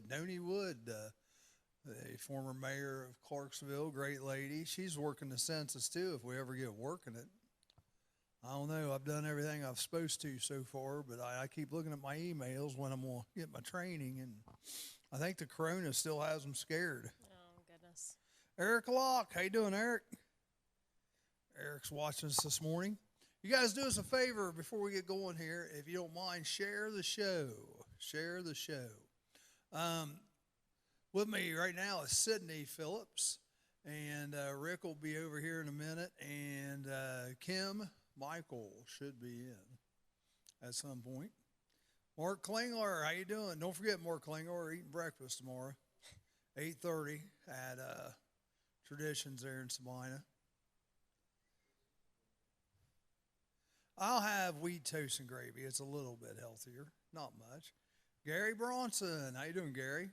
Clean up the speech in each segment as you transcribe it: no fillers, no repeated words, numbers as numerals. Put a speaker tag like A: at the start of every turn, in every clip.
A: Noni Wood, the former mayor of Clarksville, great lady. She's working the census too if we ever get working it. I don't know. I've done everything I've supposed to so far, but I keep looking at my emails when I'm going to get my training, and I think the corona still has them scared.
B: Oh, goodness.
A: Eric Locke, how you doing, Eric? Eric's watching us this morning. You guys do us a favor before we get going here. If you don't mind, share the show. Share the show. With me right now is Sydney Phillips, and Rick will be over here in a minute, and Kim Michael should be in at some point. Mark Klingler, how you doing? Don't forget, Mark Klingler, we're eating breakfast tomorrow, 8:30 at Traditions there in Sabina. I'll have wheat toast and gravy. It's a little bit healthier, not much. Gary Bronson, how you doing, Gary?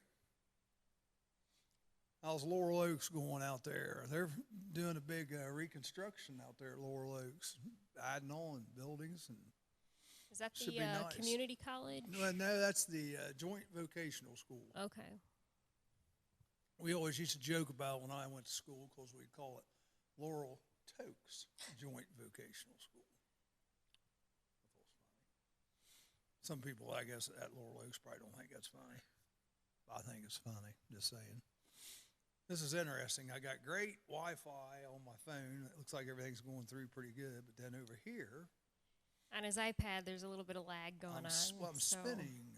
A: How's Laurel Oaks going out there? They're doing a big reconstruction out there at Laurel Oaks, adding on buildings. And
B: is that
A: should
B: the
A: be nice.
B: community college?
A: No, that's the joint vocational school.
B: Okay.
A: We always used to joke about when I went to school because we'd call it Laurel Tokes Joint Vocational School. Some people, I guess, at Laurel Oaks probably don't think that's funny. I think it's funny, just saying. This is interesting. I got great Wi-Fi on my phone. It looks like everything's going through pretty good. But then over here,
B: on his iPad, there's a little bit of lag going on.
A: I'm spinning.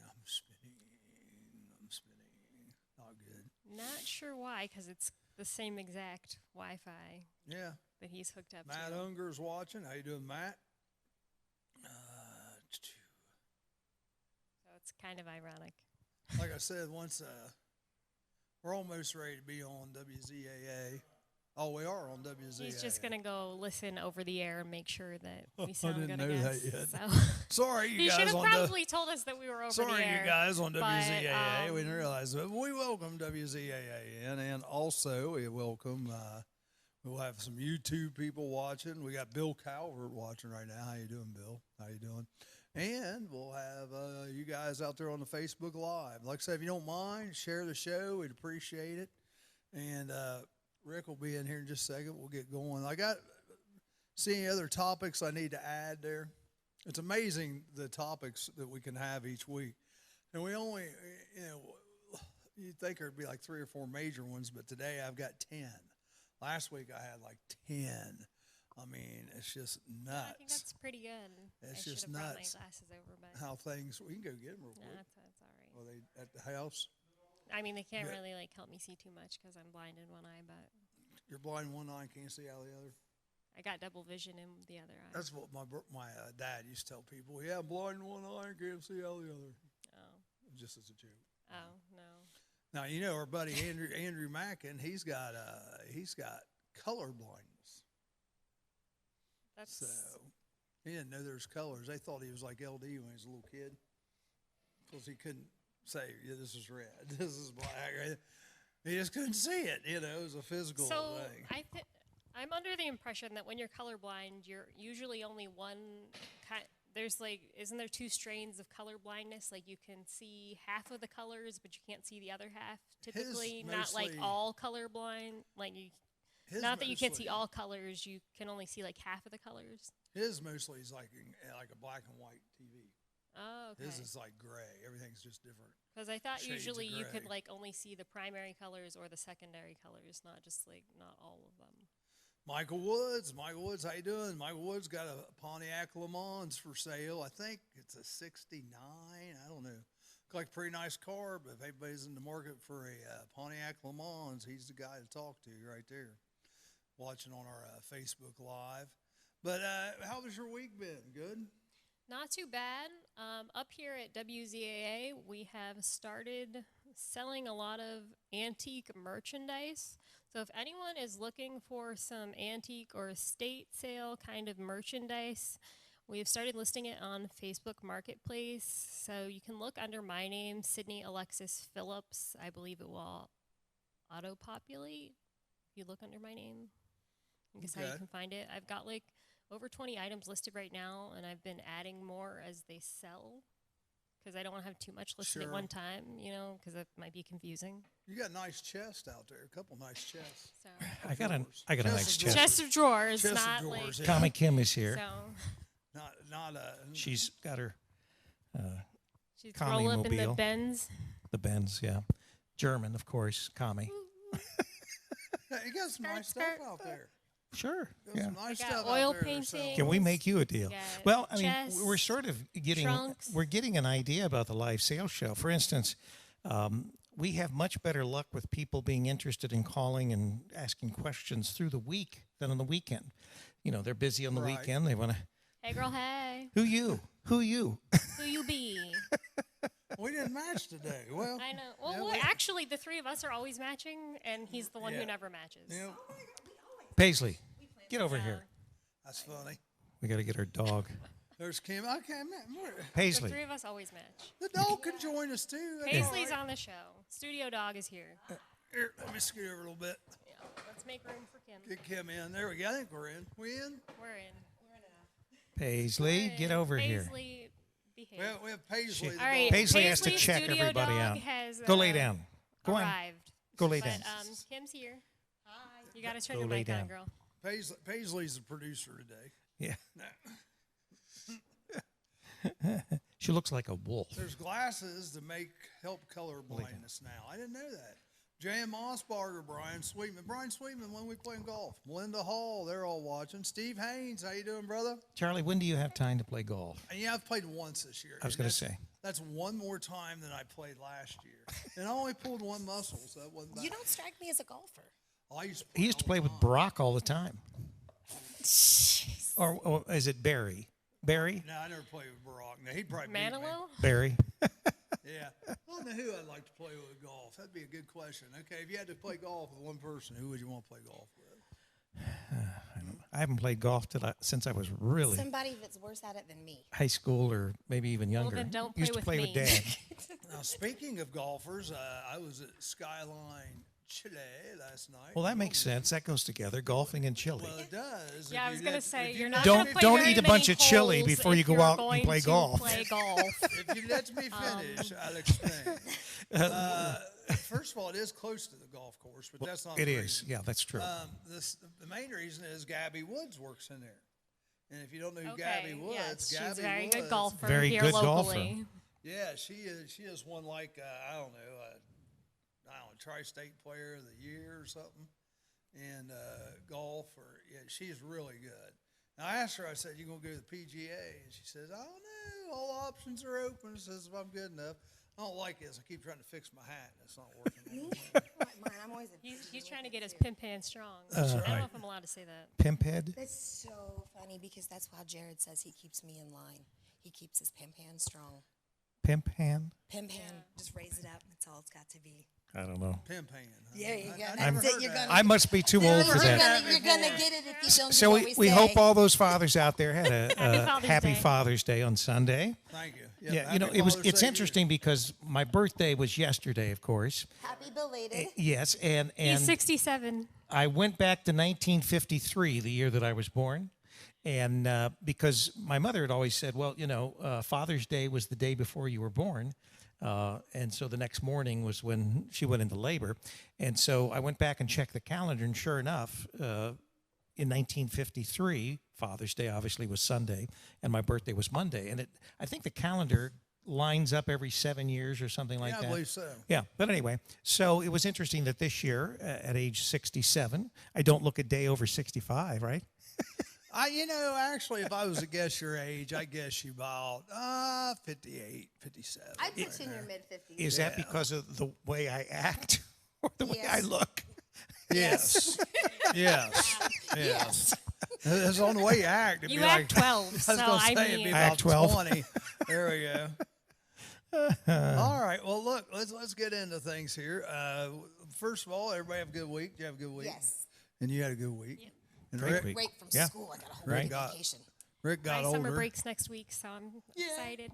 A: Not good.
B: Not sure why, because it's the same exact Wi-Fi.
A: Yeah.
B: That he's hooked up
A: Matt
B: to.
A: Matt Unger's watching. How you doing, Matt?
B: So it's kind of ironic.
A: Like I said, once we're almost ready to be on WZAA. Oh, we are on WZAA.
B: He's just going to go listen over the air and make sure that we
A: I
B: sound
A: didn't
B: good,
A: know
B: I
A: that
B: guess.
A: yet.
B: So.
A: Sorry, you
B: He
A: guys
B: should have
A: on
B: probably told us that we were over the air.
A: Sorry, you guys on WZAA.
B: But,
A: we didn't realize it. We welcome WZAA in, and also we welcome, we'll have some YouTube people watching. We got Bill Calvert watching right now. How you doing, Bill? How you doing? And we'll have you guys out there on the Facebook Live. Like I said, if you don't mind, share the show. We'd appreciate it. And Rick will be in here in just a second. We'll get going. See any other topics I need to add there? It's amazing the topics that we can have each week. And we only, you'd think there'd be like 3 or 4 major ones, but today I've got 10. Last week I had like 10. I mean, it's just nuts.
B: I think that's pretty good.
A: It's
B: I
A: just
B: should have brought
A: nuts.
B: my glasses over, but
A: How things, we can go get them real quick.
B: no, that's all right.
A: Are they at the house?
B: I mean, they can't
A: Yeah.
B: really help me see too much because I'm blind in one eye, but
A: You're blind in one eye, can't see out of the other.
B: I got double vision in the other eye.
A: That's what my dad used to tell people. Yeah, I'm blind in one eye, can't see out of the other.
B: Oh.
A: Just as a joke.
B: Oh, no.
A: Now our buddy Andrew Mackin, he's got color blindness.
B: That's
A: So he didn't know there's colors. They thought he was like LD when he was a little kid because he couldn't say, yeah, this is red, this is black. He just couldn't see it. It was a physical thing.
B: I'm under the impression that when you're colorblind, you're usually only one kind. There's isn't there 2 strains of color blindness? Like you can see half of the colors, but you can't see the other half. Typically, not like all colorblind. Not that you can't see all colors, you can only see like half of the colors.
A: His mostly is like a black and white TV.
B: Oh, okay.
A: His is like gray. Everything's just different.
B: Because I thought
A: shades
B: usually
A: of
B: you
A: gray.
B: could only see the primary colors or the secondary colors, not just not all of them.
A: Michael Woods, how you doing? Michael Woods got a Pontiac Le Mans for sale. I think it's a 69. I don't know. Looks like a pretty nice car, but if anybody's in the market for a Pontiac Le Mans, he's the guy to talk to right there. Watching on our Facebook Live. But how was your week been? Good?
B: Not too bad. Up here at WZAA, we have started selling a lot of antique merchandise. So if anyone is looking for some antique or estate sale kind of merchandise, we've started listing it on Facebook Marketplace. So you can look under my name, Sydney Alexis Phillips. I believe it will auto-populate if you look under my name. I guess how you can find it. I've got over 20 items listed right now, and I've been adding more as they sell because I don't want to have too much listed at
A: Sure.
B: one time, because it might be confusing.
A: You got a nice chest out there. A couple nice chests.
B: So
C: I got a
A: Drawers.
C: nice
A: Chest of
C: chest.
B: chest of drawers,
A: Chest of
B: not
A: drawers,
B: like
A: yeah.
C: Comic Kim is here.
B: so.
A: Not
C: She's got her
B: She's
C: Commie
B: roll up in the
C: mobile.
B: Benz.
C: the Benz, yeah. German, of course, Kami.
A: You got some nice stuff out there.
C: Sure.
A: Got
C: Yeah.
A: some nice
B: got
A: stuff
B: oil
A: out there. they're selling.
B: painting.
C: Can we make you a deal?
B: Yeah,
C: Well, I mean,
B: chests,
C: we're sort of
B: trunks.
C: we're getting an idea about the live sales show. For instance, we have much better luck with people being interested in calling and asking questions through the week than on the weekend. They're busy on the
A: Right.
C: weekend. They want to,
B: Hey, girl, hey.
C: who you?
B: Who you be?
A: We didn't match today. Well,
B: I know. Well,
A: Yeah,
B: what,
A: we-
B: actually, the three of us are always matching, and he's the one
A: Yeah.
B: who never matches.
A: yeah,
C: Paisley, get over here.
A: that's funny.
C: We got to get our dog.
A: There's Kim. Okay, man.
B: The
C: Paisley.
B: three of us always match.
A: The dog can join us too. That's
B: Paisley's
A: all right.
B: on the show. Studio dog is here.
A: Here, let me scoot over a little bit.
B: Yeah, let's make room for Kim.
A: Get Kim in. There we go. I think we're in. We in?
B: We're in.
C: Paisley, get over here.
B: Paisley, behave.
A: Well, we have Paisley. the
B: All right.
A: dog.
C: Paisley has to
B: Paisley's
C: check
B: studio
C: everybody
B: dog
C: out.
B: Has,
C: Go lay down. Go on.
B: arrived.
C: Go lay
B: But
C: down.
B: Kim's here. Hi. You got to turn
C: Go
B: your
C: lay
B: mic
C: down.
B: on, girl.
A: Paisley's the producer today.
C: Yeah. She looks like a wolf.
A: There's glasses to help color blindness now. I didn't know that. Jan Mossbarger, Brian Sweetman, when we playing golf. Melinda Hall, they're all watching. Steve Haynes, how you doing, brother?
C: Charlie, when do you have time to play golf?
A: And yeah, I've played once this year.
C: I was
A: and
C: going to
A: that's-
C: say.
A: That's one more time than I played last year. And I only pulled one muscle, so that wasn't bad.
D: You don't strike me as a golfer.
A: I used to
C: He used to play with Brock all the time. Or is it Barry? Barry?
A: No, I never played with Barack. No, he'd probably beat me.
B: Manilow?
C: Barry.
A: Yeah. I don't know who I'd like to play with golf. That'd be a good question. Okay, if you had to play golf with one person, who would you want to play golf with?
C: I haven't played golf since I was really
D: Somebody that's worse at it than me.
C: high school or maybe even younger.
B: then don't
C: Used
B: play
C: to play
B: with
C: with
B: me.
C: Dad.
A: Now, speaking of golfers, I was at Skyline Chile last night.
C: Well, that makes sense. That goes together. Golfing and chili.
A: Well, it does.
B: Yeah, I was gonna say you're not.
C: Don't-
B: gonna play
C: don't
B: very
C: eat a
B: many
C: bunch of chili
B: holes
C: before you
B: if
C: go
B: you're
C: out and
B: going
C: play
B: to
C: golf.
B: Play golf.
A: If you let me finish, I'll explain. First of all, it is close to the golf course, but that's not
C: It
A: the
C: is.
A: reason.
C: Yeah, that's true.
A: The main reason is Gabby Woods works in there. And if you don't know who
B: Okay.
A: Gabby Woods,
B: Yes,
A: Gabby
B: she's a very
A: Woods,
B: good golfer
C: Very
B: here
C: good
B: locally.
C: golfer.
A: Yeah, she is. She has won like I don't know, Tri-State Player of the Year or something, and golf. Or yeah, she's really good. And I asked her. I said, "You gonna go to the PGA?" And she says, "I don't know. All options are open." She says, "If I'm good enough." I don't like this. I keep trying to fix my hat, and it's not working.
D: Mine, I'm always
B: He's trying to get his pimp hand strong. I don't know if I'm allowed to say that.
C: Pimp head.
D: That's so funny because that's why Jared says he keeps me in line. He keeps his pimp hand strong.
C: Pimp hand.
D: Pimp hand, just raise it up. That's all it's got to be.
C: I don't know.
A: Pimp hand. Huh?
D: There you go.
A: I
D: That's
A: never
D: it.
A: heard
D: You're
A: that.
D: gonna-
C: I must be too old for
D: You're
C: that.
D: gonna get it if you don't
C: So
D: do what
C: we
D: say.
C: hope all those fathers out there had a
B: Father's
C: happy
B: Day.
C: Father's Day on Sunday.
A: Thank you.
C: Yeah,
A: happy Father's
C: it's
A: Day to you.
C: interesting because my birthday was yesterday, of course.
D: Happy belated.
C: Yes, and
B: He's 67.
C: I went back to 1953, the year that I was born, and because my mother had always said, well, Father's Day was the day before you were born, and so the next morning was when she went into labor, and so I went back and checked the calendar, and sure enough, in 1953, Father's Day obviously was Sunday, and my birthday was Monday, and I think the calendar lines up every 7 years or something like
A: Yeah,
C: that.
A: I believe so.
C: Yeah, but anyway, so it was interesting that this year, at age 67, I don't look a day over 65, right?
A: Actually, if I was to guess your age, I guess you about 58, 57.
D: I'd put you in your mid 50s.
C: Is that because of the way I act or the way I
D: Yes.
C: look?
A: Yes. Yes. It's on the way you act. It'd
B: You
A: be
B: act
A: like,
B: 12,
A: I was
B: so
A: going to
B: I
A: say it'd be
B: mean,
C: I
A: about
C: act 12.
A: 20. There we go. All right. Well, look, let's get into things here. First of all, everybody have a good week. Did you have a good week?
D: Yes.
A: And you had a good week.
B: Yeah.
A: And
C: Great
A: Rick,
C: week.
D: Break from
C: Yeah.
D: school. I got a whole
A: Right.
D: week
A: Got-
D: vacation.
A: Rick got
B: My
A: older.
B: summer breaks next week, so I'm excited.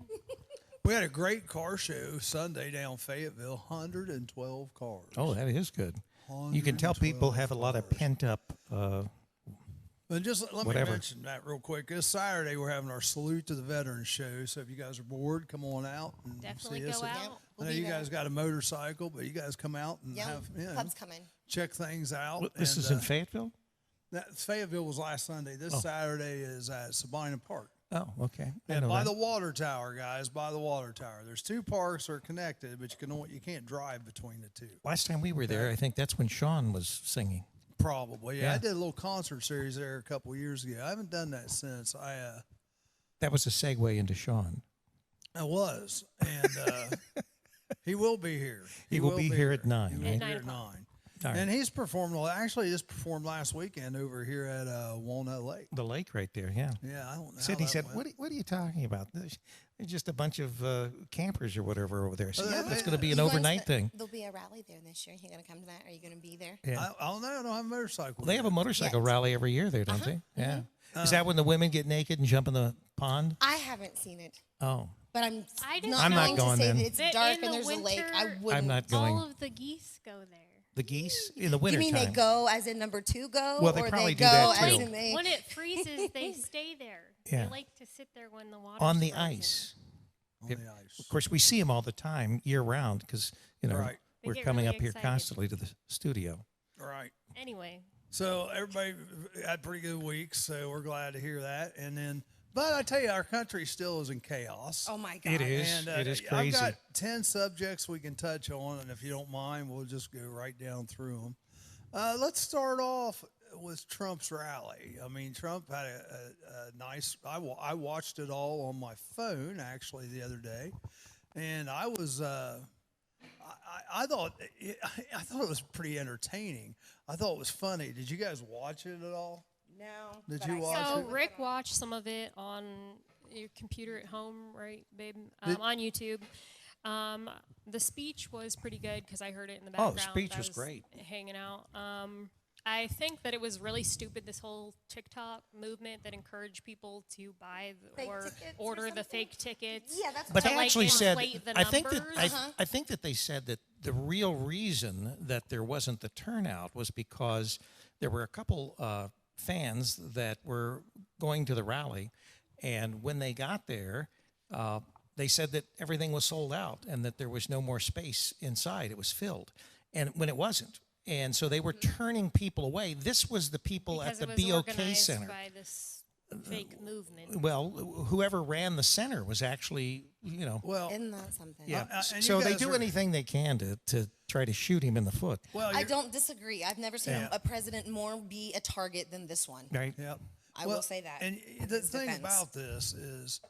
A: We had a great car show Sunday down Fayetteville. 112 cars.
C: Oh, that is good. You can tell people have a lot of pent up.
A: Well, But just let
C: whatever.
A: me mention that real quick. This Saturday, we're having our Salute to the Veterans show. So if you guys are bored, come on out and
B: Definitely
A: see us.
B: go
A: I
B: out.
D: We'll
A: know
D: be
A: you
D: there.
A: guys got a motorcycle, but you guys come out and
D: Yeah,
A: have
D: club's coming.
A: check things out.
C: Well, this
A: and,
C: is in Fayetteville?
A: Fayetteville was last Sunday. This Saturday is at Sabina Park.
C: Oh, okay. I
A: Yeah,
C: know
A: by
C: that.
A: the water tower, guys. By the water tower. There's two parks that are connected, but you can't drive between the two.
C: Last time we were there, I think that's when Sean was singing.
A: Probably. Yeah,
C: Yeah.
A: I did a little concert series there a couple of years ago. I haven't done that since.
C: That was a segue into Sean.
A: I was, and he will be here.
C: He will be here at 9,
A: He will
C: right?
A: be here at 9.
C: All right.
A: And he's performed. Actually, just performed last weekend over here at Walnut Lake.
C: The lake right there, yeah.
A: Yeah, I don't know.
C: He said, what are you talking about? There's just a bunch of campers or whatever over there. So, yeah, that's going to be an
D: You guys-
C: overnight thing.
D: There'll be a rally there this year. You going to come to that? Are you going to be there?
C: Yeah.
A: I don't know. I don't have a motorcycle.
C: They have a motorcycle
D: Yes.
C: rally every year there, don't they? Yeah. Is that when the women get naked and jump in the pond?
D: I haven't seen it,
C: Oh,
D: but I'm
B: I just
D: not
C: I'm not
D: going
C: going
D: to say
C: then.
D: that it's
B: That
D: dark
B: in
D: and
B: the
D: there's a lake. I
B: winter,
D: wouldn't.
C: I'm not going.
B: All of the geese go there.
C: The geese in the
D: You
C: winter
D: mean
C: time.
D: they go as in number 2 go?
C: Well, they
D: or
C: probably
D: they
C: do
D: go
C: that,
D: as
C: too.
D: in they...
B: When it freezes, they stay there.
C: Yeah.
B: They like to sit there when the water
C: On the ice.
A: on the ice.
C: Of course, we see them all the time year round because,
A: Right.
B: They
C: we're
B: get
C: coming
B: really
C: up here
B: excited.
C: constantly to the studio.
A: Right.
B: Anyway,
A: So everybody had pretty good weeks, so we're glad to hear that. And then, but I tell you, our country still is in chaos.
D: Oh, my God.
C: It is.
A: And
C: It is
A: I've
C: crazy.
A: got 10 subjects we can touch on, and if you don't mind, we'll just go right down through them. Let's start off with Trump's rally. I mean, Trump had a nice. I watched it all on my phone actually the other day, and I was. I thought I thought it was pretty entertaining. I thought it was funny. Did you guys watch it at all?
D: No.
A: Did
D: but
A: you
D: I
A: watch
D: saw
B: so
A: it?
B: Rick watched some of it on your computer at home, right, babe?
A: Did-
B: On YouTube. The speech was pretty good because I heard it in the
C: Oh,
B: background.
C: the speech
B: I
C: was great.
B: Hanging out. I think that it was really stupid, this whole TikTok movement that encouraged people to buy
D: Fake
B: or
D: tickets or
B: order the
D: something?
B: fake tickets.
D: Yeah, that's
C: But
D: what
C: they
B: To, like,
C: actually said,
B: inflate the
C: I think that
B: numbers.
C: I think that they said that the real reason that there wasn't the turnout was because there were a couple fans that were going to the rally, and when they got there, they said that everything was sold out and that there was no more space inside; it was filled, and when it wasn't. And so they were turning people away. This was the people
B: because
C: at
B: it
C: the
B: was
C: BOK
B: organized
C: Center.
B: by this fake movement.
C: Well, whoever ran the center was actually,
A: Well,
D: Isn't that something?
C: yeah.
A: and you
C: So they
A: guys
C: do
A: are-
C: anything they can to try to shoot him in the foot.
A: well,
D: I
A: you're-
D: don't disagree. I've never seen
A: Yeah.
D: a president more be a target than this one.
C: Right?
A: Yep.
D: I will say that
A: And
D: in
A: the
D: his
A: thing
D: defense.
A: about this is,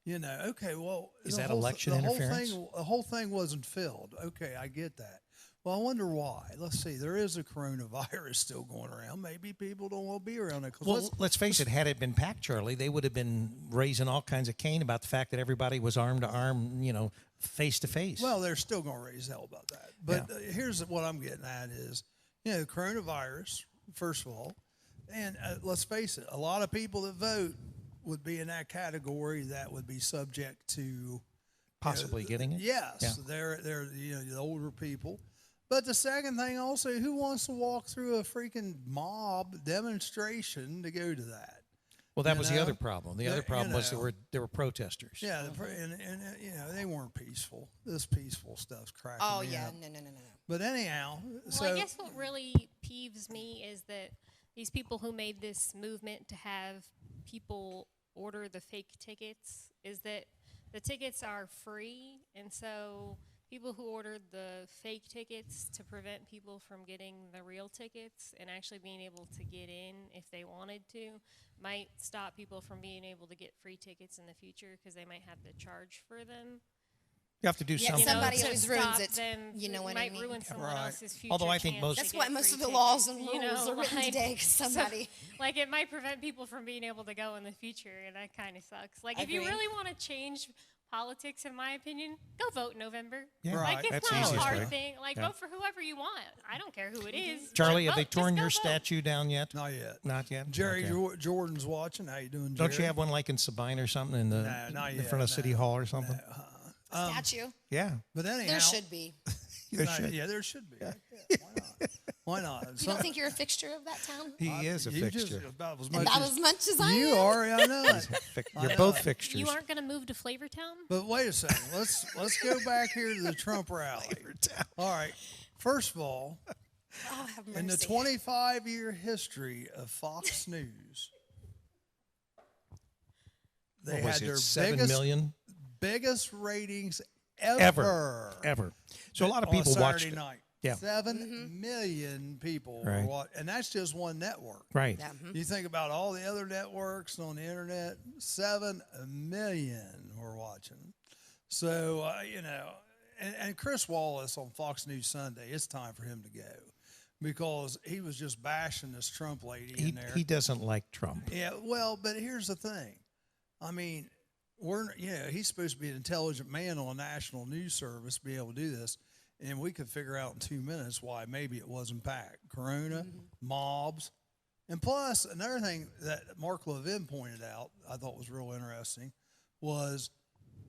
A: okay, well,
C: Is
A: the
C: that
A: whole
C: election
A: the
C: interference?
A: the whole thing wasn't filled. Okay, I get that. Well, I wonder why. Let's see. There is a coronavirus still going around. Maybe people don't want to be around it. 'Cause
C: Well, let's face it, had it been packed, Charlie, they would have been raising all kinds of cane about the fact that everybody was arm to arm, face to face.
A: well, they're still going to raise hell about that. But here's what I'm getting at is, coronavirus, first of all, and let's face it, a lot of people that vote would be in that category that would be subject to
C: possibly getting it.
A: Yes,
C: Yeah.
A: they're the older people. But the second thing also, who wants to walk through a freaking mob demonstration to go to that?
C: Well, that
A: You
C: was the
A: know?
C: other problem. The other
A: You
C: problem was
A: know.
C: there were protesters.
A: Yeah, and they weren't peaceful. This peaceful stuff's cracking
D: Oh,
A: me
D: yeah.
A: up.
D: No.
A: But anyhow,
B: Well, I guess what really peeves me is that these people who made this movement to have people order the fake tickets is that the tickets are free, and so people who ordered the fake tickets to prevent people from getting the real tickets and actually being able to get in if they wanted to might stop people from being able to get free tickets in the future because they might have to charge for them.
C: You have to do
D: Yeah,
C: something.
D: somebody
B: to
D: always ruins
B: stop
D: it.
B: Them,
D: You know
B: it
D: what I
B: might
D: mean?
B: ruin someone
A: Right.
B: else's future.
C: Although I think
B: chance
C: most-
B: to
D: That's
B: get
D: why most
B: free
D: of the laws and
B: tickets,
D: rules are written today. 'Cause somebody.
B: Like it might prevent people from being able to go in the future, and that kind of sucks. Like
D: I
B: if you
D: agree.
B: really want to change politics, in my opinion, go vote in November.
C: Yeah.
A: Right.
B: Like it's
C: That's
B: not
C: the
B: a
C: easiest
B: hard
C: way.
B: thing. Like
C: Yeah.
B: vote for whoever you want. I don't care who it is.
C: Charlie,
B: Like,
C: have they
B: vote.
C: torn
B: Just go
C: your
B: vote.
C: statue down yet?
A: not yet.
C: Not yet.
A: Jerry
C: Okay.
A: Jordan's watching. How you doing, Jerry?
C: Don't you have one like in Sabine or something in the
A: No, not
C: in
A: yet,
C: front of City
A: no.
C: Hall or something?
D: Statue.
C: Yeah.
A: But anyhow,
D: There should be.
C: There should.
A: Yeah, there should be. Yeah, why not? Why not?
D: You don't think you're a fixture of that town?
C: He is a
A: You just
C: fixture.
A: about as much
D: About
A: as
D: as much as I
A: you
D: am.
A: are. I know it.
C: You're both fixtures.
B: You aren't going to move to Flavortown?
A: But wait a second. Let's go back here to the Trump rally. All right. First of all,
D: Oh, have mercy.
A: in the 25-year history of Fox News, they
C: What
A: had
C: was it,
A: their
C: 7 million?
A: biggest ratings
C: Ever. So a lot of
A: on
C: people watched
A: Saturday
C: it.
A: night.
C: Yeah.
A: 7 million people
C: Right.
A: were watching, and that's just one network.
C: Right.
D: Yeah.
A: You think about all the other networks on the internet, 7 million were watching. So, and Chris Wallace on Fox News Sunday, it's time for him to go because he was just bashing this Trump lady in there.
C: He doesn't like Trump.
A: Yeah, well, but here's the thing. I mean, he's supposed to be an intelligent man on a national news service, be able to do this. And we could figure out in 2 minutes why maybe it wasn't packed. Corona, mobs. And plus, another thing that Mark Levin pointed out, I thought was real interesting, was,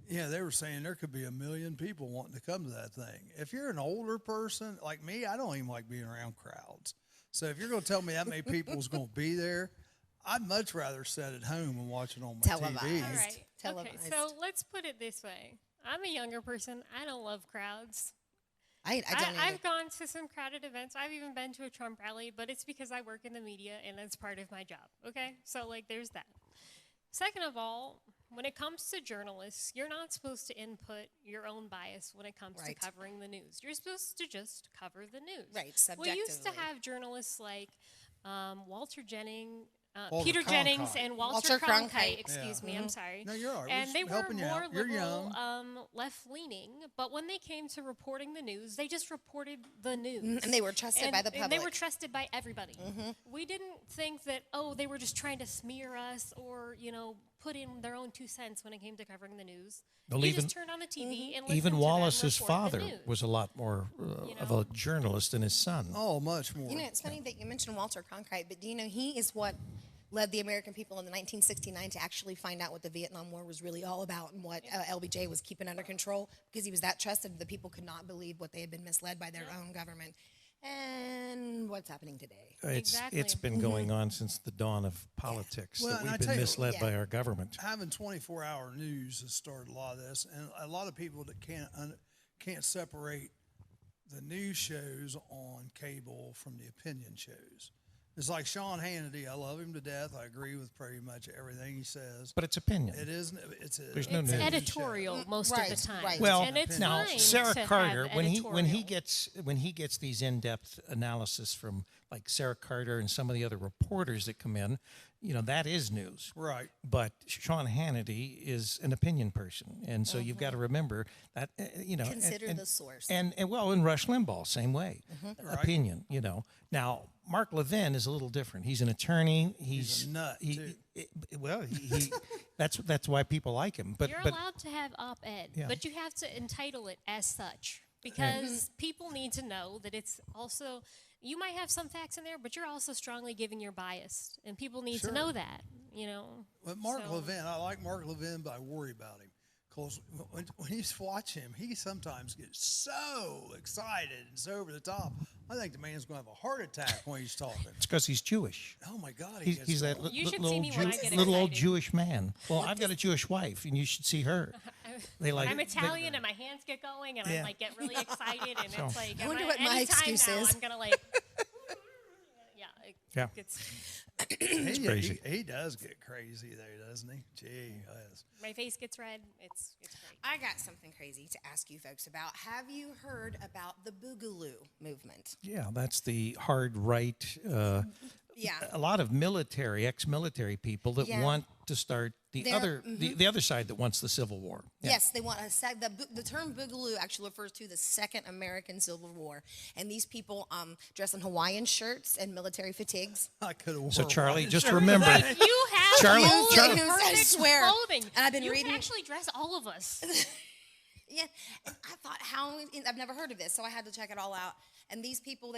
A: they were saying there could be 1 million people wanting to come to that thing. If you're an older person like me, I don't even like being around crowds. So if you're going to tell me that many people is going to be there, I'd much rather sit at home and watch it on my
D: Televised.
A: TV.
B: All right.
D: Televised.
B: Okay, so let's put it this way. I'm a younger person. I don't love crowds.
D: I don't either.
B: I've gone to some crowded events. I've even been to a Trump rally, but it's because I work in the media and that's part of my job. Okay? So, there's that. Second of all, when it comes to journalists, you're not supposed to input your own bias when it comes
D: Right.
B: to covering the news. You're supposed to just cover the news.
D: Right,
B: We used to
D: subjectively.
B: have journalists like Walter Jennings,
A: Walter
B: Peter Jennings
A: Cronkite.
B: and Walter
D: Walter
B: Cronkite.
D: Cronkite.
B: Excuse me, I'm sorry.
A: No, you're all right. We're
B: And
A: just
B: they were
A: helping you
B: more
A: out. You're
B: liberal,
A: young.
B: left-leaning. But when they came to reporting the news, they just reported the news.
D: And they were trusted by the
B: And they were
D: public.
B: trusted by everybody. We didn't think that, they were just trying to smear us or, put in their own 2 cents when it came to covering the news.
C: Well,
B: you
C: even-
B: just turned on the TV and listened
C: Even
B: to them
C: Wallace's
B: report the
C: father
B: news.
C: was a lot more of a journalist than his son.
A: Oh, much more.
D: It's funny that you mentioned Walter Cronkite, but do you know he is what led the American people in the 1969 to actually find out what the Vietnam War was really all about and what LBJ was keeping under control because he was that trusted. The people could not believe what they had been misled by their own government. And what's happening today?
B: Exactly.
C: It's been going on since the dawn of politics
A: Well,
C: that
A: and I
C: we've
A: tell
C: been
A: you-
C: misled by our government.
A: Having 24-hour news has started a lot of this, and a lot of people that can't separate the news shows on cable from the opinion shows. It's like Sean Hannity. I love him to death. I agree with pretty much everything he says.
C: But it's opinion.
A: It isn't. It's
C: There's no
B: It's
C: news.
B: editorial most
D: Right,
B: of the time.
D: right.
C: Well,
B: and it's
C: now
B: fine
C: Sarah
B: to
C: Carter,
B: have
C: when he
B: editorial.
C: gets these in-depth analysis from like Sarah Carter and some of the other reporters that come in, that is news.
A: right.
C: But Sean Hannity is an opinion person, and so you've got to remember that
D: Consider the source.
C: And Rush Limbaugh, same way, opinion. Now Mark Levin is a little different. He's an attorney. He's
A: a nut, too.
C: That's why people like him. But
B: You're
C: but
B: allowed to have op-ed,
C: Yeah.
B: but you have to entitle it as such because people need to know that it's also. You might have some facts in there, but you're also strongly giving your bias, and people need to know that.
A: But Mark
B: So-
A: Levin, I like Mark Levin, but I worry about him. Because when you watch him, he sometimes gets so excited and so over the top. I think the man's going to have a heart attack when he's talking.
C: it's because he's Jewish.
A: Oh, my God.
C: He's that
B: You should
C: little,
B: see me when I get
C: little old
B: excited.
C: Jewish man. Well, I've got a Jewish wife, and you should see her. They like
B: I'm Italian, and my hands get going, and
C: Yeah.
B: I get really excited, and it's like
D: I wonder
B: I'm
D: what my
B: anytime
D: excuse
B: now,
D: is.
B: I'm gonna
C: Yeah.
B: it's
C: crazy.
A: He does get crazy, though, doesn't he? Gee, yes.
B: my face gets red. It's great.
D: I got something crazy to ask you folks about. Have you heard about the Boogaloo movement?
C: Yeah, that's the hard right.
D: Yeah.
C: A lot of ex-military people that
D: Yeah.
C: want to start the
D: They're-
C: other side that wants the Civil War. Yeah.
D: Yes, they want the term Boogaloo actually refers to the Second American Civil War, and these people dress in Hawaiian shirts and military fatigues.
A: I could have
C: So Charlie, just remember,
B: You have
C: Charlie-
B: all the
C: Charlie-
B: perfect
D: I swear.
B: clothing.
D: And I've been
B: you
D: reading-
B: can actually dress all of us.
D: Yeah, and I thought, I've never heard of this, so I had to check it all out. And these people,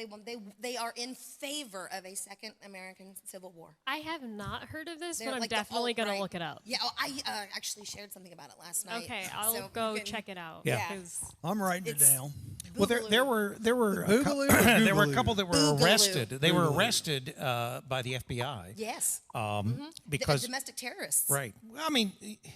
D: they are in favor of a second American Civil War.
B: I have not heard of this,
D: They're
B: but I'm
D: like the
B: definitely going to
D: alt-right.
B: look it up.
D: Yeah, I actually shared something about it last night.
B: Okay, I'll
D: So
B: go
D: you can-
B: check it out.
C: Yeah.
B: 'cause
A: I'm writing it
D: It's-
A: down.
C: Well, there were
A: Boogaloo or
C: there were a
A: Googaloo?
C: couple that were
D: Boogaloo.
C: arrested. They were
A: Boogaloo.
C: arrested by the FBI.
D: Yes,
C: Because
D: domestic terrorists.
C: right. Well, I mean,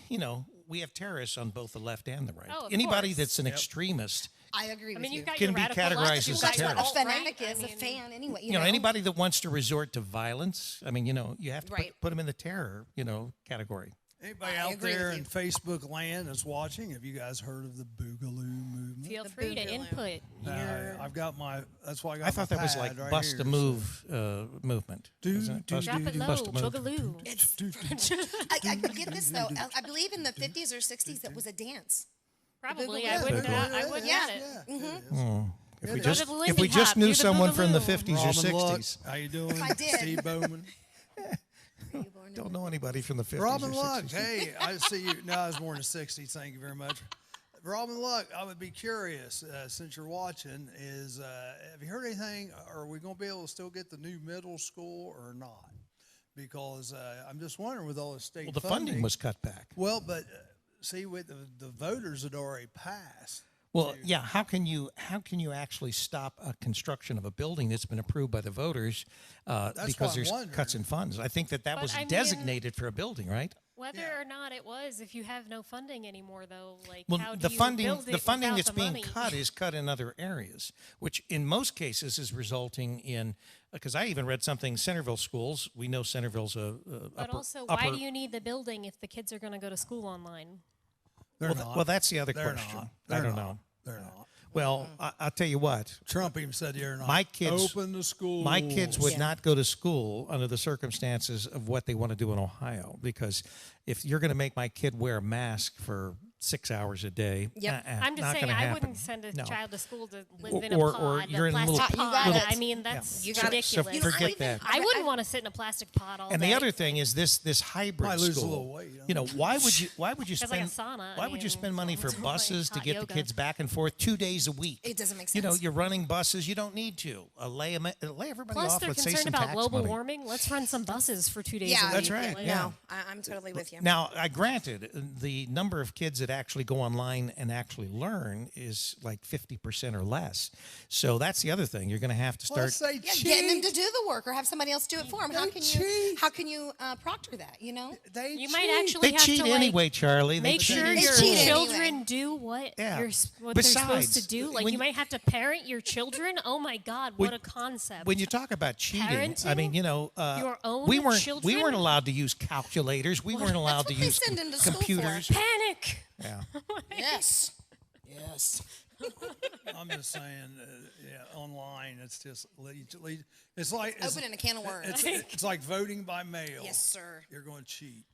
C: you know, we have terrorists on both the left and the right.
B: Oh, of
C: Anybody
B: course.
C: that's an extremist,
D: I agree
B: I
D: with
B: mean,
D: you.
B: you've got
C: Can
B: your
C: be
B: radical
C: categorized
B: left,
C: as
B: you've
C: a
B: got
D: That's
B: your
D: what a
C: terrorist.
D: fanatic
B: alt-right.
D: is, a fan anyway.
C: you know, anybody that wants to resort to violence, I mean, you know, you have to
D: Right.
C: put them in the terror, you know, category.
A: Anybody
D: I
A: out
D: agree
A: there
D: with
A: in
D: you.
A: Facebook land that's watching, have you guys heard of the Boogaloo movement?
B: Feel
D: The
B: free to
D: Boogaloo.
B: input your.
A: I've got my, that's why I got
C: I thought
A: my
C: that was
A: pad
C: like
A: right
C: bust
A: here,
C: a move movement.
A: Do,
C: Isn't it?
A: do,
C: Bust-
B: Drop it low,
C: bust a move.
B: boogaloo.
D: It's,
A: do, do.
D: I get this though. I believe in the 50s or 60s it was a dance.
B: Probably,
D: Boogaloo.
B: I wouldn't.
A: Boogaloo,
B: I wouldn't
D: yeah,
B: add it.
A: Yeah, it is.
C: If we
A: It
C: just
B: is. Go to the
C: if we
B: Lindy
C: just
B: Hop,
C: knew
B: do the
C: someone from the
B: Boogaloo.
C: 50s or
A: Robin Luck,
C: 60s,
A: how you doing?
D: I did.
A: Steve Bowman.
C: don't know anybody from the 50s
A: Robin
C: or
A: Luck,
C: 60s.
A: hey, I see you. No, I was born in the 60s. Thank you very much. Robin Luck, I would be curious, since you're watching, have you heard anything? Are we going to be able to still get the new middle school or not? Because I'm just wondering with all the state
C: Well, the funding was cut back.
A: Well, but see, with the voters had already passed.
C: Well, yeah. How can you actually stop a construction of a building that's been approved by the voters
A: what
C: because
A: I'm
C: there's
A: wondering.
C: cuts in funds? I think that
B: But
C: was
B: I mean-
C: designated for a building, right?
B: Whether
A: Yeah.
B: or not it was, if you have no funding anymore, though, like
C: Well,
B: how do
C: the
B: you
C: funding
B: build it
C: the funding
B: without
C: that's
B: the
C: being
B: money?
C: cut is cut in other areas, which in most cases is resulting in. Because I even read something. Centerville schools. We know Centerville's a
B: But also, why do you need the building if the kids are going to go to school online?
A: They're
C: Well,
A: not.
C: well, that's the other
A: They're
C: question.
A: not.
C: I
A: They're
C: don't
A: not.
C: know.
A: They're not.
C: Well, I'll tell you what.
A: Trump even said you're not.
C: My kids-
A: open the school.
C: My kids would
D: Yeah.
C: not go to school under the circumstances of what they want to do in Ohio, because if you're going to make my kid wear a mask for 6 hours a day,
D: Yep.
B: I'm just
C: not
B: saying,
C: gonna
B: I
C: happen.
B: wouldn't send a
C: No.
B: child to school to live
C: Or-
B: in a
C: or
B: pod,
C: you're
B: a
C: in a
B: plastic
C: little-
D: You
B: pod.
D: got it.
B: I mean, that's
D: You got it.
B: ridiculous.
C: So forget that.
B: I wouldn't want to sit in a plastic pod all
C: And
B: day.
C: the other thing is this hybrid
A: Might lose a
C: school.
A: little weight, huh?
C: You know, why would you
B: It's like a
C: spend
B: sauna. I
C: why would you
B: mean,
C: spend money for
B: it's like
C: buses to
B: hot
C: get the
B: yoga.
C: kids back and forth 2 days a week?
D: It doesn't make
C: You know,
D: sense.
C: you're running buses. You don't need to lay everybody
B: Plus,
C: off.
B: they're
C: Let's save
B: concerned
C: some
B: about
C: tax
B: global
C: money.
B: warming. Let's run some buses for 2 days
D: Yeah,
B: a week.
C: That's right,
B: Like,
C: yeah.
D: No, I'm totally with you.
C: Now, I granted the number of kids that actually go online and actually learn is like 50% or less. So that's the other thing. You're going to have to start.
A: Let's say
D: Yeah,
A: cheat.
D: getting them to do the work or have somebody else do it for them. How
A: They
D: can
A: cheat.
D: you? How can you proctor that? You know.
A: They
B: You
A: cheat.
B: might actually
C: They
B: have
C: cheat
B: to, like,
C: anyway, Charlie.
B: make sure
D: They
B: your
D: cheat
B: children
D: anyway.
B: do what
C: Yeah.
B: what they're supposed to
C: Besides,
B: do. Like
C: when
B: you
C: you-
B: might have to parent your children. Oh my God, what a concept!
C: When you talk about cheating, I
B: Parenting?
C: mean, you know,
B: Your own
C: we weren't
B: children?
C: allowed to use calculators. We weren't allowed
D: That's
C: to
D: what they
C: use
D: send them to school for.
C: computers.
B: Panic.
C: Yeah.
D: Yes. Yes.
A: I'm just saying, yeah, online, it's just, it's like. It's,
D: Opening a can of worms.
A: it's like voting by mail.
D: Yes, sir.
A: You're going to cheat.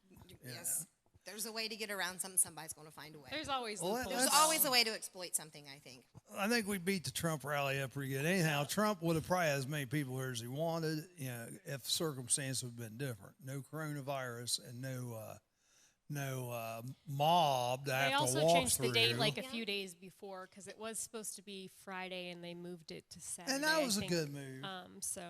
D: Yes. There's a way to get around something. Somebody's going to find a way.
B: There's always
A: Well,
B: loopholes.
D: There's always a way to exploit something. I think.
A: I think we beat the Trump rally up pretty good. Anyhow, Trump would have probably had as many people here as he wanted, you know, if circumstances had been different. No coronavirus and no mob that
B: They
A: have to
B: also
A: walk
B: changed
A: through.
B: the date like a few days before because it was supposed to be Friday and they moved it to Saturday.
A: and that was
B: I
A: a
B: think.
A: good move.
B: So,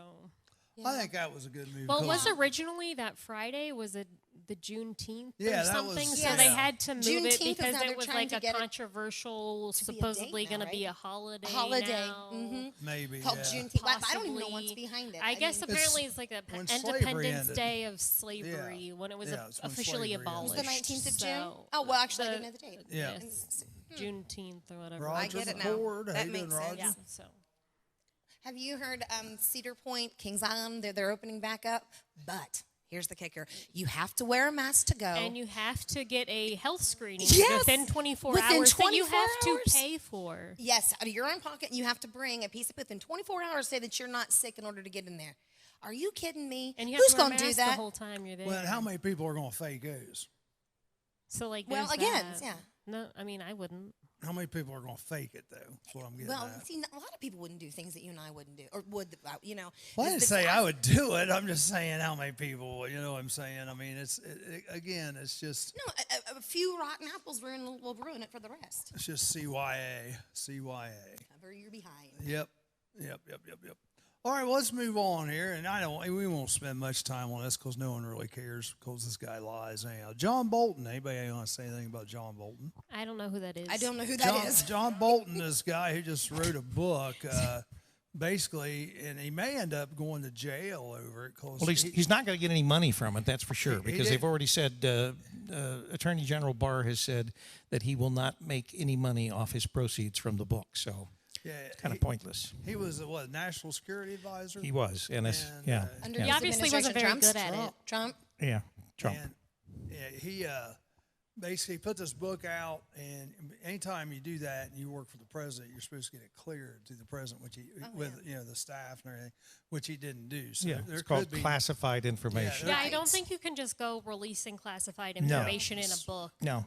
A: I think that was a good move.
B: well, it
A: 'cause-
B: was originally that Friday was the Juneteenth
A: Yeah,
B: or
A: that
B: something,
A: was-
B: so they
A: yeah.
B: had to move
D: Juneteenth
B: it
D: is
B: because
D: now
B: it
D: they're
B: was
D: trying
B: like
D: to
B: a
D: get it
B: controversial,
D: to be a date
B: supposedly
D: now,
B: going to be
D: right?
B: a holiday.
D: Holiday.
B: now.
A: maybe
D: Called
A: yeah.
D: Juneteenth. But I don't even know what's
B: Possibly.
D: behind it.
B: I guess
D: mean,
B: apparently it's like a
A: when slavery
B: Independence
A: ended.
B: Day of slavery when it was
A: Yeah, it's when
B: officially
A: slavery ended.
B: abolished.
D: it was the 19th of June.
B: So
D: Oh well, actually, I
B: the-
D: didn't know the date.
A: Yeah.
B: Yes, Juneteenth or whatever.
A: Roger
D: get it now.
A: McCord. How
D: That
A: you doing,
D: makes sense.
A: Roger?
B: Yeah, so.
D: Have you heard Cedar Point, Kings Island? They're opening back up, but here's the kicker: you have to wear a mask to go.
B: And you have to get a health screening
D: Yes!
B: within 24
D: Within
B: hours that you
D: 24
B: have to
D: hours?
B: pay for.
D: Yes, out of your own pocket, you have to bring a piece of within 24 hours. Say that you're not sick in order to get in there. Are you kidding me?
B: And you have
D: Who's
B: to wear a
D: going to do
B: mask
D: that?
B: the whole time you're there.
A: Well, how many people are going to fake those?
B: So like,
D: Well,
B: there's
D: again,
B: that.
D: yeah.
B: No, I mean I wouldn't.
A: How many people are going to fake it, though? That's what I'm getting
D: Well,
A: at.
D: see, a lot of people wouldn't do things that you and I wouldn't do, or would, you know.
A: Well, I
D: It's
A: didn't
D: the
A: say I
D: class-
A: would do it. I'm just saying how many people, you know what I'm saying? I mean, again, it's just
D: No, a few rotten apples will ruin it for the rest.
A: CYA.
D: Cover your behind.
A: Yep. All right, well, let's move on here, and we won't spend much time on this because no one really cares because this guy lies anyhow. John Bolton. Anybody want to say anything about John Bolton?
B: I don't know who that is.
D: I don't know who that is.
A: John Bolton, this guy who just wrote a book, basically, and he may end up going to jail over it. Cause
C: Well, he's not going to get any money from it, that's for sure, because
A: did-
C: they've already said, Attorney General Barr has said that he will not make any money off his proceeds from the book, so kind of pointless.
A: He was a national security advisor.
C: He was, and
A: And,
C: yeah.
D: Under
C: yeah.
B: He obviously wasn't very
D: administration,
B: good at it.
D: Trump.
C: Yeah, Trump.
A: And he basically put this book out, and anytime you do that and you work for the president, you're supposed to get it cleared to the president, which the staff and everything, which he didn't do. So
C: Yeah,
A: there
C: it's
A: could
C: called
A: be
C: classified information.
B: Yeah, I
D: Right.
B: don't think you can just go releasing classified information in a book
C: No.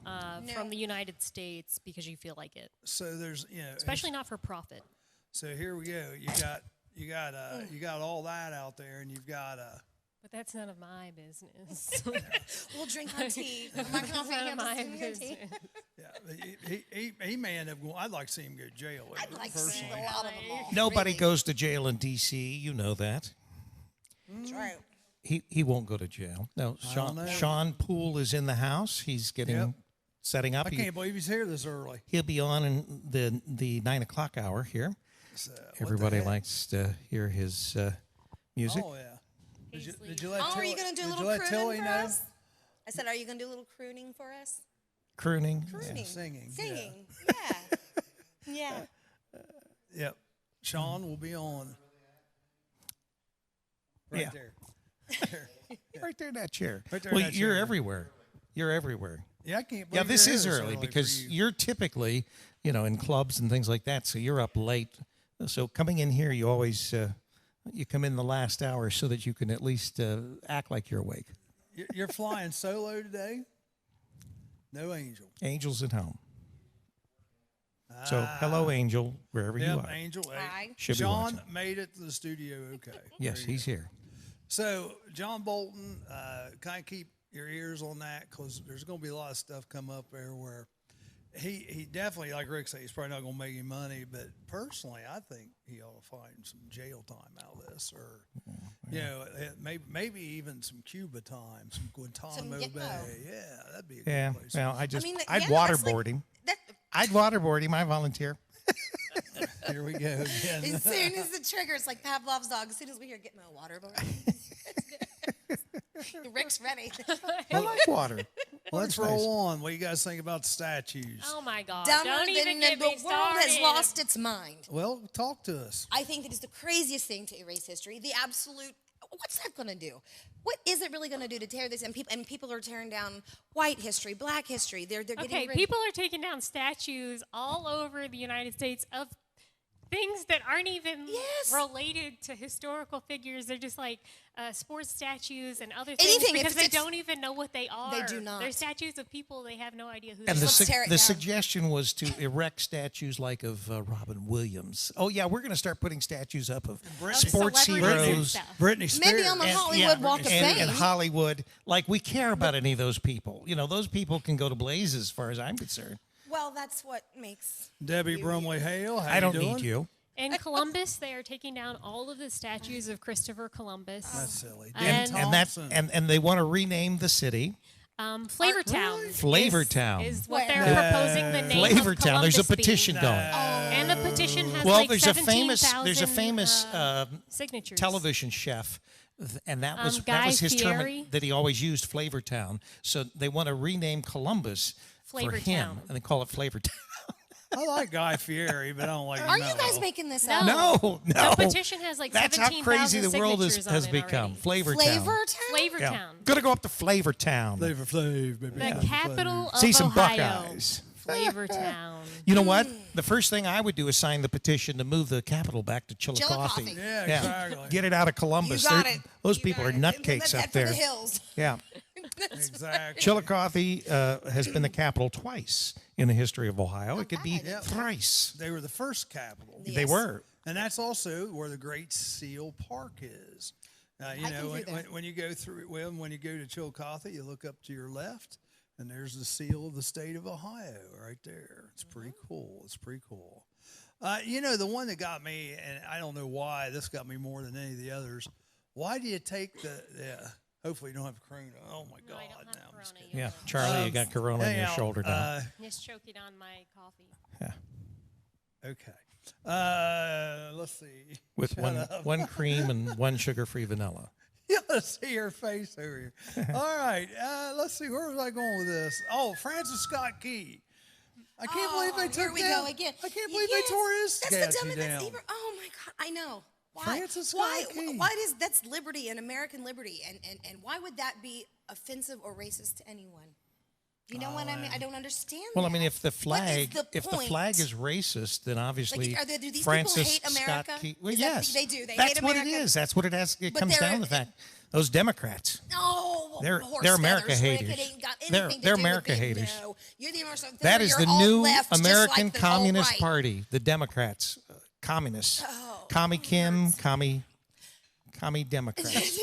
B: from the United States because you feel like it,
A: So there's
B: especially not for profit.
A: So here we go. You got all that out there, and you've got
B: But that's none of my business.
D: We'll drink our tea. My coffee
B: None of
D: and
B: my
D: your tea.
B: business.
A: he may end up going. I'd like to see him go to jail. Over
D: I'd
A: it,
D: like to see
A: personally.
D: a lot of them all.
C: Nobody
D: really.
C: goes to jail in D.C., you know that.
D: That's right.
C: He won't go to jail. No,
A: don't know.
C: Sean Poole is in the house. He's setting up.
A: I can't believe he's here this early.
C: He'll be on in the 9 o'clock hour here.
A: So, what the
C: Everybody
A: heck?
C: likes to hear his music.
A: Oh yeah.
B: Paisley.
A: Did you let
D: Oh, are you
A: Tilly-
D: going to do a
A: did
D: little
A: you let
D: crooning
A: Tilly
D: for
A: know?
D: us? I said, are you going to do a little crooning for us?
C: Crooning.
D: Crooning.
A: Singing,
D: Singing. Yeah. Yeah.
A: Yep. Sean will be on. Right
C: Yeah.
A: there.
C: Right there in that chair.
A: Right there in
C: Well,
A: that
C: you're
A: chair.
C: everywhere. You're everywhere.
A: Yeah, I can't
C: Yeah,
A: believe
C: this
A: you're
C: is
A: here this
C: early
A: for
C: because
A: you.
C: you're typically, in clubs and things like that, so you're up late. So coming in here, you always you come in the last hour so that you can at least act like you're awake.
A: You're flying solo today? No Angel.
C: Angel's at home. So hello, Angel, wherever you
A: Yep,
C: are.
A: Angel.
D: Hi.
C: Should be
A: Sean
C: watching.
A: made it to the studio okay.
C: Yes,
A: There you
C: he's here.
A: So, John Bolton, kind of keep your ears on that because there's going to be a lot of stuff come up there where he definitely, like Rick said, he's probably not going to make any money. But personally, I think he ought to find some jail time out of this, or maybe even some Cuba time, some Guantanamo
D: Gitmo.
A: Bay. Yeah, that'd be a
C: Yeah,
A: good place.
C: well, I'd
D: mean,
C: I'd
D: yeah, that's
C: waterboard
D: like-
C: him.
D: That,
C: I'd waterboard him. I volunteer.
A: Here we go again.
D: as soon as the trigger, it's like Pavlov's dog. As soon as we hear, get my water board. Rick's ready.
C: I like water.
A: Let's
C: Water's nice.
A: roll on. What do you guys think about statues?
B: Oh my God!
D: Dumber
B: Don't even
D: than
B: get
D: the
B: me
D: world
B: started.
D: has lost its mind.
A: Well, talk to us.
D: I think that is the craziest thing to erase history. The absolute. What's that going to do? What is it really going to do to tear this? And people are tearing down white history, black history. They're getting
B: Okay,
D: rid.
B: people are taking down statues all over the United States of things that aren't even
D: Yes.
B: related to historical figures. They're just like sports statues and other things
D: Anything, if
B: because they
D: it's-
B: don't even know what they are.
D: They do not.
B: They're statues of people they have no idea who
C: And
B: they
C: the,
B: are.
D: Let's tear it
C: the
D: down.
C: suggestion was to erect statues like of Robin Williams. Oh, yeah, we're going to start putting statues up of sports
B: celebrities and
C: heroes.
B: stuff.
A: Britney Spears.
D: Maybe on the Hollywood Walk of
C: and
D: Fame.
C: Hollywood. Like, we care about any of those people. Those people can go to blazes as far as I'm concerned.
D: Well, that's what makes.
A: Debbie Brumley Hale. How
C: I don't
A: doing?
C: need you.
B: In Columbus, they are taking down all of the statues of Christopher Columbus.
A: That's silly.
B: And-
A: Debbie
C: And that
A: Thompson.
C: and they want to rename the city
B: Flavortown.
C: Flavortown.
B: Is what
D: Where?
B: they're proposing the name of
C: Flavortown. There's a
B: Columbus be.
C: petition going.
B: And the petition has
C: Well,
B: like
C: there's a famous
B: 17,000 signatures.
C: television chef, and that was
B: Guy
C: his
B: Fieri?
C: term that he always used, Flavortown. So they want to rename Columbus for him,
B: Flavortown.
C: and they call it Flavortown.
A: I like Guy Fieri, but I don't like
D: Are
A: Mello.
D: you guys making this
B: No.
D: up?
C: No, no.
B: The petition has like
C: That's how
B: 17,000
C: crazy the world
B: signatures on
C: has
B: it
C: become.
B: already.
C: Flavortown.
D: Flavortown?
B: Flavortown.
C: Gonna go up to Flavortown.
A: Flavor Flav, baby.
B: The capital of
C: See some
B: Ohio.
C: Buckeyes.
B: Flavortown.
C: You know what? The first thing I would do is sign the petition to move the capital back to Chillicothe.
D: Chillicothe.
A: Yeah, exactly.
C: Get it out of Columbus.
D: You got
C: They're-
D: it.
C: Those
D: You
C: people
D: got
C: are
D: it.
C: nutcakes
D: Head
C: up
D: for
C: there.
D: the hills.
C: Yeah.
A: Exactly.
C: Chillicothe has been the capital twice in the history of Ohio. It could be
D: bad.
C: thrice.
A: They were the first capital.
C: They
D: Yes.
C: were.
A: And that's also where the Great Seal Park is. You know,
D: through there.
A: when you go through, well, when you go to Chillicothe, you look up to your left, and there's the seal of the state of Ohio right there. It's pretty cool. It's pretty cool. You know, the one that got me, and I don't know why this got me more than any of the others. Why do you take the? Yeah, hopefully you don't have corona. Oh my
B: No,
A: God!
B: I don't have
A: Now I'm just
B: corona
A: kidding.
C: Yeah,
B: yet.
C: Charlie, you got corona in your
A: Anyhow,
C: shoulder now.
B: Just choking on my coffee.
A: Okay. Let's see.
C: With
A: Shut
C: one
A: up.
C: one cream and one sugar-free vanilla.
A: You ought to see her face over here. All right. Let's see. Where was I going with this? Oh, Francis Scott Key. I can't believe they took
D: Here we
A: down.
D: go again.
A: I can't believe
D: Yes,
A: they tore his
D: That's the
A: statue
D: dumbest. That's
A: down.
D: even. Oh my God! I know. Why?
A: Francis
D: why?
A: Scott Key.
D: Why does that's liberty and American liberty, and why would that be offensive or racist to anyone? You know what I mean? I don't understand.
C: Well, I
D: that.
C: mean, if the flag
D: What is the point?
C: is racist, then obviously
D: Like, do these
C: Francis
D: people hate
C: Scott
D: America?
C: Key. Well,
D: Is that-
C: yes,
D: they do. They
C: That's
D: hate
C: what it
D: America.
C: is. That's what it has. It
D: But
C: comes
D: they're-
C: down to that. Those Democrats.
D: No,
C: They're
D: horse
C: America
D: feathers, Rick.
C: haters.
D: It ain't got
C: They're
D: anything to
C: they're
D: do
C: America
D: with it.
C: haters.
D: No, you're the American.
C: That is
D: you're
C: the
D: all
C: new
D: left, just
C: American
D: like the
C: Communist
D: alt-right.
C: Party, the Democrats, communists,
D: Oh,
C: commie Kim, commie Democrats.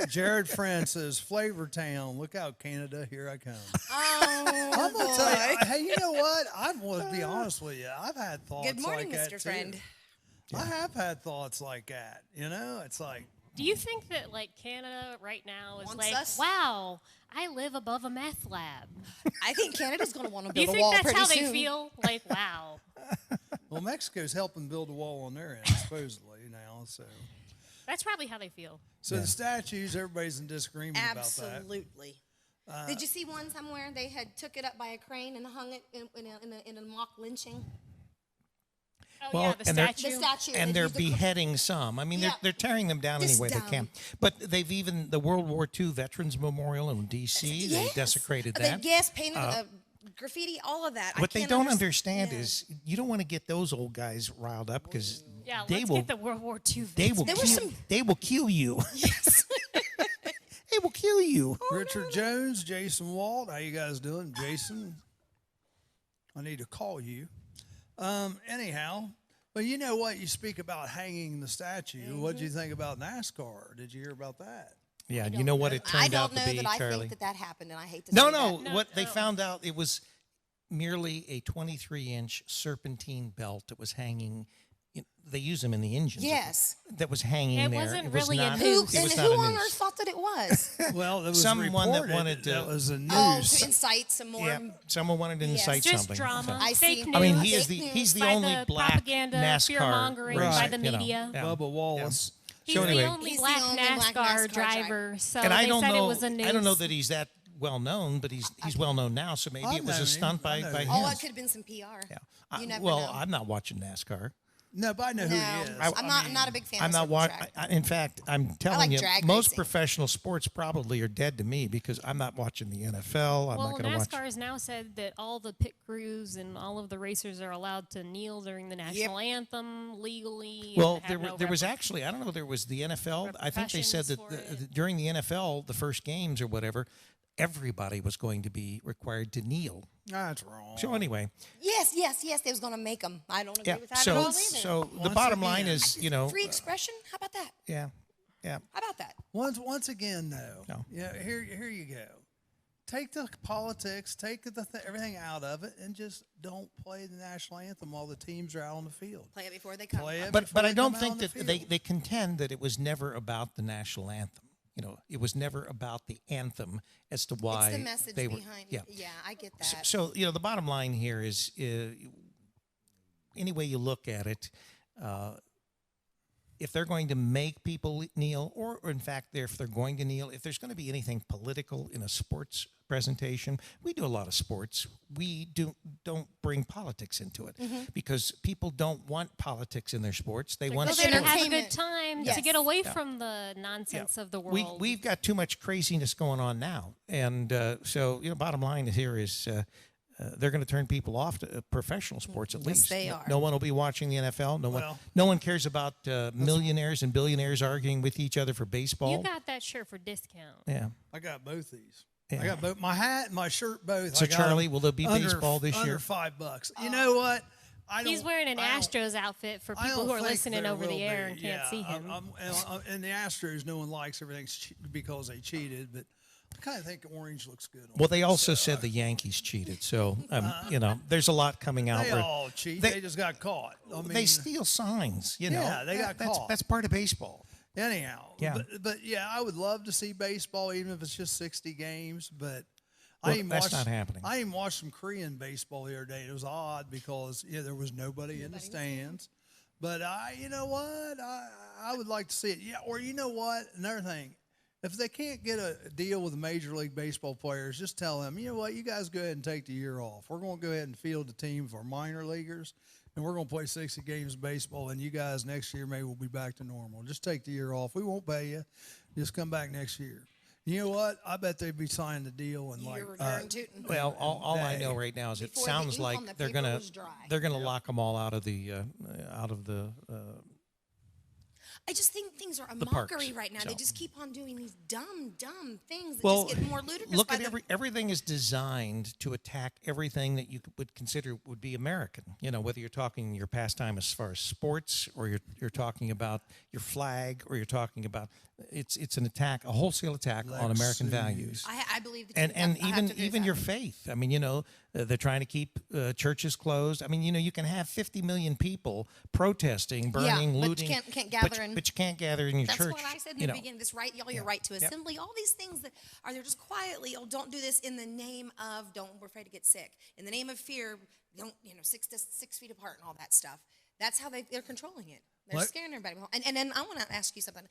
A: Jared Francis, Flavortown. Look out, Canada. Here I come.
D: Oh,
A: I'm going to tell you.
D: boy.
A: Hey, you know what? I want to be honest with you. I've had thoughts
D: Good morning,
A: like that,
D: Mr.
A: too.
D: Friend.
A: I have had thoughts like that. You know, it's like,
B: Do you think that like Canada right now is
D: Wants
B: like,
D: us?
B: wow, I live above a meth lab?
D: I think Canada's going to want to
B: Do you
D: build a
B: think
D: wall
B: that's
D: pretty
B: how
D: soon.
B: they feel? Like, wow.
A: well, Mexico's helping build a wall on their end, supposedly, now.
B: That's probably how they feel.
A: So the statues, everybody's in disagreement about that.
D: Absolutely. Did you see one somewhere? They had took it up by a crane and hung it in a mock lynching.
B: Oh, yeah, the
C: and they're-
B: statue.
D: The statue.
C: And
D: they
C: they're
D: used the-
C: beheading some. I mean,
D: Yeah.
C: they're tearing them down
D: Just
C: any way they can.
D: dumb.
C: But they've even the World War II Veterans Memorial in D.C. They
D: Yes.
C: desecrated
D: They,
C: that.
D: yes, painted graffiti, all of that.
C: What they don't
D: understand
C: understand is you don't want to get those old guys riled up because
B: Yeah,
C: they
B: let's
C: will
B: get the World War II
C: they will
D: There were
C: kill,
D: some-
C: they will kill you.
D: Yes.
C: They will kill you.
A: Richard Jones, Jason Walt, how you guys doing? Jason, I need to call you. Anyhow, but you know what? You speak about hanging the statue. What did you think about NASCAR? Did you hear about that?
C: Yeah, you know what it
D: I
C: turned out
D: don't know
C: to be,
D: that I
C: Charlie?
D: think that happened, and I hate to
C: No,
D: say
C: no.
D: that.
C: What they found out, it was merely a 23-inch serpentine belt that was hanging. They use them in the engines.
D: Yes.
C: That was hanging
B: It
C: there.
B: wasn't
C: It was
B: really a
C: not,
B: noose.
C: It
D: And
C: was
D: who
C: not a
D: on
C: noose.
D: earth thought that it was?
A: Well, there was
C: Someone that
A: reported
C: wanted to-
A: that was a news.
D: Oh, to incite some more.
C: Yeah, someone wanted to
D: Yes.
C: incite
B: Just
C: something.
B: drama,
D: I
B: fake
D: see.
B: news.
C: I mean,
D: Fake
C: he's the
B: by
C: only
B: the
C: black
B: propaganda,
C: NASCAR
B: fear-mongering
C: racer,
B: by the
C: you know.
B: media.
C: Yeah.
A: Bubba Wallace.
B: He's
C: So
B: the
C: anyway-
B: only
D: He's the
B: black
D: only black
B: NASCAR
D: NASCAR
B: driver, so
C: And
B: they
C: I don't
B: said
C: know.
B: it was a news.
C: I don't know that he's that well known, but he's well known now. So maybe
A: I've
C: it was
A: known
C: a stunt
A: him.
C: by
A: I know
C: by
A: him.
C: him.
D: Oh, it could have been some PR.
C: Yeah.
D: You never
C: well,
D: know.
C: I'm not watching NASCAR.
A: No, but I know
D: No,
A: who he is.
D: I'm not a big fan
C: I'm
D: of
C: not
D: circle
C: watching.
D: track.
C: In fact, I'm telling
D: like
C: you,
D: drag
C: most
D: racing.
C: professional sports probably are dead to me because I'm not watching the NFL. I'm
B: Well,
C: not going to watch.
B: NASCAR has now said that all the pit crews and all of the racers are allowed to kneel during the national anthem legally.
C: Well,
B: and have
C: there was
B: no
C: actually, I don't know, there was the NFL. I think they said that
B: repercussions for it.
C: during the NFL, the first games or whatever, everybody was going to be required to kneel.
A: That's wrong.
C: So anyway,
D: Yes. They was going to make them. I don't agree
C: yeah.
D: with that at all either.
C: So the
A: Once
C: bottom line
A: again-
C: is, you know,
D: Free expression? How about that?
C: yeah.
D: How about that?
A: Once again, though,
C: No.
A: yeah, here you go. Take the politics, take everything out of it, and just don't play the national anthem while the teams are out on the field.
D: Play it before they come.
A: Play it
C: But
A: before
C: I
A: they
C: don't
A: come out
C: think
A: on the
C: that they
A: field.
C: contend that it was never about the national anthem. You know, it was never about the anthem as to why
D: It's the message
C: they were.
D: behind
C: Yeah.
D: it. Yeah, I get that.
C: So you know, the bottom line here is, any way you look at it, if they're going to make people kneel, or in fact, if they're going to kneel, if there's going to be anything political in a sports presentation, we do a lot of sports. We don't bring politics into it because people don't want politics in their sports. They want
B: Go there to
C: sports.
B: have a
D: Entertainment.
B: good time
D: Yes.
B: to get away from the nonsense of the world.
C: We've got too much craziness going on now, and so you know, bottom line here is they're going to turn people off to professional sports at least.
D: they are.
C: No one will be watching the NFL. No one cares about millionaires and billionaires arguing with each other for baseball.
B: You got that shirt for discount.
C: Yeah.
A: I got both these.
C: Yeah.
A: I got both my hat and my shirt both.
C: So
A: I got
C: Charlie,
A: them
C: will there be baseball this
A: under
C: year?
A: $5. You know what?
B: He's wearing an Astros outfit for people who are listening over the air and can't see him.
A: And the Astros, no one likes everything because they cheated, but I kind of think orange looks good.
C: Well, they also said the Yankees cheated, so there's a lot coming out.
A: They all cheat. They just got caught. I mean,
C: they steal signs.
A: Yeah, they got caught.
C: That's part of baseball.
A: Anyhow,
C: Yeah.
A: But yeah, I would love to see baseball, even if it's just 60 games. But
C: That's not happening.
A: I even watched some Korean baseball the other day. It was odd because there was nobody in the stands. But you know what? I would like to see it. Yeah, or you know what? Another thing, if they can't get a deal with the Major League Baseball players, just tell them, you know what? You guys go ahead and take the year off. We're going to go ahead and field the team for minor leaguers. And we're going to play 60 games of baseball, and you guys next year maybe we'll be back to normal. Just take the year off. We won't pay you. Just come back next year. You know what? I bet they'd be signing the deal and
C: Well, all I know right now is it sounds like they're gonna lock them all out of the
D: I just think things are a
C: the
D: mockery
C: parks,
D: right now.
C: so.
D: They just keep on doing these dumb things that
C: Well,
D: just get more ludicrous.
C: look
D: by
C: at everything is designed to attack everything that you would consider would be American. Whether you're talking your pastime as far as sports, or you're talking about your flag, or you're talking about it's an attack, a wholesale attack on American values.
D: I believe that
C: And even your faith. I mean, they're trying to keep churches closed. I mean, you can have 50 million people protesting, burning,
D: but
C: looting.
D: you can't gather
C: but you can't gather in your
D: That's
C: church.
D: what I said in the beginning. This right, your right to assembly. All these things that are there just quietly. Oh, don't do this in the name of we're afraid to get sick. In the name of fear, don't 6 feet apart and all that stuff. That's how they're controlling it. They're scaring everybody. And then I want to ask you something.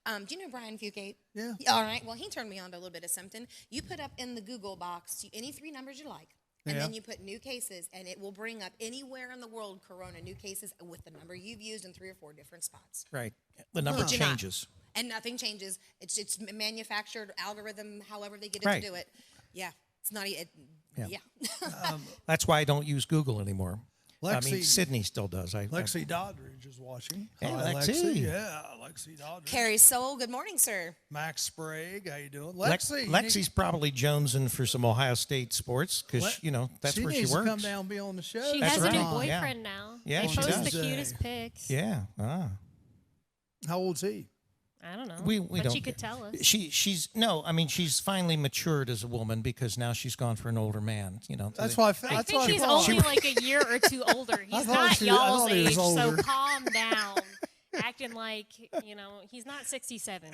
D: Do you know Brian Fugate?
A: Yeah.
D: All right. Well, he turned me on to a little bit of something. You put up in the Google box any 3 numbers you like. And then you put new cases, and it will bring up anywhere in the world corona new cases with the number you've used in 3 or 4 different spots.
C: Right. The number changes.
D: And nothing changes. It's manufactured algorithm, however they get it
C: Right.
D: to do it. Yeah. It's not. Yeah.
C: That's why I don't use Google anymore.
A: Lexi,
C: Sydney still does.
A: Lexi Doddridge is watching.
C: Hey,
A: Hi,
C: Lexi.
A: Yeah, Lexi Doddridge.
D: Carrie Soul, good morning, sir.
A: Max Sprague, how you doing?
C: Lexi's probably jonesing for some Ohio State sports because that's where she
A: needs
C: works.
A: to come down and be on the show.
B: She
C: That's
B: has a new
C: right.
B: boyfriend now.
C: Yeah,
B: he
C: she
B: posts
C: does.
B: the cutest pics.
C: Yeah.
A: How old's he?
B: I don't know.
C: We
B: but
C: don't
B: she could tell us.
C: She's finally matured as a woman because now she's gone for an older man.
A: That's why
B: I think he's only like a year or 2 older. He's not y'all's age, so calm down. Acting like, he's not 67.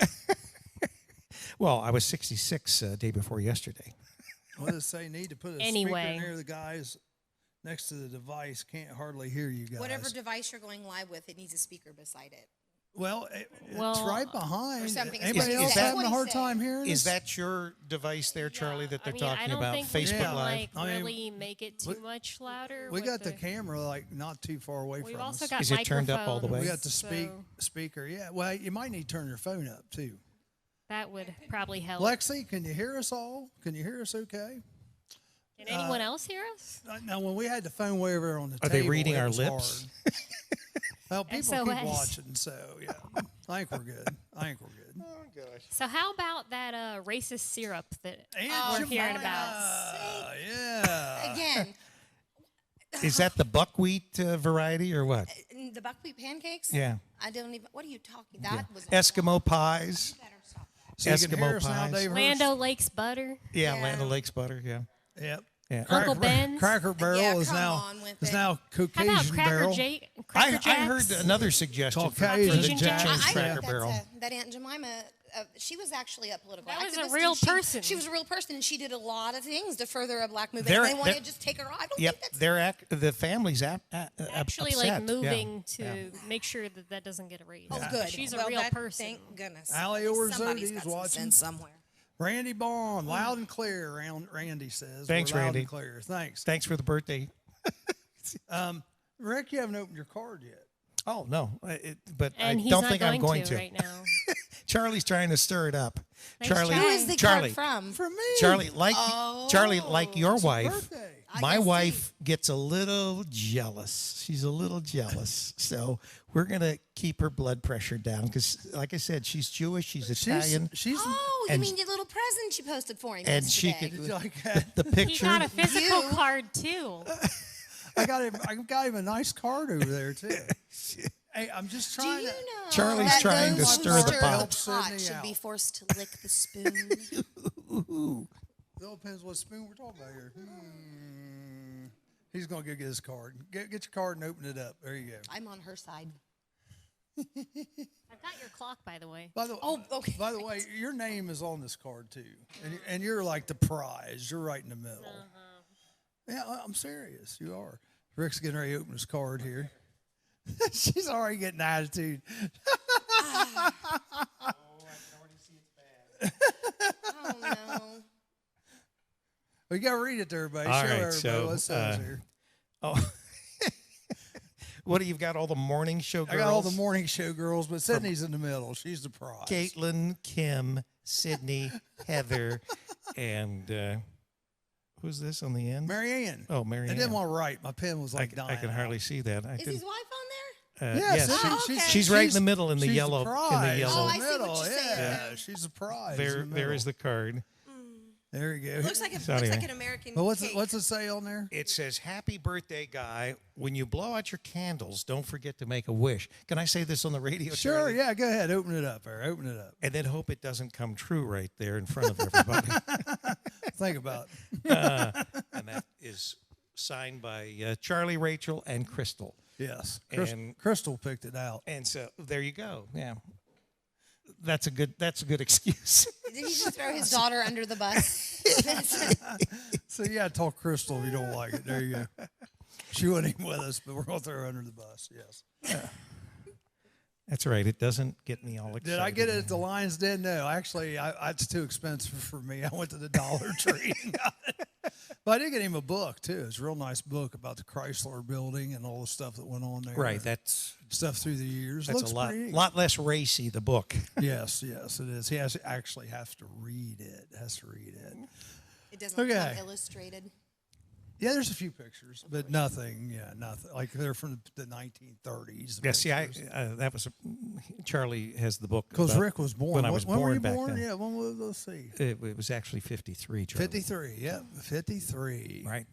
C: Well, I was 66 day before yesterday.
A: What does it say? Need to put a speaker near the guys next to the device. Can't hardly hear you guys.
D: Whatever device you're going live with, it needs a speaker beside it.
A: Well, it's right behind.
D: Or something.
A: Anybody else having a hard time hearing
C: Is
A: this?
C: that your device there, Charlie, that they're talking
B: I don't
C: about?
B: think
C: Facebook
B: we can,
C: Live?
B: really make it too much louder.
A: We got the camera not too far away
B: We've
A: from
B: also
A: us.
B: got
C: Is it turned up all the way?
A: We got the speaker. Yeah. Well, you might need to turn your phone up too.
B: That would probably help.
A: Lexi, can you hear us all? Can you hear us okay?
B: Can anyone else hear us?
A: Now, when we had the phone way over on the table,
C: Are they reading
A: it
C: our
A: was
C: lips?
A: hard. Well, people
B: SOS.
A: keep watching, so yeah. I think we're good. Oh, gosh.
B: So how about that racist syrup that
A: Aunt
B: we're hearing
A: Jemima.
B: about?
A: Yeah.
D: Again,
C: Is that the buckwheat variety or what?
D: the buckwheat pancakes?
C: Yeah.
D: I don't even. What are you talking? That was
C: Eskimo pies.
D: You better stop that.
A: So you can hear
C: Eskimo
A: us now,
C: pies.
A: Dave Hurst?
B: Lando Lakes butter.
C: Yeah,
D: Yeah.
C: Land O'Lakes butter. Yeah.
A: Yep.
C: Yeah.
B: Uncle Ben's.
A: Cracker Barrel
D: Yeah,
A: is
D: come
A: now
D: on with
A: is
D: it.
A: now
B: How
A: Caucasian
B: about
A: Barrel.
B: Cracker
C: I heard
B: Jacks?
C: another suggestion for
A: Caucasian
C: to
A: Jacks.
C: change
D: I
C: Cracker
D: think
C: Barrel.
D: that Aunt Jemima, she was actually a political
B: That was
D: activist.
B: a real
D: and
B: person.
D: She was a real person, and she did a lot of things to further a black movement.
C: They're-
D: And they want to
C: they're-
D: just take her off. I don't
C: Yep,
D: think that's
C: the family's
B: Actually,
C: upset.
B: moving to make sure that doesn't get erased.
D: Oh, good.
B: She's
D: Well,
B: a real
D: that-
B: person.
D: Thank goodness.
A: Allie
D: Somebody's
A: Orzotti
D: got
A: is
D: some
A: watching.
D: sense somewhere.
A: Randy Bond, loud and clear. Randy says.
C: Thanks,
A: We're loud
C: Randy.
A: and clear. Thanks.
C: Thanks for the birthday.
A: Rick, you haven't opened your card yet.
C: Oh no, but
B: And
C: I
B: he's
C: don't
B: not
C: think I'm going
B: to
C: to.
B: right now.
C: Charlie's trying to stir it up.
B: Thanks,
C: Charlie,
B: Charlie.
D: Who is the
C: Charlie,
D: card from?
A: For me.
C: Charlie, like your
A: It's his
C: wife.
A: birthday.
C: My wife gets a little jealous. She's a little jealous. So we're going to keep her blood pressure down because, like I said, she's Jewish. She's Italian.
D: Oh, you mean the little present you posted for him
C: And she
D: yesterday?
C: could,
A: Did you like that?
C: the
B: He
C: picture.
B: got a physical
D: You-
B: card too.
A: I got him a nice card over there too. Hey, I'm just
D: Do
A: trying
D: you
A: to.
D: know
C: Charlie's
D: that
C: trying to
D: those
C: stir
D: who
C: the
D: stir
C: pot.
A: Sydney
D: should
A: out.
D: be forced to lick the spoon?
A: It all depends what spoon we're talking about here. He's gonna go get his card. Get your card and open it up. There you go.
D: I'm on her side.
B: I've got your clock, by the way.
A: By the
D: Oh, okay.
A: By the way, your name is on this card too, and you're like the prize. You're right in the middle. Yeah, I'm serious. You are. Rick's getting ready to open his card here. She's already getting attitude.
D: Oh no.
A: We got to read it to everybody.
C: All
A: Show
C: right,
A: everybody
C: so,
A: what it says here.
C: Oh. What do you've got? All the morning show girls?
A: I got all the morning show girls, but Sydney's in the middle. She's the prize.
C: Caitlin, Kim, Sydney, Heather, and who's this on the end?
A: Marianne.
C: Oh, Marianne.
A: I didn't want to write. My pen was like dying.
C: I can hardly
A: out.
C: see that.
D: Is his wife on there?
A: Yes,
C: yes,
D: she-
C: she's right in the middle in the
A: she's
C: yellow.
A: prize
C: In the yellow.
D: Oh, I
A: in the
D: see what
A: middle.
D: you're saying
A: Yeah,
D: now.
A: she's a prize.
C: There,
A: in the
C: there
A: middle.
C: is the card.
A: There you go.
D: Looks like
C: So anyway.
D: an American
A: Well,
D: cake.
A: what's it say on there?
C: It says, "Happy birthday, guy. When you blow out your candles, don't forget to make a wish." Can I say this on the radio?
A: Sure,
C: Charlie?
A: yeah, go ahead. Open it up there. Open it up.
C: And then hope it doesn't come true right there in front of everybody.
A: Think about it.
C: And that is signed by Charlie, Rachel, and Crystal.
A: Yes.
C: And-
A: Crystal picked it out.
C: And so there you go. Yeah, that's a good excuse.
D: Did he just throw his daughter under the bus?
A: So, yeah, talk Crystal if you don't like it. There you go. She wasn't even with us, but we're going to throw her under the bus. Yes.
C: That's right. It doesn't get me all excited.
A: Did I get it at the Lion's Den? No. Actually, it's too expensive for me. I went to the Dollar Tree and got it. But I did get him a book, too. It's a real nice book about the Chrysler building and all the stuff that went on there.
C: Right. That's
A: Stuff through the years.
C: that's
A: Looks
C: a lot
A: pretty neat.
C: lot less racy. The book.
A: Yes, yes, it is. He actually has to read it. Has to read it.
D: It doesn't
A: Okay.
D: come illustrated.
A: Yeah, there's a few pictures, but nothing. Yeah, nothing. Like they're from the 1930s.
C: Yeah. See, that was Charlie has the book
A: Because
C: about
A: Rick was born.
C: when I was
A: when were
C: born
A: you
C: back
A: born?
C: then.
A: Yeah, when was, let's see.
C: It was actually 53. Charlie.
A: 53. Yep, 53.
C: Right.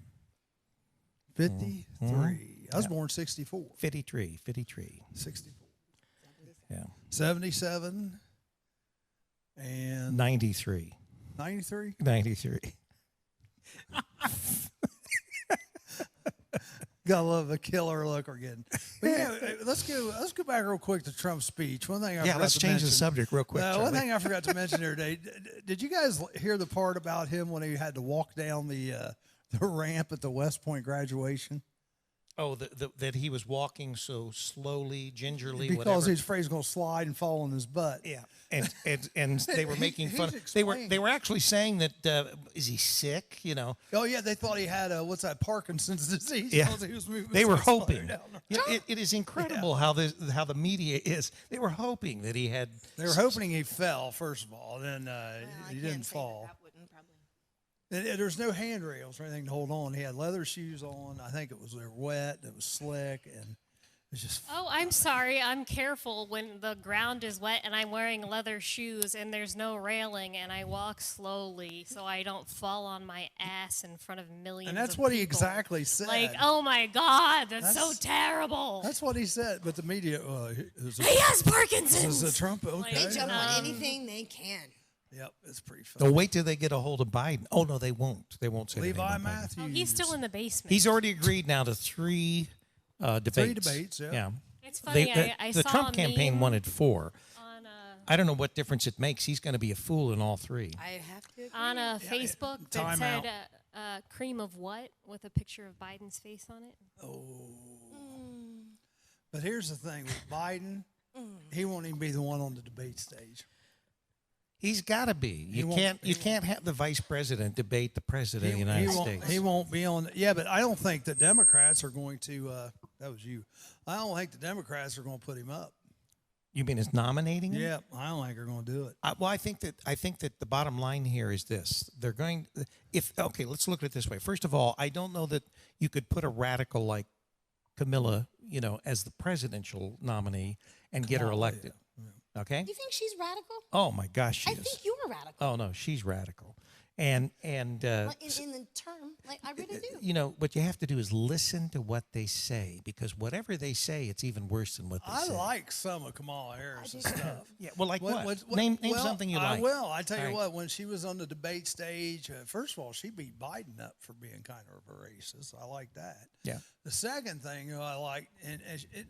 A: 53. I was born 64.
C: 53.
A: 64.
C: Yeah.
A: 77 and
C: 93.
A: 93.
C: 93.
A: Gotta love a killer look we're getting. But yeah, let's go back real quick to Trump's speech. One thing I
C: Yeah.
A: forgot
C: Let's
A: to
C: change the
A: mention-
C: subject real quick.
A: One
C: Charlie.
A: thing I forgot to mention there today. Did you guys hear the part about him when he had to walk down the ramp at the West Point graduation?
C: Oh, that he was walking so slowly, gingerly,
A: Because
C: whatever.
A: he's afraid he's going to slide and fall on his butt.
C: Yeah, and they were making fun.
A: He's
C: They
A: explained.
C: were actually saying that is he sick? You know.
A: Oh yeah, they thought he had Parkinson's disease.
C: Yeah.
A: Because he was moving
C: They
A: so
C: were
A: slow
C: hoping.
A: down.
C: You know, it is incredible how the media is. They were hoping that he had.
A: They were hoping he fell first of all, then
D: I
A: he
D: can't
A: didn't
D: say
A: fall.
D: That wouldn't probably.
A: There's no handrails or anything to hold on. He had leather shoes on. I think they were wet. It was slick, and it's just.
B: Oh, I'm sorry. I'm careful when the ground is wet and I'm wearing leather shoes and there's no railing and I walk slowly so I don't fall on my ass in front of millions
A: And that's
B: of
A: what he
B: people.
A: exactly said.
B: Like, oh my God, that's so
A: That's-
B: terrible.
A: That's what he said. But the media, is
B: He has
A: it
B: Parkinson's.
A: Trump? Okay.
D: They jump on anything they can.
A: Yep, it's pretty funny.
C: Oh, wait till they get a hold of Biden. Oh no, they won't. They won't say anything
A: Levi
C: about Biden.
A: Matthews.
B: Oh, he's still in the basement.
C: He's already agreed now to three debates.
A: 3 debates, yeah.
B: It's funny. I
C: the
B: saw
C: Trump
B: a
C: campaign
B: meme
C: wanted 4.
B: on
C: I don't know what difference it makes. He's going to be a fool in all 3.
D: I have to.
B: on a Facebook that
A: Time
B: said
A: out.
B: cream of what with a picture of Biden's face on it.
A: But here's the thing with Biden, he won't even be the one on the debate stage.
C: He's got to be. You
A: won't-
C: can't have the vice president debate the president of the United States.
A: He won't be on. Yeah, but I don't think the Democrats are going to. That was you. I don't think the Democrats are going to put him up.
C: You mean as nominating him?
A: Yeah, I don't think they're going to do it.
C: Well, I think that the bottom line here is this: they're going. Okay, let's look at it this way. First of all, I don't know that you could put a radical like Camilla, as the presidential nominee and get her elected. Okay.
D: You think she's radical?
C: Oh my gosh, she
D: I
C: is.
D: think you're radical.
C: Oh no, she's radical, and
D: Like, in the term, like I really do.
C: what you have to do is listen to what they say, because whatever they say, it's even worse than what they say.
A: I like some of Kamala Harris and stuff.
C: Yeah, well, like what? Name something you like.
A: I will. I tell you
C: All right.
A: what, when she was on the debate stage, first of all, she beat Biden up for being kind of a racist. I like that.
C: Yeah.
A: The second thing I like, and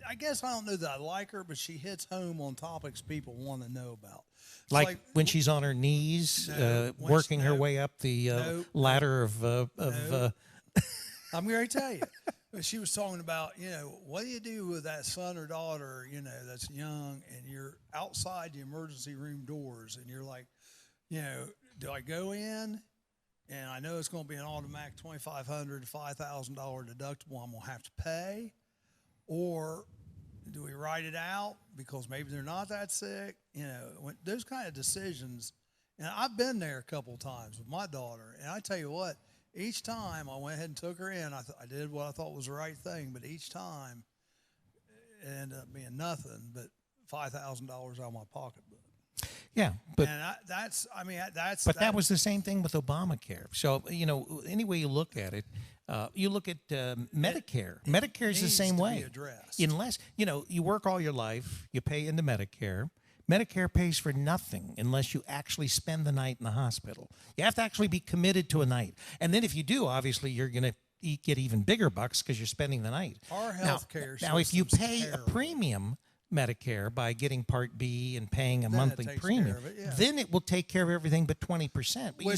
A: I guess I don't know that I like her, but she hits home on topics people want to know about. It's
C: Like when she's on her knees, working her way up the ladder of
A: I'm going to tell you. She was talking about, what do you do with that son or daughter, that's young, and you're outside the emergency room doors, and you're like, do I go in? And I know it's going to be an automatic $2,500 to $5,000 deductible I'm going to have to pay. Or do we write it out because maybe they're not that sick? Those kind of decisions. And I've been there a couple of times with my daughter. And I tell you what, each time I went ahead and took her in, I did what I thought was the right thing. But each time it ended up being nothing but $5,000 out of my pocketbook.
C: Yeah, but
A: that
C: was the same thing with Obamacare. So any way you look at it, you look at Medicare. Medicare is the same way. Unless you work all your life, you pay into Medicare. Medicare pays for nothing unless you actually spend the night in the hospital. You have to actually be committed to a night, and then if you do, obviously you're going to get even bigger bucks because you're spending the night.
A: Our healthcare
C: now, if you pay
A: terrible.
C: a premium Medicare by getting Part B and paying a monthly premium, then it will take care of everything but 20%. But you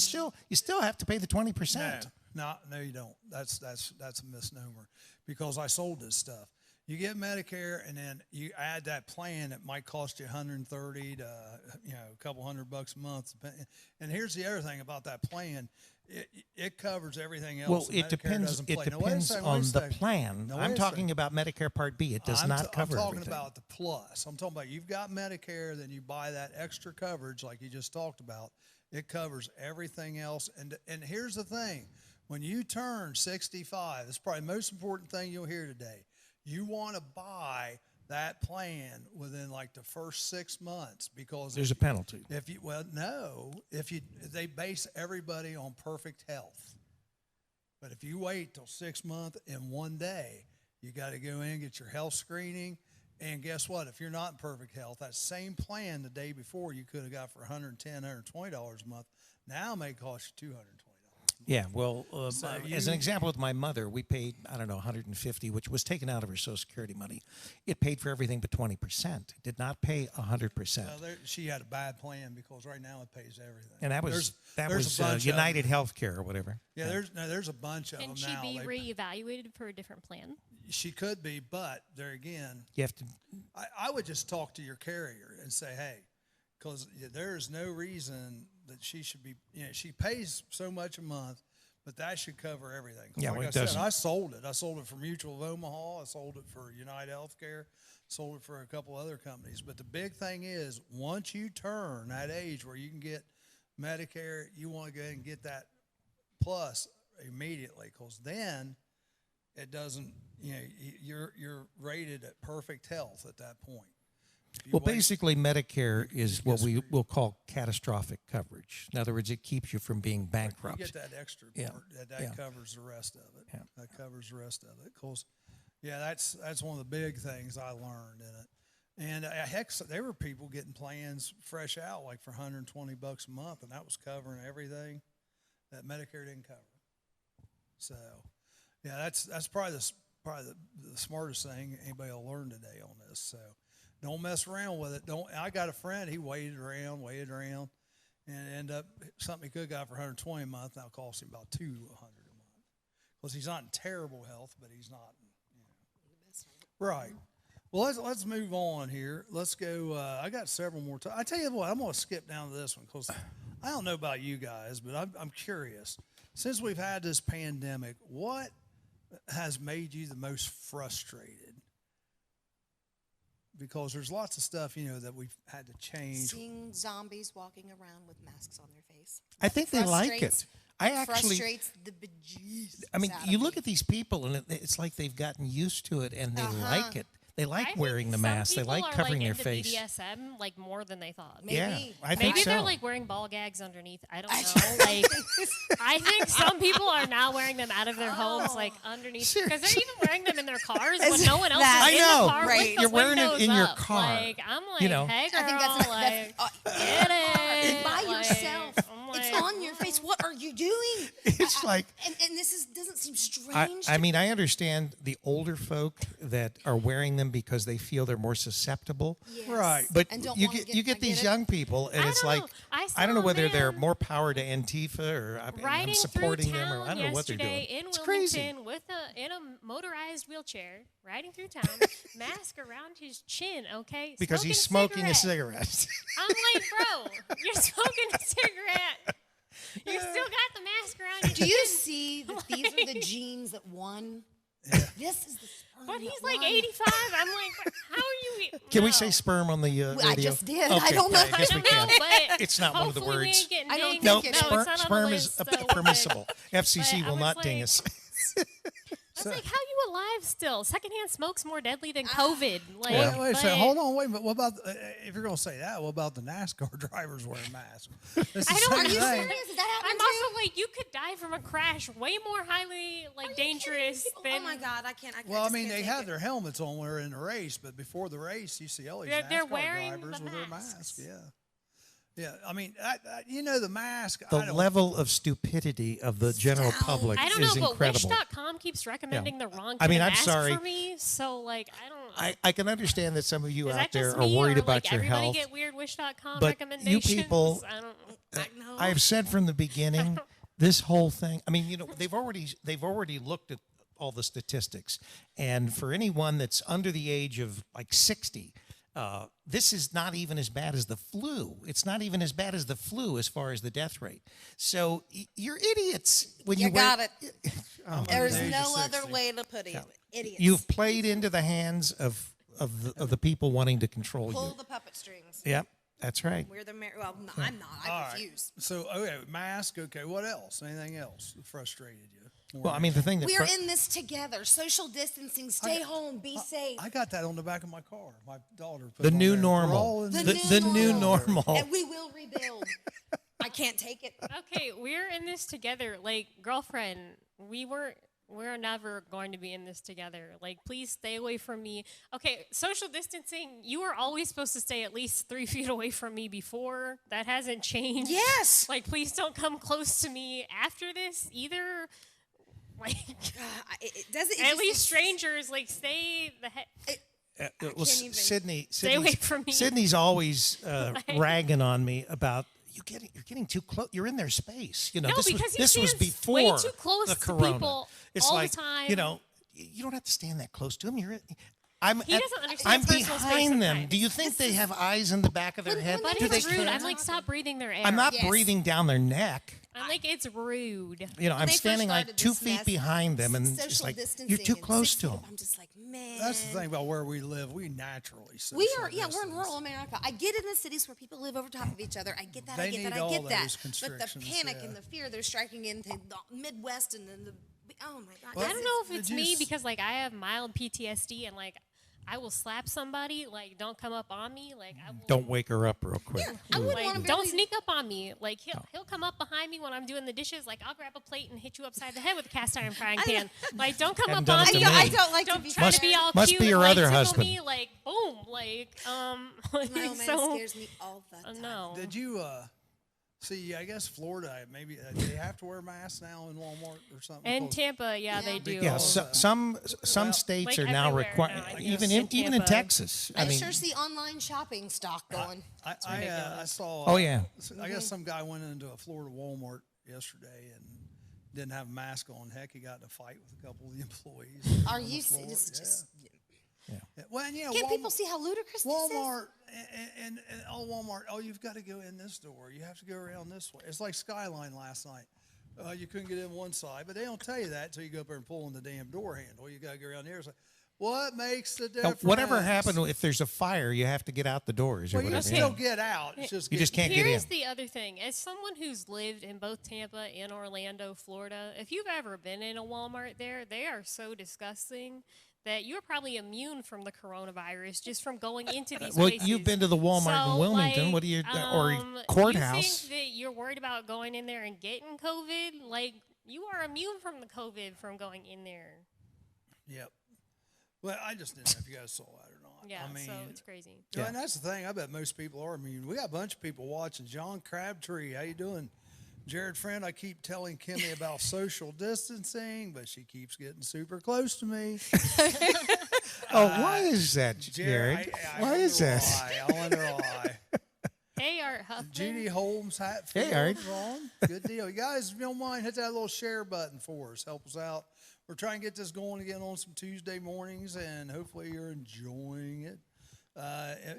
C: still have to pay the 20%.
A: No, you don't. That's a misnomer, because I sold this stuff. You get Medicare, and then you add that plan that might cost you $130 to a couple $100 a month. And here's the other thing about that plan. It covers everything else.
C: Well, it depends. It depends on the plan. I'm talking about Medicare Part B. It does not cover everything.
A: I'm talking about the plus. I'm talking about you've got Medicare, then you buy that extra coverage like you just talked about. It covers everything else. And here's the thing. When you turn 65, it's probably the most important thing you'll hear today. You want to buy that plan within like the first 6 months, because
C: there's a penalty.
A: They base everybody on perfect health. But if you wait till 6 months and 1 day, you got to go in and get your health screening. And guess what? If you're not in perfect health, that same plan the day before you could have got for $110, $120 a month, now may cost you $220.
C: Yeah, well, as an example with my mother, we paid, $150, which was taken out of her Social Security money. It paid for everything but 20%. It did not pay 100%.
A: Well, she had a bad plan, because right now it pays everything.
C: And that was United Healthcare or whatever.
A: Yeah, there's a bunch of them now.
B: Can she be reevaluated for a different plan?
A: She could be, but there again,
C: you have to.
A: I would just talk to your carrier and say, hey, because there is no reason that she should be, she pays so much a month, but that should cover everything.
C: Yeah,
A: like
C: well,
A: I said, I sold it. I sold it for Mutual of Omaha. I sold it for United Healthcare. Sold it for a couple other companies. But the big thing is, once you turn that age where you can get Medicare, you want to go ahead and get that plus immediately, because then it doesn't, you're rated at perfect health at that point.
C: Well, basically, Medicare is what we will call catastrophic coverage. In other words, it keeps you from being bankrupt.
A: You get that extra part. That covers the rest of it.
C: Yeah.
A: That covers the rest of it. Because, that's one of the big things I learned in it. And heck, there were people getting plans fresh out like for $120 a month, and that was covering everything that Medicare didn't cover. So, that's probably the smartest thing anybody will learn today on this. So. Don't mess around with it. I got a friend, he waited around, and ended up something he could have got for $120 a month now costs him about $200 a month. Because he's not in terrible health, but he's not, Right. Well, let's move on here. Let's go. I got several more. I tell you what, I'm going to skip down to this one, because I don't know about you guys, but I'm curious. Since we've had this pandemic, what has made you the most frustrated? because there's lots of stuff, that we've had to change.
D: Seeing zombies walking around with masks on their face.
C: I think they like it.
D: Frustrates-
C: I actually,
D: frustrates the bejesus
C: I mean,
D: out
C: you
D: of
C: look
D: me.
C: at these people, and it's like they've gotten used to it, and they like it. They
B: I
C: like
B: think
C: wearing the
B: some
C: mask. They
B: people
C: like
B: are,
C: covering their
B: into
C: face.
B: BDSM like more than they thought.
D: Maybe.
C: Yeah, I think
B: Maybe
C: so.
B: they're like wearing ball gags underneath. I don't know. Like, I think some people are now wearing them out of their homes, like underneath, because they're even wearing them in their cars when no one else
D: that-
B: is
C: I
B: in
C: know.
B: the car
D: Right.
B: with the
C: You're wearing it
B: windows
C: in your
B: up.
C: car.
B: Like, I'm like,
C: You know.
B: hey girl,
D: I think that's
B: like, get it
D: by
B: like,
D: yourself.
B: I'm
D: It's
B: like,
D: on your face. What are you doing?
C: It's like,
D: And this doesn't seem strange.
C: I mean, I understand the older folk that are wearing them because they feel they're more susceptible.
D: Yes.
A: Right.
C: But
D: And don't
C: you
D: wanna
C: get you
D: I
C: get these
D: it.
C: young people, and
B: I
C: it's
B: don't
C: like
B: know. I
C: I don't know
B: saw a
C: whether they're
B: man
C: more power to Antifa or I'm
B: riding
C: supporting
B: through
C: them or
B: town
C: I don't know what they're doing.
B: yesterday in
C: It's crazy.
B: Wilmington with in a motorized wheelchair, riding through town, mask around his chin, okay?
C: Because he's smoking a
B: cigarette.
C: cigarette.
B: I'm like, bro, you're smoking a cigarette. You still got the mask around your
D: Do
B: chin.
D: you see that these are the genes that won? This is the sperm
B: But he's
D: that
B: like
D: won.
B: 85. I'm like, how are you?
C: Can we
B: No.
C: say sperm on the radio?
D: I just did.
C: Okay,
D: I don't know.
C: I guess
B: I
C: we
B: don't know,
C: can.
B: but
C: It's not one of the
B: hopefully we
C: words.
B: ain't getting
D: I don't
B: dinged.
C: No,
D: think it
B: no,
D: is.
B: it's not on
C: sperm
B: the
C: is
B: list, so we're good.
C: permissible.
B: But
C: FCC
B: I
C: will
B: was
C: not
B: like-
C: ding us.
B: I was like, how you alive still? Secondhand smoke's more deadly than COVID. Like,
A: Wait, wait a second.
B: but-
A: Hold on. Wait a minute. What about, if you're going to say that, what about the NASCAR drivers wearing masks? It's the
B: I don't
A: same
D: Are you
A: thing.
D: serious? Is that
B: I'm
D: happening too?
B: also like, you could die from a crash way more highly like dangerous
D: Oh
B: than.
D: my God, I can't.
A: Well, I
D: just
A: mean,
D: can't
A: they
D: take
A: have
D: it.
A: their helmets on when they're in the race, but before the race, you see all these
B: They're
A: NASCAR
B: wearing
A: drivers
B: the
A: with their
B: masks.
A: masks. Yeah. Yeah, I mean, the mask.
C: The
A: I don't,
C: level of stupidity of the general
D: Astounding.
C: public
B: I don't know,
C: is
B: but
C: incredible.
B: Wish.com keeps recommending the wrong
C: I mean,
B: kind of
C: I'm
B: mask
C: sorry.
B: for me. So like, I don't.
C: I can understand that some of you
B: Is
C: out
B: that
C: there
B: just
C: are
B: me,
C: worried
B: or,
C: about
B: like,
C: your
B: everybody
C: health.
B: get weird Wish.com
C: But you
B: recommendations?
C: people-
B: I don't know.
C: I've said from the beginning, this whole thing. I mean, they've already looked at all the statistics, and for anyone that's under the age of like 60, this is not even as bad as the flu. It's not even as bad as the flu as far as the death rate. So you're idiots when you
D: You got it.
A: I'm
D: There's
A: under the age
D: no
A: of
D: other
A: 60.
D: way to put it. Idiots.
C: You've played into the hands of the people wanting to control
D: Pull
C: you.
D: the puppet strings.
C: Yep, that's right.
D: We're the well, no, I'm not.
A: All
D: I
A: right.
D: refuse.
A: So, okay, mask. Okay, what else? Anything else that frustrated you?
C: Well, I mean, the thing that
D: We are in this together. Social distancing. Stay home. Be safe.
A: I got that on the back of my car. My daughter put
C: the
A: it on
C: new
A: there. We're all
C: normal,
A: in
C: the new normal.
D: And we will rebuild. I can't take it.
B: Okay, we're in this together. Like, girlfriend, we're never going to be in this together. Like, please stay away from me. Okay, social distancing, you were always supposed to stay at least 3 feet away from me before. That hasn't changed.
D: Yes.
B: Like, please don't come close to me after this either. Like,
D: It doesn't.
B: at least strangers, like, stay the heck.
C: Well,
D: can't even-
C: Sydney,
B: Stay away from me.
C: Sydney's always ragging on me about you're getting too close. You're in their space.
B: No,
C: this
B: because he
C: was
B: stands
C: before
B: way too close
C: the
B: to
C: corona.
B: people
C: It's
B: all the
C: like
B: time.
C: you don't have to stand that close to them. I'm
B: He doesn't understand
C: I'm
B: personal space
C: behind them.
B: sometimes.
C: Do you think they have eyes in the back of their head?
B: But
C: Do they
B: it's rude.
C: care?
B: I'm like, stop breathing their air.
C: I'm not
D: Yes.
C: breathing down their neck.
B: I'm like, it's rude.
C: I'm
D: they first
C: standing like
D: started
C: 2
D: this
C: feet
D: mess,
C: behind them, and
D: social
C: it's like
D: distancing
C: you're too
D: and
C: close
D: 6
C: to
D: feet,
C: them.
D: I'm just like, man.
A: That's the thing about where we live. We naturally.
D: We
A: social
D: are, yeah, we're in
A: distance.
D: rural America. I get in the cities where people live over top of each other. I get that.
A: They
D: I get
A: need
D: that. I
A: all
D: get that.
A: those
D: But the
A: constrictions,
D: panic
A: yeah.
D: and the fear they're striking into the Midwest and then the. Oh my God.
A: Well,
B: I don't know if
A: Did
B: it's
A: you
B: me
A: s-
B: because like I have mild PTSD and like I will slap somebody. Like, don't come up on me. Like, I will,
C: Don't wake her up real quick.
D: I wouldn't want
B: like,
D: to
B: don't sneak up on me. Like, he'll come up behind me when I'm doing the dishes. Like, I'll grab a plate and hit you upside the head with a cast iron frying pan. Like, don't come
C: Haven't
B: up
C: done
B: on
C: it to
B: me.
C: me.
D: I don't like to
B: Don't
D: be
B: try to be all
C: Must
B: cute.
C: be your
B: and, like,
C: other
B: tickle
C: husband.
B: Me, like, boom. Like,
D: My old man
B: so
D: scares me all the time.
B: no.
A: Did you see? I guess Florida. Maybe they have to wear masks now in Walmart or something.
B: In
A: because-
B: Tampa, yeah, they do.
C: Yeah, some states
B: Like
C: are now
B: everywhere
C: requiring,
B: now, I
C: even
B: guess.
C: in
B: Tampa.
C: Texas. I
D: I
C: mean,
D: sure see online shopping stock going.
A: I saw.
C: Oh, yeah.
A: I guess some guy went into a Florida Walmart yesterday and didn't have a mask on. Heck, he got in a fight with a couple of the employees.
D: Are
A: on the
D: you?
A: floor.
D: It's
A: Yeah.
D: just.
A: Yeah. Well, and,
D: Can't people see how ludicrous this is?
A: Walmart and all Walmart. Oh, you've got to go in this door. You have to go around this way. It's like Skyline last night. You couldn't get in one side, but they don't tell you that until you go up there and pull on the damn door handle. You got to go around here. It's like, What makes the
C: Now,
A: difference?
C: whatever happened, if there's a fire, you have to get out the doors or
A: Well, you
C: whatever.
A: can still get out. It's just
C: You just can't get in.
B: Here's the other thing. As someone who's lived in both Tampa and Orlando, Florida, if you've ever been in a Walmart there, they are so disgusting that you're probably immune from the coronavirus just from going into these
C: Well,
B: places.
C: you've been to the Walmart in Wilmington.
B: Like,
C: What do you or courthouse?
B: You think that you're worried about going in there and getting COVID? Like, you are immune from the COVID from going in there.
A: Yep. Well, I just didn't know if you guys saw that or not.
B: Yeah,
A: I mean,
B: so it's crazy.
A: yeah, and that's the thing. I bet most people are immune. We got a bunch of people watching. John Crabtree, how you doing? Jared Friend, I keep telling Kimmy about social distancing, but she keeps getting super close to me.
C: Why is that, Jared?
A: I
C: Why is
A: wonder
C: that?
A: why. I wonder why.
B: Hey, Art Huffman.
A: Judy Holmes Hatfield.
C: Hey, Art.
A: On. Good deal. You guys, if you don't mind, hit that little share button for us. Help us out. We're trying to get this going again on some Tuesday mornings, and hopefully you're enjoying it.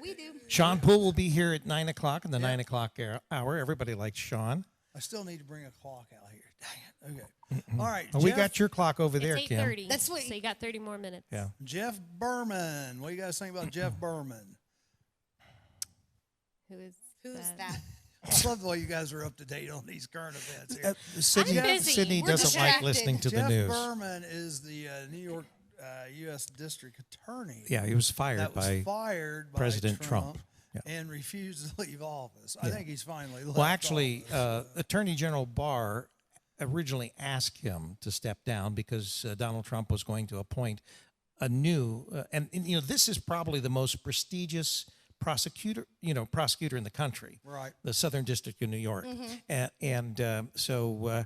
D: We do.
C: Sean Poole will be here at 9 o'clock in the 9 o'clock hour. Everybody likes Sean.
A: I still need to bring a clock out here. Dang it. Okay. All right.
C: Oh, we
A: Jeff,
C: got your clock over there,
B: It's
C: Kim.
B: 8:30.
D: That's what-
B: So you got 30 more minutes.
C: Yeah.
A: Jeff Berman. What do you guys think about Jeff Berman?
D: Who's that?
A: I love the way you guys are up to date on these current events here.
C: Sydney,
B: I'm busy.
C: Sydney
D: We're
C: doesn't like
D: distracted.
C: listening to
A: Jeff
C: the news.
A: Berman is the New York U.S. District Attorney.
C: Yeah, he was fired
A: that was
C: by
A: fired by
C: President Trump. Yeah.
A: and refused to leave office. I think he's finally left
C: Well, actually,
A: office.
C: Attorney General Barr originally asked him to step down because Donald Trump was going to appoint a new, and this is probably the most prestigious prosecutor in the country,
A: Right.
C: the Southern District of New York, so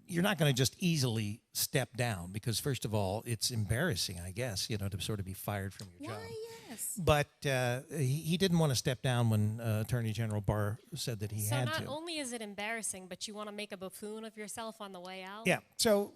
C: you're not going to just easily step down because, first of all, it's embarrassing, I guess, to sort of be fired from your job.
D: Why, yes.
C: But he didn't want to step down when Attorney General Barr said that he
B: So
C: had
B: not
C: to.
B: only is it embarrassing, but you want to make a buffoon of yourself on the way out?
C: Yeah. So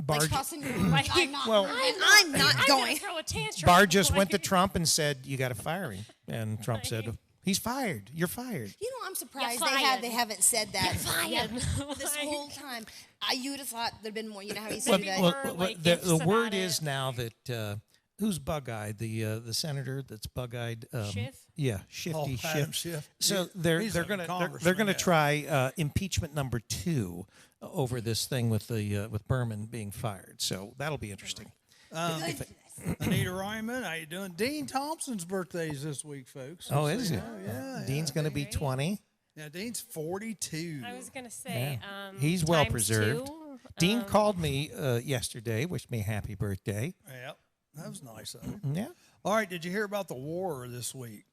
C: Barr,
D: Like tossing your
B: Like,
D: I'm not,
C: well-
D: I'm not
B: I'm
D: going.
B: going to throw a tantrum.
C: Barr just went to
B: Like,
C: Trump and said, "You got to fire him." And Trump said, "He's fired. You're fired."
D: You know, I'm surprised
B: You're fired.
D: they haven't said that
B: fired.
D: this whole time. You would have thought there'd been more. You know how he
B: Well,
D: said that.
B: well, like,
C: the
B: ifs
C: word
B: about
C: is
B: it.
C: now that who's bug-eyed? The senator that's bug-eyed.
B: Schiff?
C: Yeah, Shifty
A: Adam
C: Schiff.
A: Schiff.
C: So
A: He's
C: they're
A: a
C: going to
A: congressman,
C: try impeachment number 2 over this thing with Berman being fired. So that'll be interesting.
A: Anita Ryman, how you doing? Dean Thompson's birthday is this week, folks.
C: Oh, is it?
A: Yeah.
C: Dean's going to be 20.
A: Yeah, Dean's 42.
B: I was going to say,
C: He's well
B: times
C: preserved.
B: 2,
C: Dean called me yesterday, wished me a happy birthday.
A: Yep, that was nice of him.
C: Yeah.
A: All right, did you hear about the war this week?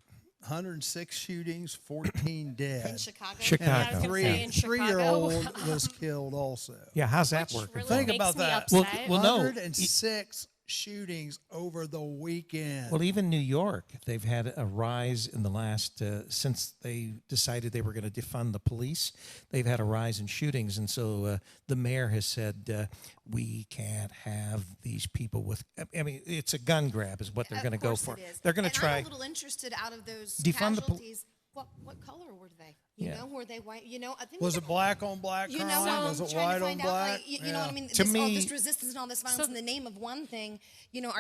A: 106 shootings, 14 dead.
D: In Chicago.
C: Chicago.
B: Yeah, I was gonna say in Chicago.
A: 3-year-old was killed also.
C: Yeah, how's that working?
B: really
A: Think
B: makes
A: about
B: me
A: that.
B: upset.
C: Well, no.
A: 106 shootings over the weekend.
C: Well, even New York, they've had a rise in the last, since they decided they were going to defund the police, they've had a rise in shootings. And so the mayor has said, we can't have these people with, I mean, it's a gun grab is what they're going to go for. They're going to try.
D: I'm a little interested out of those
C: Defund the
D: casualties. What color were they? You know, were they white? You know, I think
A: Was it black on black
D: You
A: crime?
D: know,
A: Was
D: I'm
A: it
D: trying
A: white
D: to
A: on
D: find out,
A: black?
D: like, you know what I mean?
C: To
D: All
C: me-
D: this resistance and all this violence in the name of one thing. You know,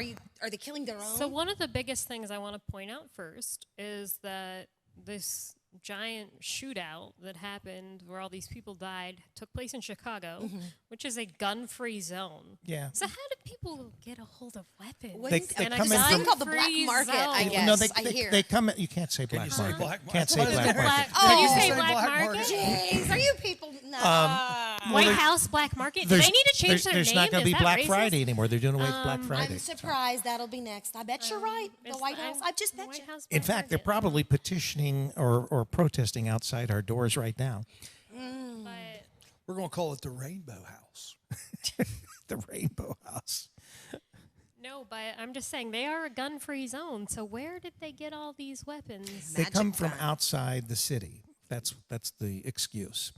D: are they killing their own?
B: So one of the biggest things I want to point out first is that this giant shootout that happened where all these people died took place in Chicago, which is a gun-free zone.
C: Yeah.
B: So how do people get a hold of weapons?
C: They
B: in a
C: come in from-
D: It's called the black
B: gun-free
D: market, I
B: zone?
D: guess.
C: No,
D: I hear.
C: they come. You can't say black
A: you say
C: market.
A: black
C: Can't say
A: market?
C: black market.
B: Can you
D: Oh,
B: say
A: say
B: black
A: black
B: market?
A: market?
D: Jeez, are you people? No.
B: White House black market? Do they need to change their
C: There's
B: name?
C: not going to
B: Is
C: be
B: that
C: Black
B: racist?
C: Friday anymore. They're doing away with Black Friday.
D: I'm surprised that'll be next. I bet you're right. The
B: It's
D: White House. I just bet
B: White
D: you.
B: House
C: In
B: black
C: fact, they're
B: market.
C: probably petitioning or protesting outside our doors right now.
B: But
A: We're going to call it the Rainbow House.
C: The Rainbow House.
B: no, but I'm just saying they are a gun-free zone. So where did they get all these weapons?
C: They
D: Magic
C: come from
D: gun.
C: outside the city. That's the excuse.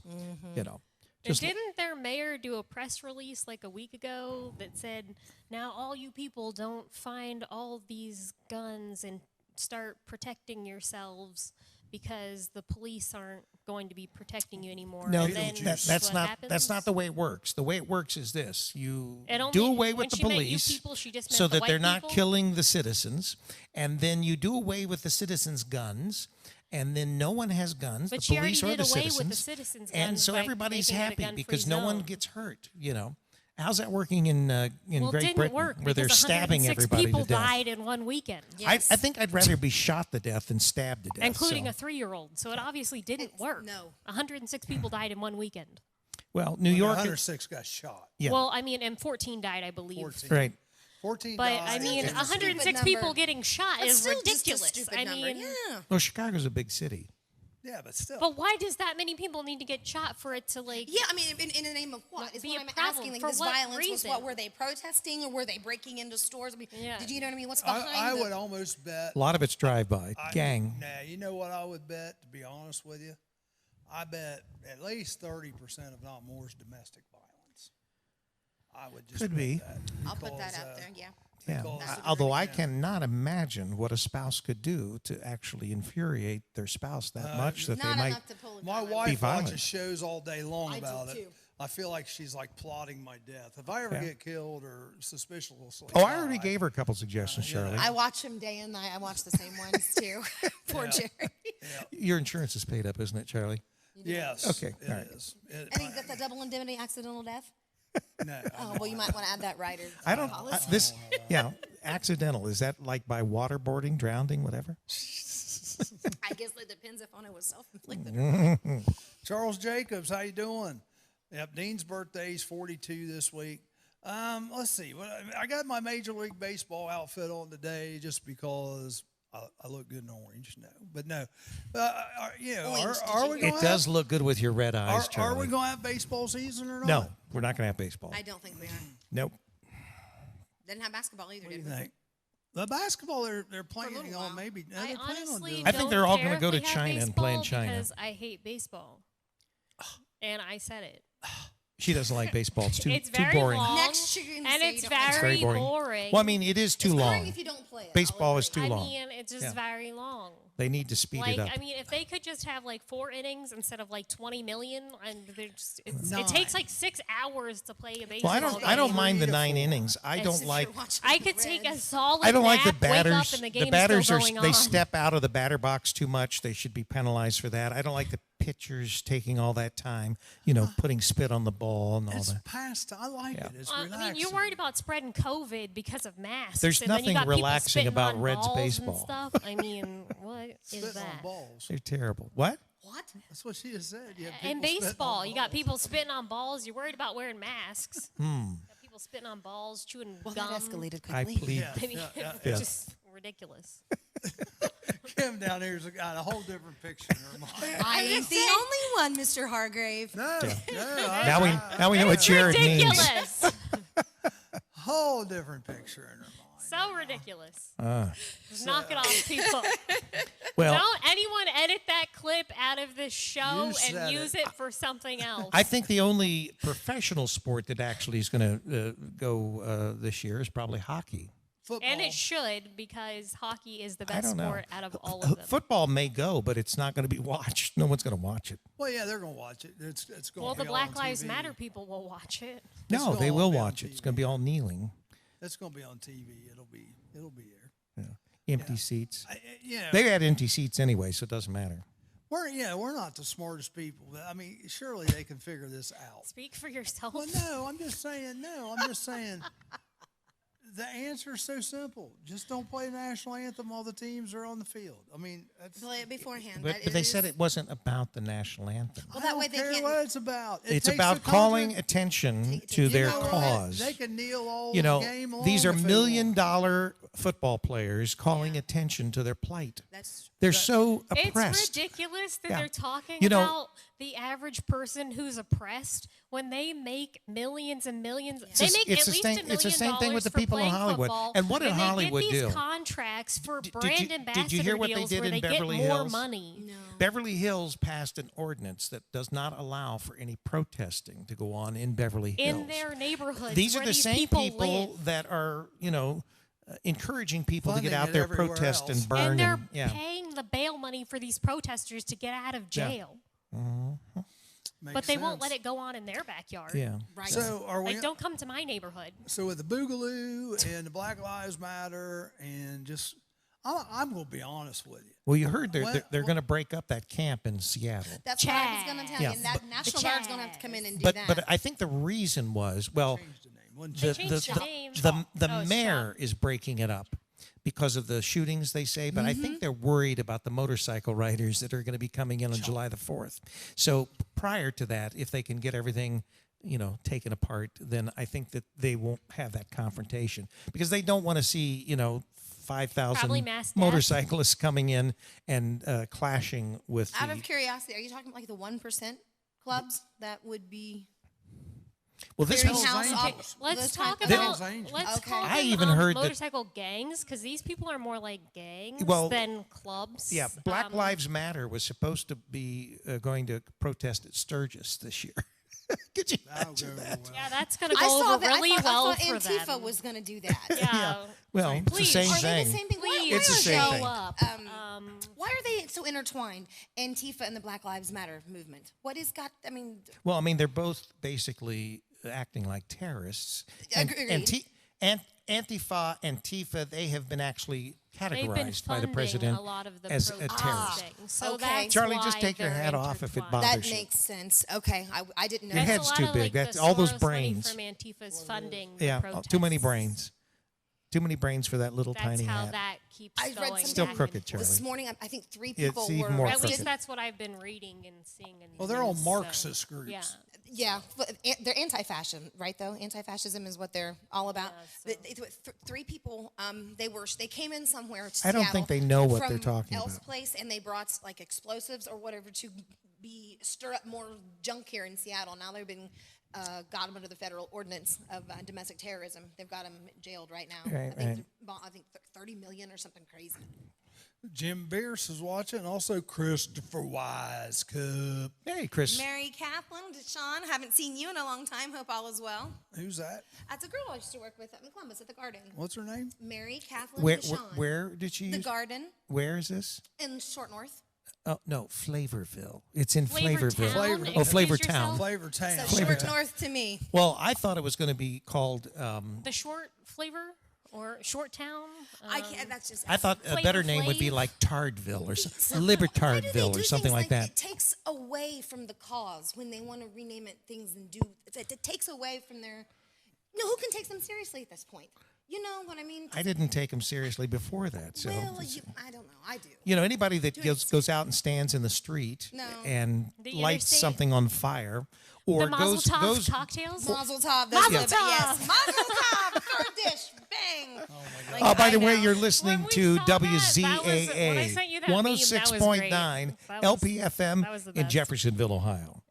C: You know.
B: And
C: Just
B: didn't their mayor do a press release like a week ago that said, now all you people don't find all these guns and start protecting yourselves because the police aren't going to be protecting you anymore.
C: No,
B: and then
C: that's
B: what
C: not
B: happens?
C: that's not the way it works. The way it works is this: you
B: It only-
C: do away
B: when
C: with the
B: she meant you
C: police
B: people, she just
C: so
B: meant the
C: that
B: white
C: they're not
B: people?
C: killing the citizens, and then you do away with the citizens' guns, and then no one has guns,
B: But
C: the
B: she already
C: police or
B: did
C: the
B: away
C: citizens,
B: with the citizens'
C: and
B: guns
C: so
B: by
C: everybody's
B: making it a
C: happy
B: gun-free
C: because no one
B: zone.
C: gets hurt. How's that working in
B: Well, it
C: Great
B: didn't
C: Britain
B: work
C: where they're
B: because
C: stabbing
B: 106
C: everybody
B: people
C: to death?
B: died in one weekend,
C: I think I'd rather be shot to death than stabbed to death.
B: including
C: so.
B: a 3-year-old. So it obviously didn't work.
D: no.
B: 106 people died in one weekend.
C: Well, New York,
A: 106 got shot.
C: yeah,
B: Well, I mean, and 14 died, I believe.
A: 14.
C: right.
A: 14
B: But
A: died.
B: I mean,
D: Still just a stupid
B: 106 people
D: number.
B: getting shot
D: That's
B: is
D: still just a
B: ridiculous.
D: stupid
B: I
D: number.
B: mean,
D: yeah.
C: Well, Chicago's a big city.
A: Yeah, but still.
B: but why does that many people need to get shot for it to like?
D: Yeah, I mean, in the name of what? Is
B: Be
D: what
B: a
D: I'm
B: problem.
D: asking. Like,
B: For
D: this
B: what
D: violence was
B: reason?
D: what? Were they protesting or were they breaking into stores? I mean,
B: Yeah.
D: did you know what I mean? What's behind
A: I
D: the...
A: would almost bet.
C: A lot of it's drive-by, gang.
A: Nah, you know what I would bet, to be honest with you? I bet at least 30%, if not more, is domestic violence. I would just
C: Could
A: bet
C: be.
A: that
D: I'll put
A: because,
D: that out there, yeah.
C: Yeah.
A: because-
C: Although I cannot imagine what a spouse could do to actually infuriate their spouse that much that
D: Not
C: they might.
D: enough to pull a
A: My
D: gun.
A: wife
C: violent.
A: watches shows all day long
D: I do
A: about it.
D: too.
A: I feel like she's like plotting my death. If I ever
C: Yeah.
A: get killed or suspiciously
C: Oh, I already gave her a couple suggestions, Shirley.
D: I watch them day and night. I watch the same ones too. Poor Jerry.
C: Your insurance is paid up, isn't it, Charlie?
A: Yes.
C: Okay,
A: It
C: all right.
A: is.
D: And he got the double indemnity accidental death.
A: No,
D: Oh, well, you might want to add that rider.
C: I don't. Yeah, accidental. Is that like by waterboarding, drowning, whatever?
D: I guess it depends if it was self-inflicted.
A: Charles Jacobs, how you doing? Yep, Dean's birthday's 42 this week. Let's see. I got my Major League Baseball outfit on today just because I look good in orange. No, but no. Are we
C: It
A: going
C: does look good with your red eyes,
A: Are
C: Charlie.
A: we going to have baseball season or not?
C: No, we're not going to have baseball.
D: I don't think we are.
C: Nope.
D: Didn't have basketball either,
A: What do
D: did
A: you
D: we?
A: think? The basketball they're planning
D: little
A: on
D: while.
A: maybe. No,
B: I
A: they're planning on
B: honestly
A: doing
C: I
A: it.
C: think
B: don't
C: they're all
B: care
C: gonna
B: if
C: go to
B: we have
C: China and play in
B: baseball
C: China.
B: because I hate baseball, and I said it.
C: She doesn't like baseball. It's too
B: It's
C: too
B: very
C: boring.
B: long,
D: Next, you're gonna
B: and
D: say
B: it's
D: you don't like
B: very,
C: It's very boring. Well, I mean, it is too
D: It's boring
C: long.
D: if you don't play it.
C: Baseball
D: I'll
C: is
D: agree.
C: too
B: I
C: long.
B: mean, it's just
C: Yeah.
B: very long.
C: They need to speed
B: Like,
C: it up.
B: I mean, if they could just have like 4 innings instead of like 20 million, and it
A: Nine.
B: takes like 6 hours to play a baseball.
C: Well, I don't
B: game.
C: mind the
A: 3 to
C: 9
A: 4.
C: innings. I
B: It's
C: don't
B: just
C: like.
D: You're watching
B: I
D: the
B: could take a
D: Reds.
B: solid
C: I don't like the
B: nap, wake
C: batters.
B: up, and the
C: The
B: game's
C: batters
B: still
C: are
B: going
C: they
B: on.
C: step out of the batter box too much. They should be penalized for that. I don't like the pitchers taking all that time. Putting spit on the ball and all
A: It's
C: that.
A: past. I like
C: Yeah.
A: it. It's
B: I
A: relaxing.
B: mean, you're worried about spreading COVID because of masks.
C: There's
B: and then you
C: nothing
B: got people
C: relaxing
B: spitting
C: about
B: on
C: Reds
B: balls
C: baseball.
B: And stuff. I mean, what is
A: Spitting on
B: that?
A: balls.
C: They're terrible. What?
D: What?
A: That's what she just said. You have
B: In
A: people spitting on
B: baseball, you got
A: balls.
B: people spitting on balls. You're worried about wearing masks. You got people spitting on balls, chewing
D: Well,
B: gum.
D: that escalated
C: I
D: quickly.
C: plead.
A: Yeah,
B: I mean,
A: yeah,
B: it's
A: yeah.
B: just ridiculous.
A: Kim down here's got a whole different picture in her mind.
D: I ain't the only one, Mr. Hargrave.
A: No, no.
C: Now we know what Jared means.
B: Ridiculous.
A: Whole different picture in her mind.
B: So ridiculous. Just knock it off, people.
C: Well,
B: Don't anyone edit that clip out of this show
A: You said
B: and use
A: it.
B: it for something else.
C: I think the only professional sport that actually is going to go this year is probably hockey.
A: Football.
B: And it should, because hockey is the
C: I
B: best
C: don't know.
B: sport out of all of them.
C: Football may go, but it's not going to be watched. No one's going to watch it.
A: Well, yeah, they're gonna watch it. It's going.
B: Well,
A: to
B: the
A: be
B: Black
A: on
B: Lives
A: TV.
B: Matter people will watch it.
A: It's
C: No, they
A: gonna
C: will
A: be on
C: watch it. It's
A: TV.
C: going to be all kneeling.
A: It's gonna be on TV. It'll be there.
C: Empty seats.
A: Yeah,
C: They had empty seats anyway, so it doesn't matter.
A: we're not the smartest people. But, I mean, surely they can figure this out.
B: Speak for yourself.
A: Well, no, I'm just saying. No, I'm just saying. The answer is so simple. Just don't play the national anthem while the teams are on the field. I mean, that's.
D: Play it beforehand.
C: But they said it wasn't about the national anthem.
D: Well,
A: I
D: that
A: don't
D: way they
A: care
D: can't.
A: what it's about. It
C: It's
A: takes
C: about
A: the
C: calling
A: country-
C: attention to
A: You
C: their
A: know what?
C: cause.
A: They can kneel all
C: You know,
A: the game long
C: these are
A: if they
C: $1
A: want.
C: million football players calling attention to their plight.
D: That's
C: They're so oppressed.
B: It's ridiculous that
C: Yeah.
B: they're talking
C: You know-
B: about the average person who's oppressed when they make millions and millions.
C: It's
B: They
C: the-
B: make
C: it's
B: at
C: the
B: least
C: same-
B: $1 million
C: it's the same thing with the
B: for
C: people in
B: playing
C: Hollywood.
B: football,
C: And what did
B: they
C: Hollywood
B: get these
C: do?
B: contracts for
C: Did
B: brand
C: you
B: ambassador
C: hear what they
B: deals
C: did
B: where
C: in
B: they
C: Beverly
B: get more
C: Hills?
B: money.
D: no.
C: Beverly Hills passed an ordinance that does not allow for any protesting to go on in Beverly Hills.
B: In their neighborhoods,
C: These are
B: where
C: the
B: these
C: same
B: people
C: people
B: live.
C: that are, encouraging people to
A: Funding
C: get out
A: it
C: there,
A: everywhere
C: protest
A: else.
C: and burn.
B: And they're
C: yeah.
B: paying the bail money for these protesters to get out of
C: Yeah.
B: jail.
A: Makes
B: But they won't let
A: sense.
B: it go on in their backyard.
C: Yeah.
D: Right.
A: So are we?
B: Like, don't come to my neighborhood.
A: So with the Boogaloo and the Black Lives Matter and just, I'm going to be honest with you.
C: Well, you heard
A: Well,
C: they're going to break up that camp in Seattle.
D: That's what I was going to tell
C: Yeah,
D: you. And that National Guard's going to have to come in and do
C: But
D: that.
C: but I think the reason was, well,
A: Change the name. Wouldn't
C: the
A: you?
B: changed the name.
C: the
B: Oh, it's
C: mayor
B: Trump.
C: is breaking it up because of the shootings, they say. But I think they're worried about the motorcycle riders that are going to be coming in on July the 4th. So prior to that, if they can get everything, taken apart, then I think that they won't have that confrontation because they don't want to see, 5,000
B: Probably mass death.
C: motorcyclists coming in and clashing with
D: Out
C: the.
D: of curiosity, are you talking like the 1% clubs that would be
C: Well, this
D: clearing
C: was
D: house
A: Angels.
D: off?
B: Let's
D: those
B: talk
D: kind-
A: Hell's
B: about.
A: Angels.
B: Let's
D: Okay.
B: call
C: I
B: them,
C: even heard that-
B: motorcycle gangs, because these people are more like gangs
C: Well,
B: than clubs.
C: Yeah, Black Lives Matter was supposed to be going to protest at Sturgis this year. Could you
A: That'll
C: imagine
A: go
C: that?
A: well.
B: Yeah, that's going to
D: I
B: go
D: saw
B: over
D: that.
B: really
D: I
B: well
D: thought
B: for
D: Antifa
B: them.
D: was going to do that.
B: Yeah.
C: Well, it's the
B: Please.
C: same
D: Are they
C: thing.
D: the same thing?
B: Please
C: It's the same
B: show
C: thing.
B: up.
D: Why are they so intertwined? Antifa and the Black Lives Matter movement. What is got? I mean,
C: Well, I mean, they're both basically acting like terrorists.
D: Agreed.
C: Antifa, they have been actually
B: They've been
C: categorized by the
B: funding
C: president
B: a lot of the
C: as a
B: protesting.
C: terrorist.
B: So
D: Okay.
B: that's
C: Charlie,
B: why
C: just take your
B: they're
C: hat off if it
B: intertwined.
C: bothers
D: that
C: you.
D: makes sense. Okay, I didn't know.
C: Your
D: that.
C: head's
B: That's a lot
C: too
B: of,
C: big.
B: like,
C: That's
B: the
C: all those
B: Soros
C: brains.
B: money from Antifa's funding.
C: Yeah,
B: the
C: too many
B: protests.
C: brains. Too many brains for that little
B: That's
C: tiny
B: how
C: hat.
B: that keeps
D: I read
B: going.
D: something
C: Still
B: back
C: crooked,
B: and
C: Charlie.
B: forth.
D: This morning, I think 3
C: It's
D: people
C: even
D: were
C: more
B: At
C: crooked.
B: least that's what I've been reading and seeing. In the
A: Well, they're all
B: news,
A: Marxist groups.
B: Yeah.
D: Yeah, but they're anti-fascism, right? Though anti-fascism is what they're all about.
B: Yeah,
D: But 3 people, they came in somewhere. To
C: I don't
D: Seattle
C: think they know what
D: from
C: they're talking
D: El's
C: about.
D: place, and they brought like explosives or whatever to stir up more junk here in Seattle. Now they've been got them under the federal ordinance of domestic terrorism. They've got them jailed right now.
C: Right,
D: I think 30 million or something crazy.
A: Jim Bierce is watching. Also, Christopher Wise Cup.
C: Hey, Chris.
D: Mary Kaplan, Deshaun, haven't seen you in a long time. Hope all is well.
A: Who's that?
D: That's a girl I used to work with up in Columbus at the Garden.
A: What's her name?
D: Mary Kaplan
C: Where,
D: Deshaun.
C: where did she
D: The
C: use?
D: Garden
C: Where is this?
D: in Short North.
C: Oh, no, Flavorville. It's in
B: Flavor
C: Flavorville.
B: Town?
A: Flavor-
C: Oh,
B: Excuse
C: Flavor
B: yourself?
C: Town.
A: Flavor Town.
D: So
C: Flavor
D: Short
C: Town.
D: North to me.
C: Well, I thought it was going to be called.
B: The short flavor or short town.
D: I can't. That's just.
C: I thought a
B: Flavor
C: better name would be
B: Flav?
C: like Tardville or
D: Why do they
C: Libertardville
D: do
C: or something
D: things
C: like that.
D: It takes away from the cause when they want to rename it things and do. It takes away from their. Who can take them seriously at this point? You know what I mean?
C: I didn't take them seriously before that. So,
D: Well, I don't know. I do.
C: anybody that goes out and stands in the street
D: No.
C: and
B: The
C: lights
B: interstate?
C: something on fire, or
B: The Mazel
C: goes
B: Tov cocktails.
D: Mazel tov.
B: Mazel
D: Yes.
B: tov.
D: Mazel tov. Third dish. Bang. Like,
C: Oh, by
D: I
C: the way,
D: know.
C: you're listening
B: When we
C: to
B: saw that, when I
C: WZAA
B: sent you that meme, that was great.
C: 106.9
B: That was-
C: LPFM
B: that was the
C: in
B: best.
C: Jeffersonville, Ohio.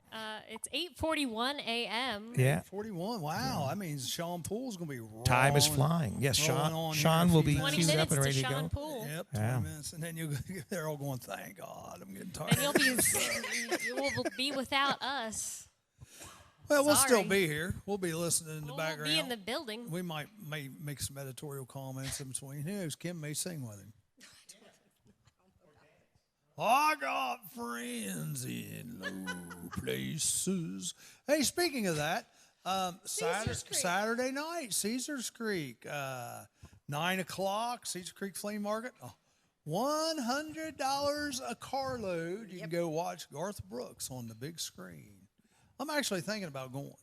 B: It's 8:41 a.m.
C: Yeah.
A: 41. Wow. That means Sean Pool's going to be rolling.
C: Time is flying. Yes,
A: rolling on
C: Sean
A: here
C: will
A: in a
C: be
A: few
B: 20
C: queued
B: minutes
C: up and
B: to
C: ready to
B: Sean
C: go.
B: Pool.
A: Yep, 20
C: Yeah.
A: minutes. And then they're all going, thank God, I'm getting tired.
B: And you will be without us.
A: Well, we'll
B: Sorry.
A: still be here. We'll be listening in the
B: We'll
A: background.
B: be in the building.
A: We may make some editorial comments in between. Who knows? Kim may sing with him. I got friends in low places. Hey, speaking of that, Saturday night, Caesar's Creek, 9 o'clock, Caesar Creek Flea Market. $100 a carload. You can go watch Garth Brooks on the big screen. I'm actually thinking about going.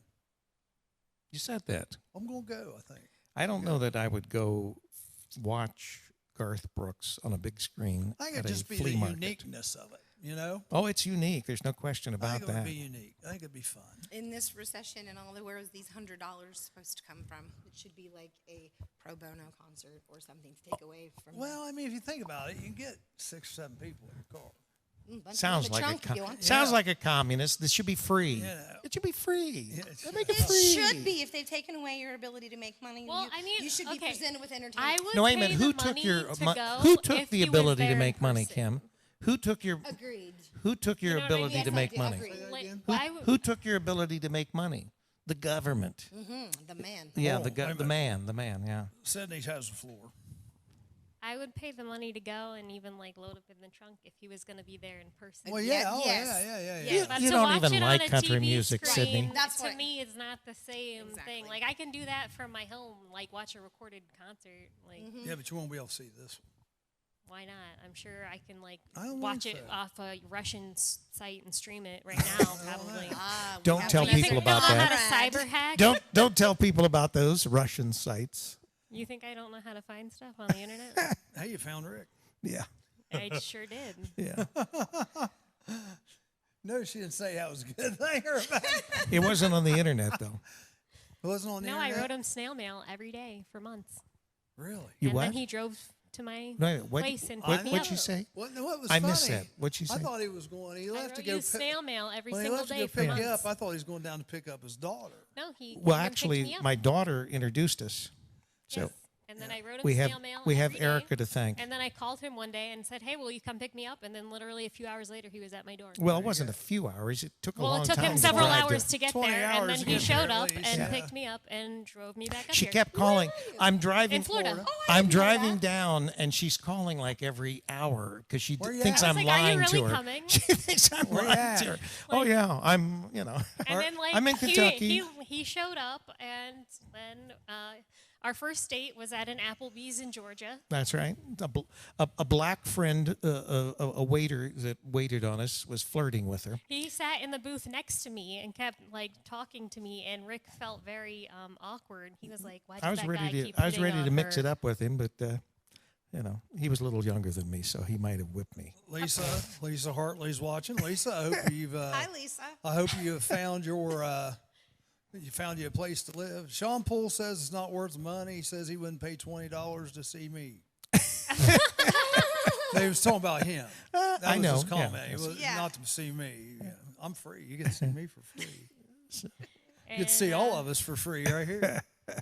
C: You said that.
A: I'm going to go, I think.
C: I don't know that I would go watch Garth Brooks on a big screen
A: I think
C: at
A: it'd
C: a
A: just be
C: flea
A: the
C: market.
A: uniqueness of it, you know?
C: Oh, it's unique. There's no question
A: I
C: about
A: think it would
C: that.
A: be unique. I think it'd be fun.
D: In this recession and all that, where is these $100 supposed to come from? It should be like a pro bono concert or something to take away from.
A: Well, I mean, if you think about it, you can get 6 or 7 people in your car.
C: Sounds like
D: trunk if you want.
C: sounds like a communist. This should be free.
A: Yeah.
C: It should be free.
A: Yeah,
C: They make it
D: It
C: free.
D: should be if they've taken away your ability to make money.
B: Well,
D: you,
B: I mean,
D: you should be
B: okay.
D: presented with entertainment.
B: I would
C: No, wait a
B: pay
C: minute.
B: the
C: Who took
B: money
C: your
B: to
C: mo-
B: go
C: Who took
B: if
C: the
B: he was
C: ability to
B: there in
C: make money,
B: person.
C: Kim? Who took your
D: Agreed.
C: Who took your
B: You know what I mean?
C: ability
D: Yes,
C: to
D: I
C: make
D: do.
C: money?
D: Agreed.
B: Like,
C: Who,
B: I would-
C: who took your ability to make money? The government.
D: The man.
C: Yeah,
A: Oh, wait a
C: the man. Yeah.
A: Sydney has the floor.
B: I would pay the money to go and even like load up in the trunk if he was going to be there in person.
A: Well,
D: Yeah,
A: yeah, oh,
D: yes.
A: yeah.
B: But
C: You
B: to
C: don't
B: watch
C: even
B: it
C: like
B: on a
C: country
B: TV
C: music,
B: screen,
C: Sydney.
D: That's
B: to
D: what-
B: me, it's not the same
D: Exactly.
B: thing. Like I can do that from my home, like watch a recorded concert. Like
A: Yeah, but you won't be able to see this one.
B: why not? I'm sure I can like
A: I don't
B: watch
A: think
B: it
A: so.
B: off a Russian site and stream it right now, probably.
D: Ah, we
C: Don't
D: have
C: tell
D: to
B: You
C: people
B: think I
C: about
B: don't know
C: that.
B: how to cyber hack?
C: Don't tell people about those Russian sites.
B: You think I don't know how to find stuff on the internet?
A: Hey, you found Rick.
C: Yeah.
B: I sure did.
C: Yeah.
A: No, she didn't say that was a good thing or a bad thing.
C: It wasn't on the internet though.
A: It wasn't on the
B: No, I
A: internet?
B: wrote him snail mail every day for months.
A: Really?
C: You
B: And
C: what?
B: then he drove to my
C: No, what?
B: place and
C: What?
B: picked me
C: What'd
B: up.
C: you say?
A: What, no, what was
C: I
A: funny?
C: missed that. What'd you
A: I
C: say?
A: thought he was going. He
B: I
A: left to
B: wrote
A: go
B: you
A: pick.
B: snail mail every
A: When he
B: single
A: left to
B: day
A: go
B: for
A: pick
B: months.
A: you up, I thought he was going down to pick up his daughter.
B: No, he
C: Well,
B: came and picked
C: actually,
B: me up.
C: my daughter introduced us. So
B: Yes. And then I wrote him
C: we have
B: snail mail
C: we have
B: every day.
C: Erica to thank.
B: And then I called him one day and said, "Hey, will you come pick me up?" And then literally a few hours later, he was at my door.
C: Well, it wasn't a few hours. It took a
B: Well,
C: long
B: it took
C: time.
B: him
C: to
B: several
C: drive
B: hours
C: there.
B: to get
A: 20
B: there, and
A: hours
B: then
A: to
B: he
A: get
B: showed
A: there at
B: up
A: least.
B: and
A: Yeah.
B: picked me up and drove me back up
C: She
B: here.
C: kept calling. I'm driving.
B: In Florida.
C: I'm driving down, and she's calling like every hour because she
A: Where you
C: thinks
A: at?
B: I
C: I'm
B: was like, "Are you
C: lying
B: really
C: to her.
B: coming?"
C: She thinks I'm
A: Where you
C: lying
A: at?
C: to her. Oh yeah, I'm. You know.
B: And then, like,
C: I'm in Kentucky.
B: He showed up, and then our first date was at an Applebee's in Georgia.
C: That's right. A black friend, a waiter that waited on us, was flirting with her.
B: He sat in the booth next to me and kept like talking to me, and Rick felt very awkward. He was like, "Why does
C: I was
B: that guy
C: ready
B: keep
C: to. I was
B: hitting
C: ready to
B: on
C: mix
B: her?"
C: it up with him, but you know, he was a little younger than me, so he might have whipped me.
A: Lisa Hartley's watching. Lisa, I hope you've.
D: Hi, Lisa.
A: I hope you have found your. You found you a place to live. Sean Poole says it's not worth the money. He says he wouldn't pay $20 to see me. They was talking about him. That
C: I
A: was
C: know,
A: his
C: yeah.
A: comment. It was
D: Yeah.
A: not to see me. Yeah, I'm free. You get to see me for free. You get to see
B: And,
A: all of us for free right here.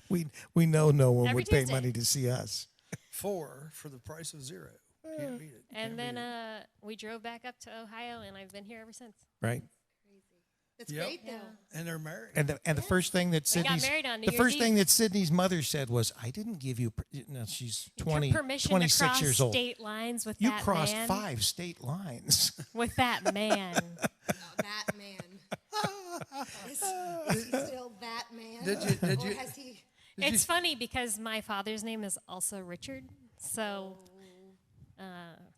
C: We know no one
B: Every
C: would pay
B: Tuesday.
C: money to see us.
A: For the price of zero. Can't beat it.
B: And
A: Can't
B: then
A: beat it.
B: we drove back up to Ohio, and I've been here ever since.
C: Right.
D: That's
A: Yep.
D: great, though.
A: And they're married.
C: And the first thing that
B: We got
C: Sydney's
B: married on New
C: the
B: Year's
C: first thing
B: Eve.
C: that Sydney's mother said was, "I didn't give you." No, she's
B: You
C: 20,
B: took permission
C: 26
B: to cross
C: years old.
B: state lines with
C: You
B: that
C: crossed
B: man.
C: 5 state lines.
B: With that man.
D: That man. Is he still that man?
A: Did
D: Or
A: you-
D: has he?
B: It's funny because my father's name is also Richard, so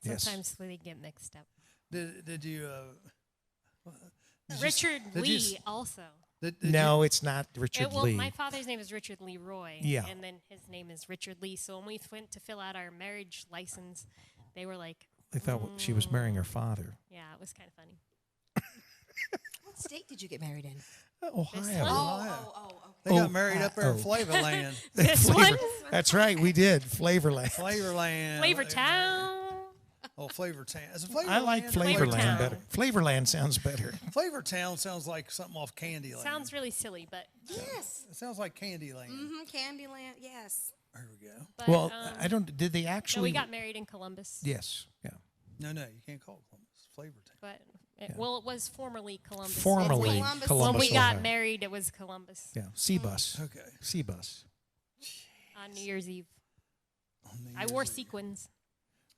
C: Yes.
B: sometimes they get mixed up.
A: Did you?
B: Richard
A: did you
B: Lee also.
A: Did
C: No, it's not Richard
B: Well,
C: Lee.
B: my father's name is Richard Leroy.
C: Yeah.
B: And then his name is Richard Lee. So when we went to fill out our marriage license, they were like,
C: I thought she was marrying her father.
B: yeah, it was kind of funny.
D: What state did you get married in?
C: Ohio.
B: one?
D: Oh, okay.
A: They got married up there in
C: Ohio.
A: Flavorland.
B: This one?
C: That's right, we did. Flavorland.
A: Flavorland.
B: Flavor Town.
A: Oh, Flavortown. Is it Flavorland?
C: I like
B: Flavor
C: Flavorland
B: Town.
C: better. Flavorland sounds better.
A: Flavortown sounds like something off Candyland.
B: Sounds really silly, but
D: Yes.
A: It sounds like Candyland.
D: Candyland. Yes.
A: There we go.
B: but,
C: Well, I don't. Did they
B: no,
C: actually?
B: we got married in Columbus.
C: Yes. Yeah.
A: No, you can't call it Columbus. Flavortown.
B: But well, it was formerly Columbus.
C: Formerly
D: Columbus.
C: Columbus.
B: When we got
C: Ohio.
B: married, it was Columbus
C: Yeah. C-bus.
A: Okay.
C: C-bus.
B: on New Year's Eve.
A: On New
B: I
A: Year's
B: wore
A: Eve.
B: sequins.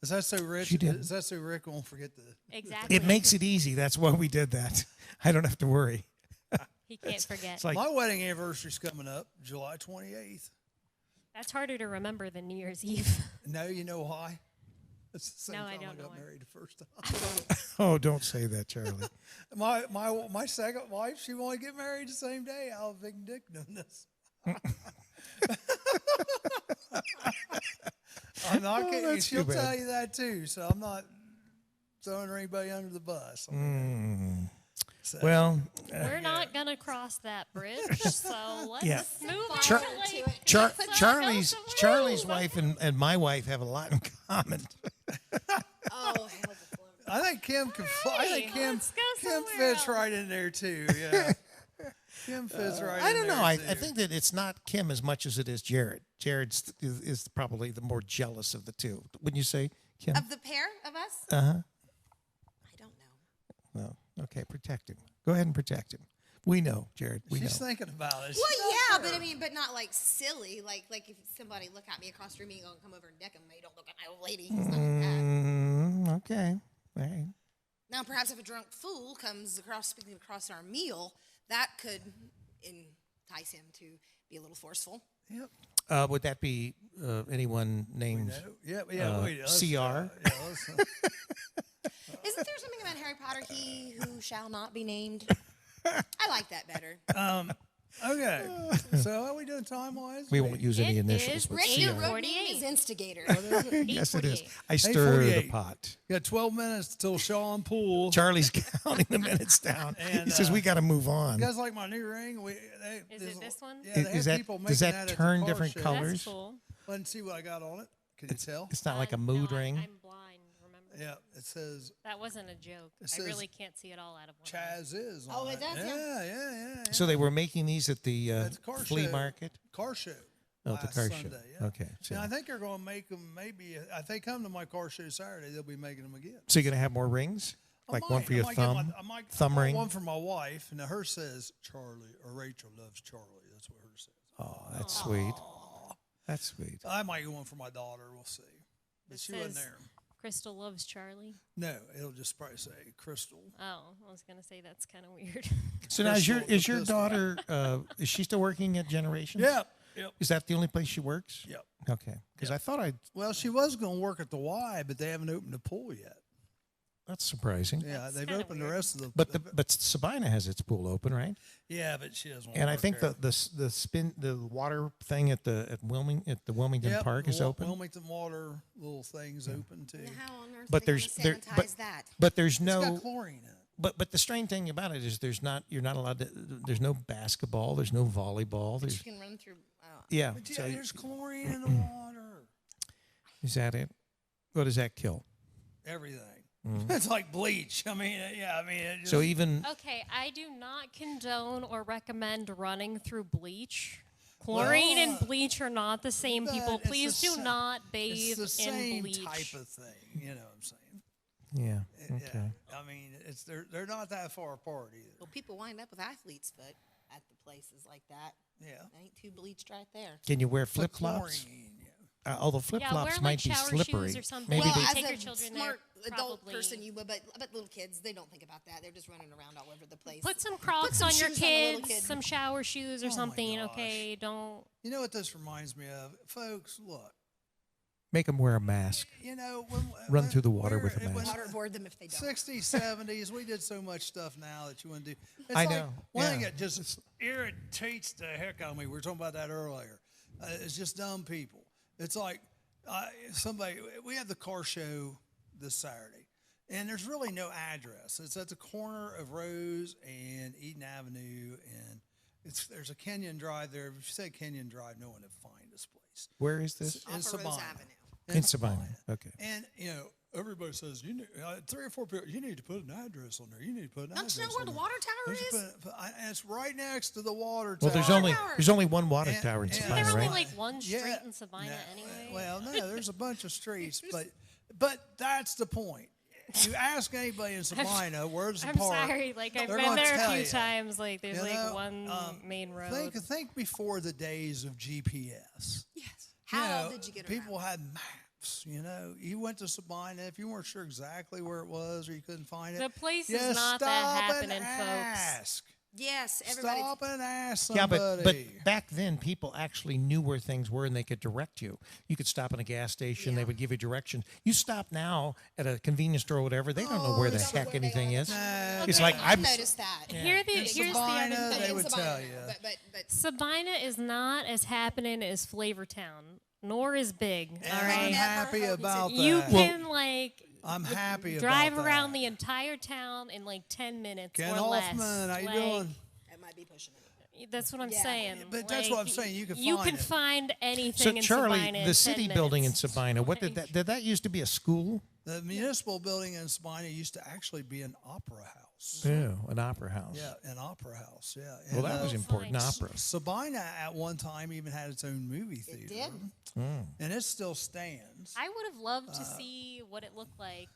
A: Is that so Rich?
C: She did.
A: Is that so Rick won't forget the?
B: Exactly.
C: It makes it easy. That's why we did that. I don't have to worry.
B: He can't forget.
C: It's like
A: My wedding anniversary's coming up, July 28th.
B: That's harder to remember than New Year's Eve.
A: No, you know why? It's the same
B: No,
A: time
B: I don't know
A: got
B: why.
A: married the first time.
C: oh, don't say that, Charlie.
A: my second wife, she wanted to get married the same day. I'll have big dick doing this. I'm not kidding.
C: that's
A: She'll
C: too bad.
A: tell you that too. So I'm not throwing anybody under the bus. So,
C: Well,
B: We're not gonna cross that bridge, so let's
C: Yeah.
B: move on.
C: Char-
B: to, like,
C: Charlie's
B: go somewhere
C: Charlie's
B: else.
C: wife and my wife have a lot in common.
D: Oh, hell the floor.
A: I think Kim can. I think
B: Hey,
A: Kim.
B: let's go
A: Kim
B: somewhere
A: fits
B: else.
A: right in there too. Yeah. Kim fits right.
C: I
A: in
C: don't
A: there
C: know. I
A: too.
C: think that it's not Kim as much as it is Jared. Jared's is probably the more jealous of the two. Wouldn't you say, Kim?
D: Of the pair of us?
C: Uh huh.
D: I don't know.
C: Well, okay, protect him. Go ahead and protect him. We know, Jared. We
A: She's
C: know.
A: thinking about it.
D: Well, yeah, but I mean, but not like silly. Like if somebody look at me across the room, you gonna come over and deck him. You don't look at my old lady. It's not like that.
C: Okay. All right.
D: Now, perhaps if a drunk fool comes speaking across our meal, that could entice him to be a little forceful.
A: Yep.
C: Would that be anyone named
A: Yeah. Wait,
C: CR?
A: Yeah,
D: Isn't there something about Harry Potter, he who shall not be named? I like that better.
A: okay. So how are we doing time-wise?
C: We won't use any
B: It
C: initials.
B: is
C: But
D: Regular
C: CR.
D: road name is instigator.
C: Yes, it is.
B: 8:48.
C: I stir the
A: 8:48.
C: pot.
A: You got 12 minutes till Sean Poole.
C: Charlie's counting the minutes down.
A: And,
C: He says we got to move on.
A: You guys like my new ring?
B: Is it this one?
A: Yeah, they
C: Is
A: had
C: that
A: people
C: does
A: making
C: that
A: at the
C: turn
A: car
C: different
A: show.
C: colors?
B: That's cool.
A: Let's see what I got on it. Can you tell?
C: It's not like a
B: No,
C: mood ring.
B: I'm blind, remember?
A: Yeah, it says
B: That wasn't a joke.
A: It
B: I
A: says
B: really can't see it all out of one eye.
A: Chaz is on
D: Oh, it does, yeah.
A: Yeah.
C: So they were making these at the
A: At the car
C: flea
A: show.
C: market.
A: Car show.
C: Oh, the
A: last
C: car
A: Sunday,
C: show.
A: Yeah.
C: Okay, so-
A: Now, I think they're going to make them maybe, if they come to my car show Saturday, they'll be making them again.
C: So you're gonna have more rings, like one for your thumb, thumb ring.
A: One for my wife, and hers says Charlie, or Rachel loves Charlie. That's what hers says.
C: Oh, that's sweet. That's sweet.
A: I might get one for my daughter. We'll see. But
B: It
A: she wasn't
B: says-
A: there.
B: Crystal loves Charlie.
A: No, it'll just probably say Crystal.
B: Oh, I was gonna say that's kind of weird.
C: So now is your
A: Crystal.
C: daughter? Is she still working at Generations?
A: Yep.
C: Is that the only place she works?
A: Yep.
C: Okay. Because I thought
A: Well, she was going to work at the Y, but they haven't opened the pool yet.
C: that's surprising.
A: Yeah,
B: That's
A: they've
B: kinda
A: opened the
B: weird.
A: rest of the.
C: But Sabina has its pool open, right?
A: Yeah, but she doesn't.
C: And I think the water thing at the Wilmington Park is open.
A: Wilmington water little things open too.
D: How on earth
C: But
D: are they
C: there's
D: gonna sanitize that?
C: but there's
A: It's got
C: no
A: chlorine in it.
C: but the strange thing about it is you're not allowed to. There's no basketball. There's no volleyball.
D: You
C: There's
D: can run through.
C: yeah.
A: But
C: So
A: there's chlorine in the water.
C: is that it? What does that kill?
A: Everything. It's like bleach. I mean, yeah. I mean, it just,
C: So even
B: Okay, I do not condone or recommend running through bleach. Chlorine and bleach are not the same,
A: But
B: people.
A: it's the
B: Please do
A: same-
B: not bathe
A: it's the
B: in
A: same
B: bleach.
A: type of thing. You know what I'm saying?
C: yeah. Okay.
A: Yeah. I mean, they're not that far apart either.
D: Well, people wind up with athlete's foot at the places like that.
A: Yeah.
D: Ain't too bleached right there.
C: Can you wear
A: But
C: flip flops?
A: chlorine, yeah.
C: Although flip
B: Yeah,
C: flops
B: wear,
C: might
B: like,
C: be
B: shower
C: slippery.
B: shoes or something.
C: Maybe
B: Well,
C: they,
D: as
B: take
D: a
B: your children there,
D: smart adult
B: probably.
D: person, but little kids, they don't think about that. They're just running around all over the place.
B: Put some Crocs
D: some
B: on your
D: shoes on the little
B: kids,
D: kid.
B: some shower shoes or
A: Oh my
B: something.
A: gosh.
B: Okay, don't.
A: You know what this reminds me of, folks? Look.
C: make them wear a mask.
A: You know,
C: Run through the water with a
A: when-
C: mask.
D: waterboard them if they don't.
A: 60s, 70s, we did so much stuff now that you wouldn't do. It's
C: I
A: like
C: know,
A: one
C: yeah.
A: thing that just irritates the heck out of me. We were talking about that earlier. It's just dumb people. It's like we had the car show this Saturday, and there's really no address. It's at the corner of Rose and Eden Avenue, and there's a Kenyon Drive there. If you say Kenyon Drive, no one would find this place.
C: Where is this?
A: In
D: Off of Rose
A: Sabina.
D: Avenue.
C: In Sabina. Okay.
A: And, everybody says, 3 or 4 people, you need to put an address on there. You need to put an address
D: Don't you know where
A: on
D: the
A: there.
D: water tower
A: Don't you
D: is?
A: and it's right next to the water
C: Well,
A: tower.
C: there's only one water
A: And-
C: tower in
A: and-
B: There's
C: Sabina,
B: only
C: right?
B: like one street
A: Yeah.
B: in Sabina anyway.
A: Well, no, there's a bunch of streets, but that's the point. You ask anybody in Sabina, where's the
B: I'm
A: park?
B: sorry, like I've
A: they're
B: been
A: gonna
B: there a
A: tell
B: few
A: you.
B: times. Like there's
A: You
B: like
A: know,
B: one main road.
A: Think before the days of GPS.
D: Yes. How
A: know,
D: did you get around?
A: people had maps. You went to Sabina. If you weren't sure exactly where it was or you couldn't find it,
B: The place
A: you
B: is not that
A: stop
B: happening,
A: and
B: folks.
A: ask.
D: Yes, everybody.
A: Stop and ask
C: Yeah,
A: somebody.
C: but back then people actually knew where things were and they could direct you. You could stop at a gas station; they would give you directions. You stop now at a convenience store or whatever; they don't know where the heck anything is. It's like
D: I've
C: I'm.
D: noticed that.
B: Here's the other
A: Sabina,
B: thing.
A: they
D: In
A: would
D: Sabina,
A: tell you.
D: But
B: Sabina is not as happening as Flavortown, nor is big.
A: And
B: All
A: I'm
B: right,
A: happy about that.
B: you can like
A: I'm happy
B: drive
A: about
B: around
A: that.
B: the entire town in like 10 minutes
A: Ken
B: or less.
A: Hoffman, how you
B: Like,
A: doing?
D: it might be pushing it.
B: That's what I'm
D: Yeah.
B: saying.
A: But that's what I'm saying, you can
B: you
A: find
B: can
A: it.
B: find anything
C: So
B: in
C: Charlie,
B: Sabina in
C: the
B: 10
C: city building in
B: minutes.
C: Sabina, what did that used to be a school?
A: The municipal building in Sabina used to actually be an opera house.
C: Yeah, an opera house.
A: Yeah, an opera house. Yeah.
C: Well,
A: And,
C: that was important.
B: fine.
C: Opera.
A: Sabina at one time even had its own movie theater.
D: did.
A: And it still stands.
B: I would have loved to see what it looked like,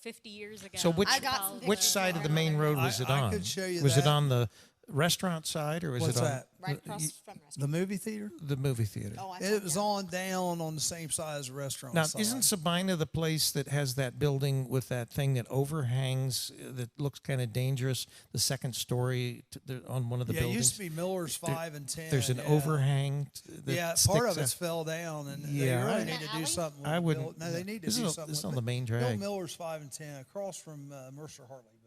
B: 50 years ago.
C: So which
D: I got some
C: which
D: pictures
C: side of the
D: of
C: main
D: it.
C: road was it
A: I
C: on?
A: could show you
C: was it
A: that.
C: on the restaurant side, or is
A: What's
C: it on
A: that?
D: Right across from the
A: The
D: restaurant.
A: movie theater?
C: the movie theater?
D: Oh, I
A: It
D: thought
A: was
D: that-
A: down on the same side as the restaurant
C: Now,
A: side.
C: isn't Sabina the place that has that building with that thing that overhangs, that looks kind of dangerous, the second story on one of the
A: Yeah, it
C: buildings?
A: used to be Miller's 5 and 10.
C: There's an
A: yeah.
C: overhang. That
A: Yeah, part
C: sticks
A: of it's
C: up.
A: fell down, and
C: Yeah,
A: they
C: I-
A: really need to do
D: Alley?
A: something with
C: I
A: the
C: wouldn't.
A: No, they need to
C: this
A: do
C: is
A: something
C: This is
A: with
C: on the main
A: Bill
C: drag.
A: Miller's 5 and 10 across from Mercer Hartley building.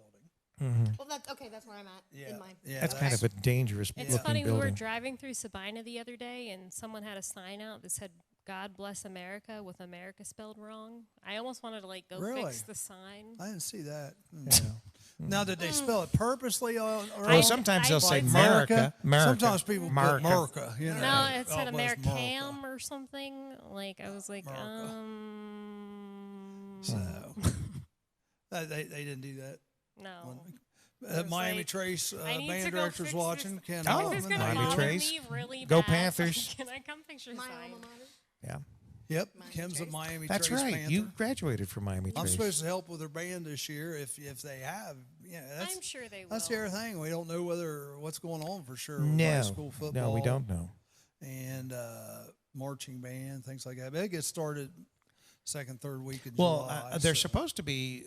D: Well, that's okay. That's where I'm at
A: Yeah,
D: in mine.
A: yeah,
C: That's kind of a dangerous
B: It's
C: looking
B: funny, we were
C: building.
B: driving through Sabina the other day, and someone had a sign out that said, "God bless America," with America spelled wrong. I almost wanted to, like, go
A: Really?
B: fix the sign.
A: I didn't see that. Now, did they spell it purposely?
C: Oh,
B: I-
C: sometimes they'll say
B: Like
C: America.
A: Sometimes people put
C: America.
A: America. You know,
B: No, it
A: God
B: said
A: bless
B: Americam or something. Like, I was like,
A: America. So they didn't do that.
B: no. was
A: Miami
B: like,
A: Trace
B: I need to
A: band
B: go
A: director's
B: fix
A: watching.
B: this.
A: Ken
B: If
C: Oh,
B: it's
A: Hoffman.
B: gonna
C: Miami
B: bother
C: Trace.
B: me really
C: Go
B: bad,
C: Panthers.
B: Can I come fix your
D: My
B: sign?
D: alma mater.
C: Yeah,
A: Yep,
D: Miami
A: Kim's a
D: Trace.
A: Miami
C: that's
A: Trace
C: right.
A: Panther.
C: You graduated from Miami
A: I'm
C: Trace.
A: supposed to help with their band this year if they have. Yeah, that's
B: I'm sure they will.
A: that's the other thing. We don't know what's going on for sure with high
C: No,
A: school football.
C: no, we don't know.
A: And marching band, things like that. But it gets started second, third week in
C: Well,
A: July.
C: they're
A: so-
C: supposed to be.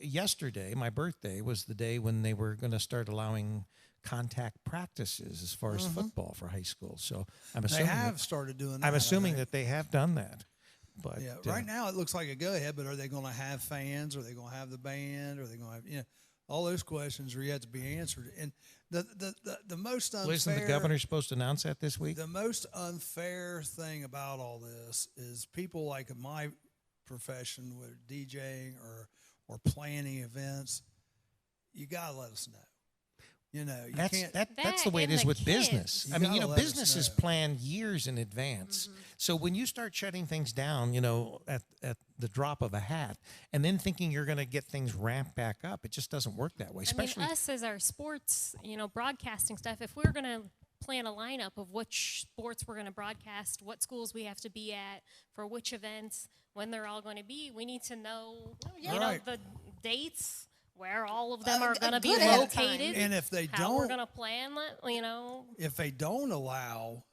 C: Yesterday, my birthday was the day when they were going to start allowing contact practices as far as football for high school. So I'm
A: They
C: assuming
A: have started doing that.
C: I'm
A: I
C: assuming
A: think.
C: that they have done that. But
A: Yeah, right now it looks like a go ahead, but are they going to have fans? Are they going to have the band? Are they going to have all those questions are yet to be answered? And the most unfair.
C: well, isn't the governor supposed to announce that this week?
A: The most unfair thing about all this is people like in my profession with DJing or planning events. You gotta let us know. You can't.
C: That's the way it
B: and
C: is
B: the
C: with
B: kids.
C: business.
A: You
C: I mean,
A: gotta let us
C: businesses
A: know.
C: plan years in advance. So when you start shutting things down, at the drop of a hat, and then thinking you're going to get things ramped back up, it just doesn't work that way. Especially
B: I mean, us as our sports, broadcasting stuff, if we're going to plan a lineup of which sports we're going to broadcast, what schools we have to be at, for which events, when they're all going to be, we need to know,
A: Right.
B: the dates, where all of them are
D: a
B: going to be
D: good ahead of time.
B: located,
A: And if they
B: how we're
A: don't,
B: going to plan that,
A: if they don't allow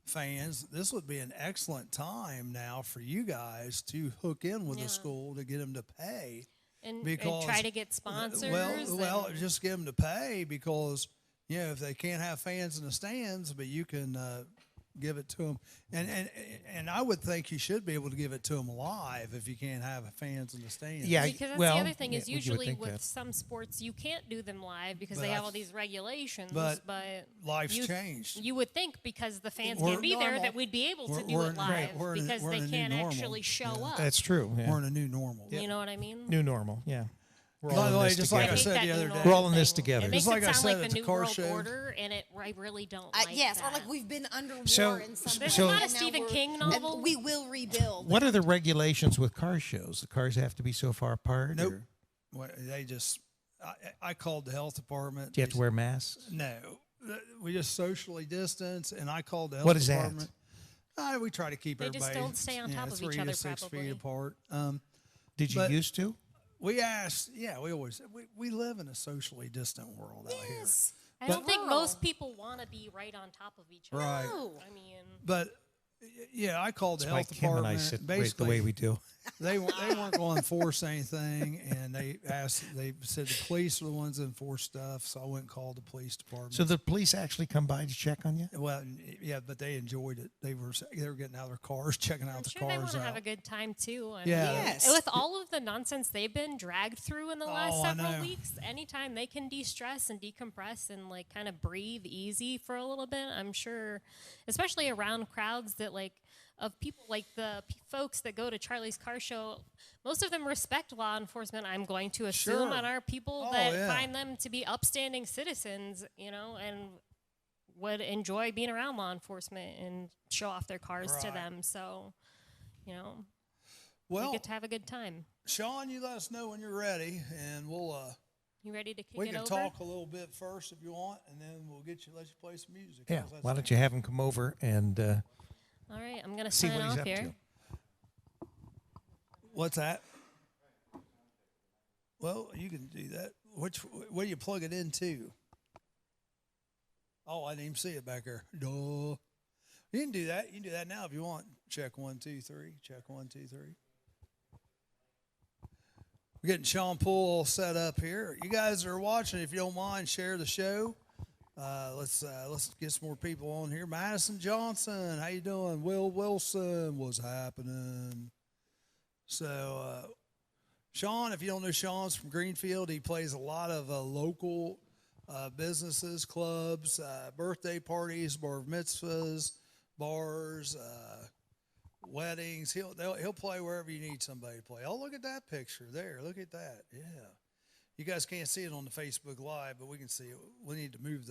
A: fans, this would be an excellent time now for you guys to hook in with
B: Yeah.
A: the school to get them to pay.
B: and
A: Because
B: try to get sponsors.
A: Well,
B: and-
A: just get them to pay because if they can't have fans in the stands, but you can give it to them, and I would think you should be able to give it to them live if you can't have fans in the stands.
C: Yeah,
B: Because that's
C: well,
B: the other thing is
C: yeah, you would
B: usually
C: think
B: with
C: that.
B: some sports you can't do them live because
A: But
B: they
A: I
B: have all
A: th-
B: these regulations.
A: but
B: But
A: life's
B: you,
A: changed.
B: You would think because the fans
A: We're
B: can't be there
D: normal.
B: that we'd be able to do
A: We're
B: it
A: in-
B: live
A: right, we're in a-
B: because
A: we're in
B: they
A: a new
B: can't
A: normal.
B: actually show up.
C: That's true. Yeah.
A: We're in a new normal.
B: You know what I mean?
C: New normal. Yeah. We're
A: By
C: all
A: the
C: in
A: way,
C: this
A: just
C: together.
A: like I
B: hate
A: said
B: that
A: the
B: new
A: other day-
B: normal
C: We're all in this
B: thing.
C: together.
B: It makes
A: Just like
B: it
A: I
B: sound
A: said
B: like
A: at
B: the
A: the
B: new
A: car
B: world
A: show.
B: order, and I really don't like
D: Yes,
B: that.
D: or like we've been under war
C: So-
D: in some
B: There's
D: way,
B: not a
D: and now
B: Stephen
D: we're-
B: King
D: and
B: novel?
D: we will rebuild.
C: What are the regulations with car shows? The cars have to be so far apart?
A: Nope.
C: or
A: Well, they just. I called the health department.
C: Do you have to wear masks?
A: No, we just socially distance, and I called the health
C: What is that?
A: department. We try to keep
B: They just
A: everybody.
B: don't stay on top of each
A: 3
B: other,
A: to 6
B: probably.
A: feet apart.
C: Did you
A: But-
C: used to?
A: We asked. Yeah, we live in a socially distant world out here.
D: Yes.
B: I don't think
D: Rural.
B: most people want to be right on top of each other.
A: Right.
D: No.
B: I mean,
A: But yeah, I called the
C: That's why
A: health
C: Kim and
A: department.
C: I sit right
A: Basically,
C: the way we do.
A: they weren't going to enforce anything, and they said the police are the ones that enforce stuff. So I went and called the police department.
C: So the police actually come by to check on you?
A: Well, yeah, but they enjoyed it. They were getting out of their cars, checking out
B: I'm
A: the
B: sure they
A: cars
B: want to
A: out.
B: have a good time too. I
A: Yeah.
B: mean,
D: Yes.
B: with all of the nonsense they've been dragged through in the last
A: Oh, I
B: several
A: know.
B: weeks, anytime they can de-stress and decompress and like kind of breathe easy for a little bit, I'm sure, especially around crowds that like of people like the folks that go to Charlie's Car Show, most of them respect law enforcement. I'm going to assume,
A: Sure.
B: and are people
A: Oh,
B: that
A: yeah.
B: find them to be upstanding citizens, and would enjoy being around law enforcement and show off their cars to
A: Right.
B: them. So, we
A: Well,
B: get to have a good time.
A: Sean, you let us know when you're ready, and we'll
B: You ready to kick
A: we
B: it
A: can
B: over?
A: talk a little bit first if you want, and then we'll let you play some music.
C: Yeah.
A: How's that
C: Why don't
A: sound?
C: you have him come over and
B: All right, I'm going to
C: see
B: sign
C: what he's
B: off
C: up
B: here.
C: to?
A: What's that? Well, you can do that. What do you plug it into? Oh, I didn't even see it back there. Duh. You can do that. You can do that now if you want. Check 1, 2, 3. Check 1, 2, 3. We're getting Sean Poole all set up here. You guys that are watching, if you don't mind, share the show. Let's get some more people on here. Madison Johnson, how you doing? Will Wilson, what's happening? So, Sean, if you don't know, Sean's from Greenfield. He plays a lot of local businesses, clubs, birthday parties, bar mitzvahs, bars, weddings. He'll play wherever you need somebody to play. Oh, look at that picture there. Look at that. Yeah. You guys can't see it on the Facebook Live, but we can see it. We need to move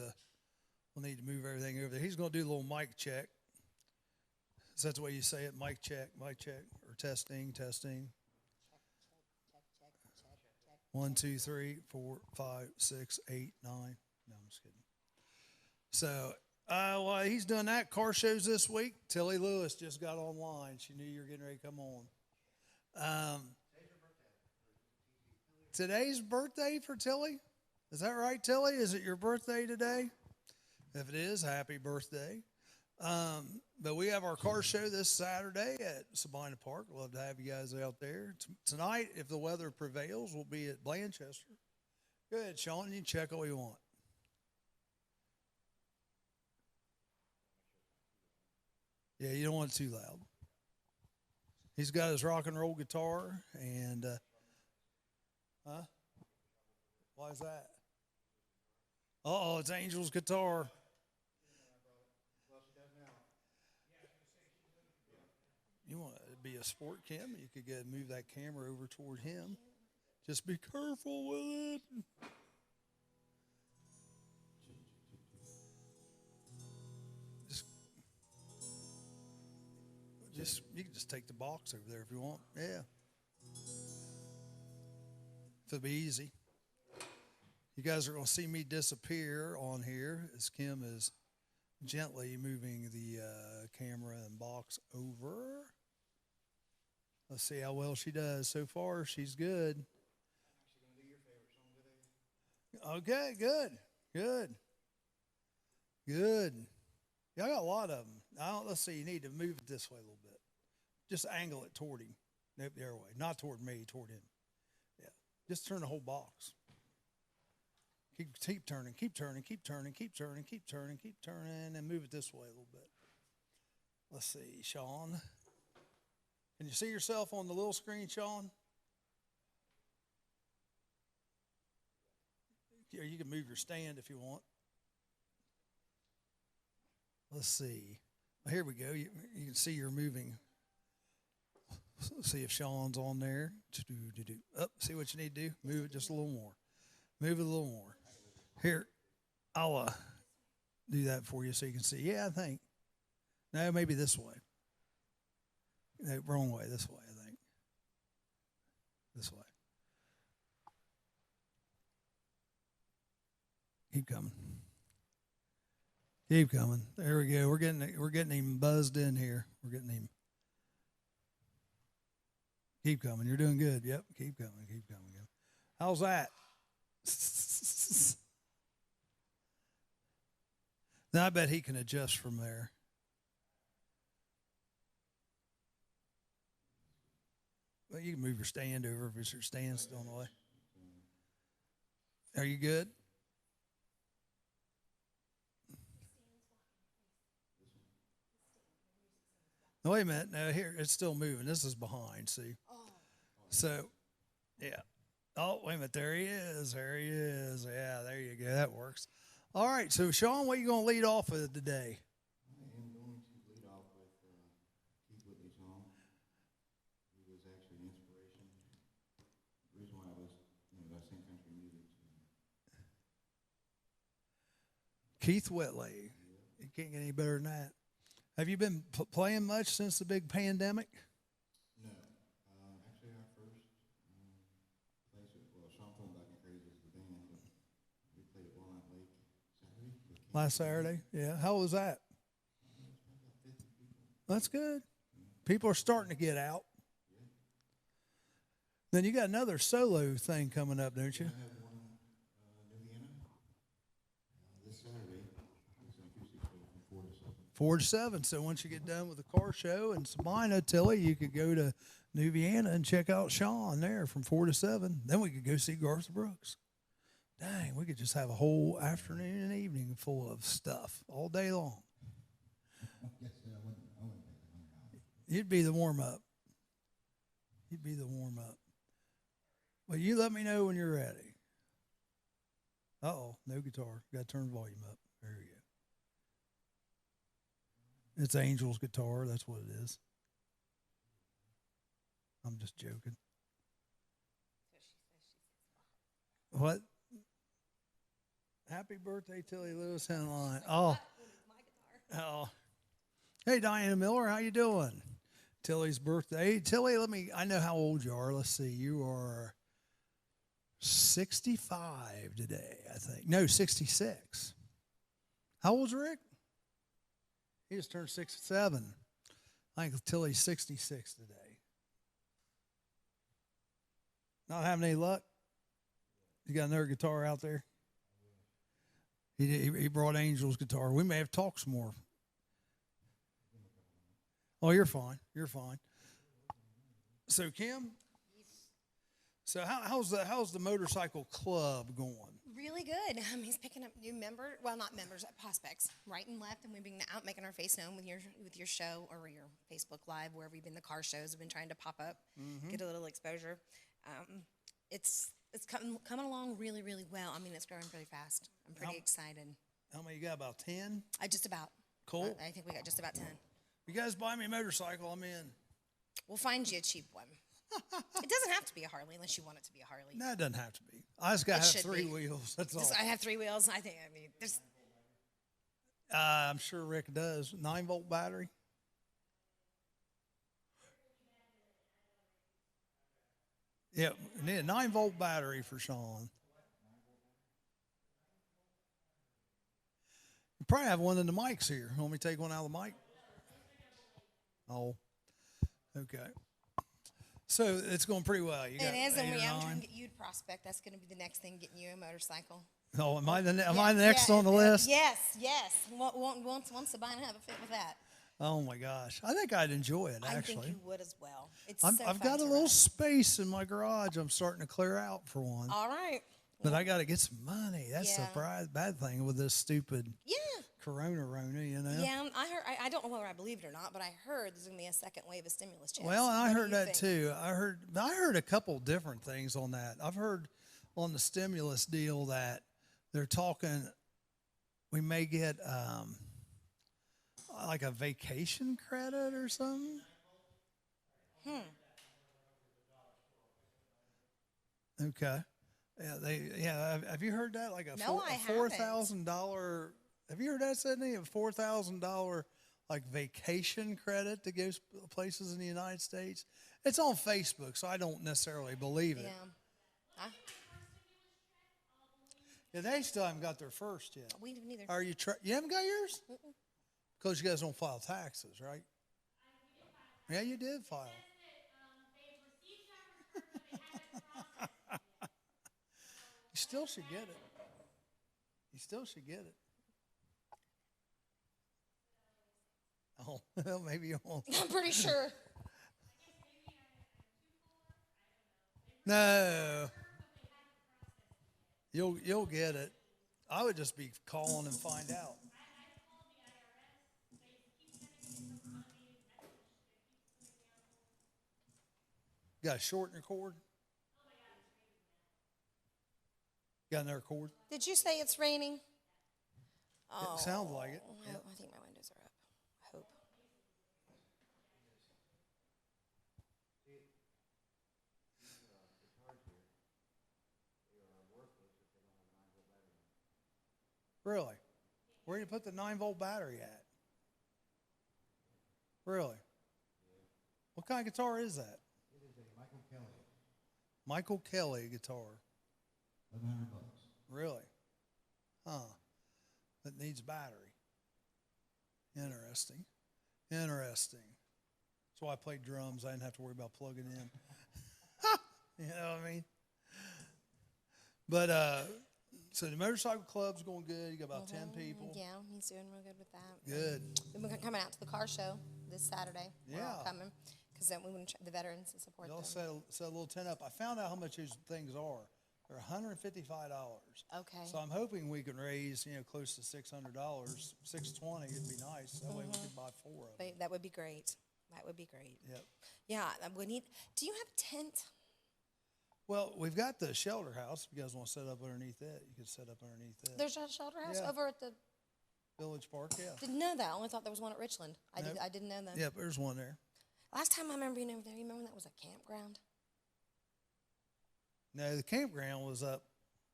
A: everything over there. He's going to do a little mic check. Is that the way you say it? Mic check, or testing. 1, 2, 3, 4, 5, 6, 8, 9. No, I'm just kidding. So, while he's doing that, car shows this week. Tilly Lewis just got online. She knew you were getting ready to come on. Today's birthday for Tilly? Is that right, Tilly? Is it your birthday today? If it is, happy birthday. But we have our car show this Saturday at Sabina Park. Love to have you guys out there. Tonight, if the weather prevails, we'll be at Blanchester. Go ahead, Sean. You can check all you want. Yeah, you don't want it too loud. He's got his rock and roll guitar and... Huh? Why is that? Uh-oh, it's Angel's guitar. You want to be a sport, Kim? You could move that camera over toward him. Just be careful with it. You can just take the box over there if you want. Yeah. It'll be easy. You guys are going to see me disappear on here as Kim is gently moving the camera and box over. Let's see how well she does. So far, she's good. Okay, good. Yeah, I got a lot of them. Let's see, you need to move it this way a little bit. Just angle it toward him. Nope, the other way. Not toward me, toward him. Yeah. Just turn the whole box. Keep turning, and move it this way a little bit. Let's see, Sean. Can you see yourself on the little screen, Sean? Or you can move your stand if you want. Let's see. Here we go. You can see you're moving. Let's see if Sean's on there. Up. See what you need to do? Move it just a little more. Move it a little more. Here, I'll do that for you so you can see. Yeah, I think. No, maybe this way. No, wrong way. This way, I think. This way. Keep coming. Keep coming. There we go. We're getting him buzzed in here. We're getting him. Keep coming. You're doing good. Yep. Keep coming. How's that? Now I bet he can adjust from there. Well, you can move your stand over if your stand's still in the way. Are you good? No, wait a minute. No, here, it's still moving. This is behind, see? So, yeah. Oh, wait a minute. There he is. Yeah, there you go. That works. All right. So, Sean, what are you going to lead off with today?
E: I am going to lead off with Keith Whitley's song. He was actually an inspiration. The reason why I sing country music. So.
A: Keith Whitley. You can't get any better than that. Have you been playing much since the big pandemic?
E: No. Actually, our first place, Sean Paul Back and Crazy is the band, but we played at Walnut Lake Saturday.
A: Last Saturday? Yeah. How was that?
E: About 50 people.
A: That's good. People are starting to get out.
E: Yeah.
A: Then you got another solo thing coming up, don't you?
E: I have one
A: 4 to 7. So once you get done with the car show in Sabina, Tilly, you could go to New Vienna and check out Sean there from 4 to 7. Then we could go see Garth Brooks. Dang, we could just have a whole afternoon and evening full of stuff all day long. You'd be the warm-up. You'd be the warm-up. Well, you let me know when you're ready. Uh-oh, no guitar. Got to turn the volume up. There you go. It's Angel's guitar. That's what it is. I'm just joking. What? Happy birthday, Tilly Lewis in line. Oh. Hey, Diana Miller, how you doing? Tilly's birthday. Hey, Tilly, I know how old you are. Let's see. You are 65 today, I think. No, 66. How old's Rick? He just turned 67. I think Tilly's 66 today. Not having any luck? You got another guitar out there? He brought Angel's guitar. We may have talked some more. Oh, you're fine. You're fine. So, Kim? So how's the motorcycle club going?
D: Really good. He's picking up new members. Well, not members, prospects, right and left, and we've been out making our face known with your show or your Facebook Live, wherever you've been. The car shows have been trying to pop up, get a little exposure. It's coming along really, really well. I mean, it's growing pretty fast. I'm pretty excited. How many you got? About 10? Just about.
A: Cool.
D: I think we got just about 10.
A: You guys buy me a motorcycle, I'm in.
D: We'll find you a cheap one. It doesn't have to be a Harley unless you want it to be a Harley.
A: No, it doesn't have to be. I just got to have 3 wheels. That's all.
D: I have 3 wheels. There's.
A: I'm sure Rick does. 9-volt battery. Yeah, need a 9-volt battery for Sean. You probably have one in the mics here. Want me to take one out of the mic? Oh, okay. So it's going pretty well. You got
D: it is, and I'm
A: 8 or
D: trying
A: 9?
D: to get you to prospect. That's going to be the next thing, getting you a motorcycle.
A: Oh, am I the next on the list?
D: Yes. Once Sabina have a fit with that.
A: Oh my gosh, I think I'd enjoy it. Actually,
D: I think you would as well.
A: I've got a little space in my garage. I'm starting to clear out for one.
D: All right.
A: But I got to get some money. That's the bad thing with this stupid Corona, you know.
D: Yeah, I heard. I don't know whether I believe it or not, but I heard there's going to be a second wave of stimulus checks.
A: Well, I heard that too. I heard a couple different things on that. I've heard on the stimulus deal that they're talking. We may get like a vacation credit or something. Okay. Yeah, have you heard that? Like a $4,000. Have you heard that, Sydney? A $4,000 like vacation credit to go places in the United States. It's on Facebook, so I don't necessarily believe it. Yeah, they still haven't got their first yet.
D: We neither.
A: Are you? You haven't got yours? Because you guys don't file taxes, right? Yeah, you did file. You still should get it. You still should get it. Oh, well, maybe you won't.
D: I'm pretty sure.
A: No. You'll get it. I would just be calling and find out. Got a shortener cord? Got another cord?
D: Did you say it's raining?
A: It sounds like it.
D: Well,
A: Yep.
D: I think my windows are up. I hope.
A: Really? Where do you put the 9-volt battery at? Really? What kind of guitar is that?
E: It is a Michael Kelly.
A: Michael Kelly guitar.
E: $1,100.
A: Really? Huh. That needs battery. Interesting. Interesting. That's why I played drums. I didn't have to worry about plugging in. You know what I mean? But So the motorcycle club's going good. You got about 10 people.
D: Yeah, he's doing real good with that.
A: Good.
D: We've been coming out to the car show this Saturday. We're all
A: Yeah.
D: coming because then we want the veterans to support
A: Y'all
D: them.
A: set a little tent up. I found out how much these things are. They're $155.
D: Okay.
A: So I'm hoping we can raise, close to $600, $620. It'd be nice. That way we could buy 4 of them.
D: That would be great. That would be great.
A: Yep.
D: Yeah, we need. Do you have a tent?
A: Well, we've got the shelter house. If you guys want to set up underneath it, you can set up underneath it.
D: There's a shelter house
A: Yeah.
D: over at the.
A: Village Park, yeah.
D: Didn't know that. I only thought there was one at Richland.
A: Nope.
D: I didn't know that.
A: Yep, there's one there.
D: Last time I remember being over there, you remember when that was a campground
A: No, the campground was up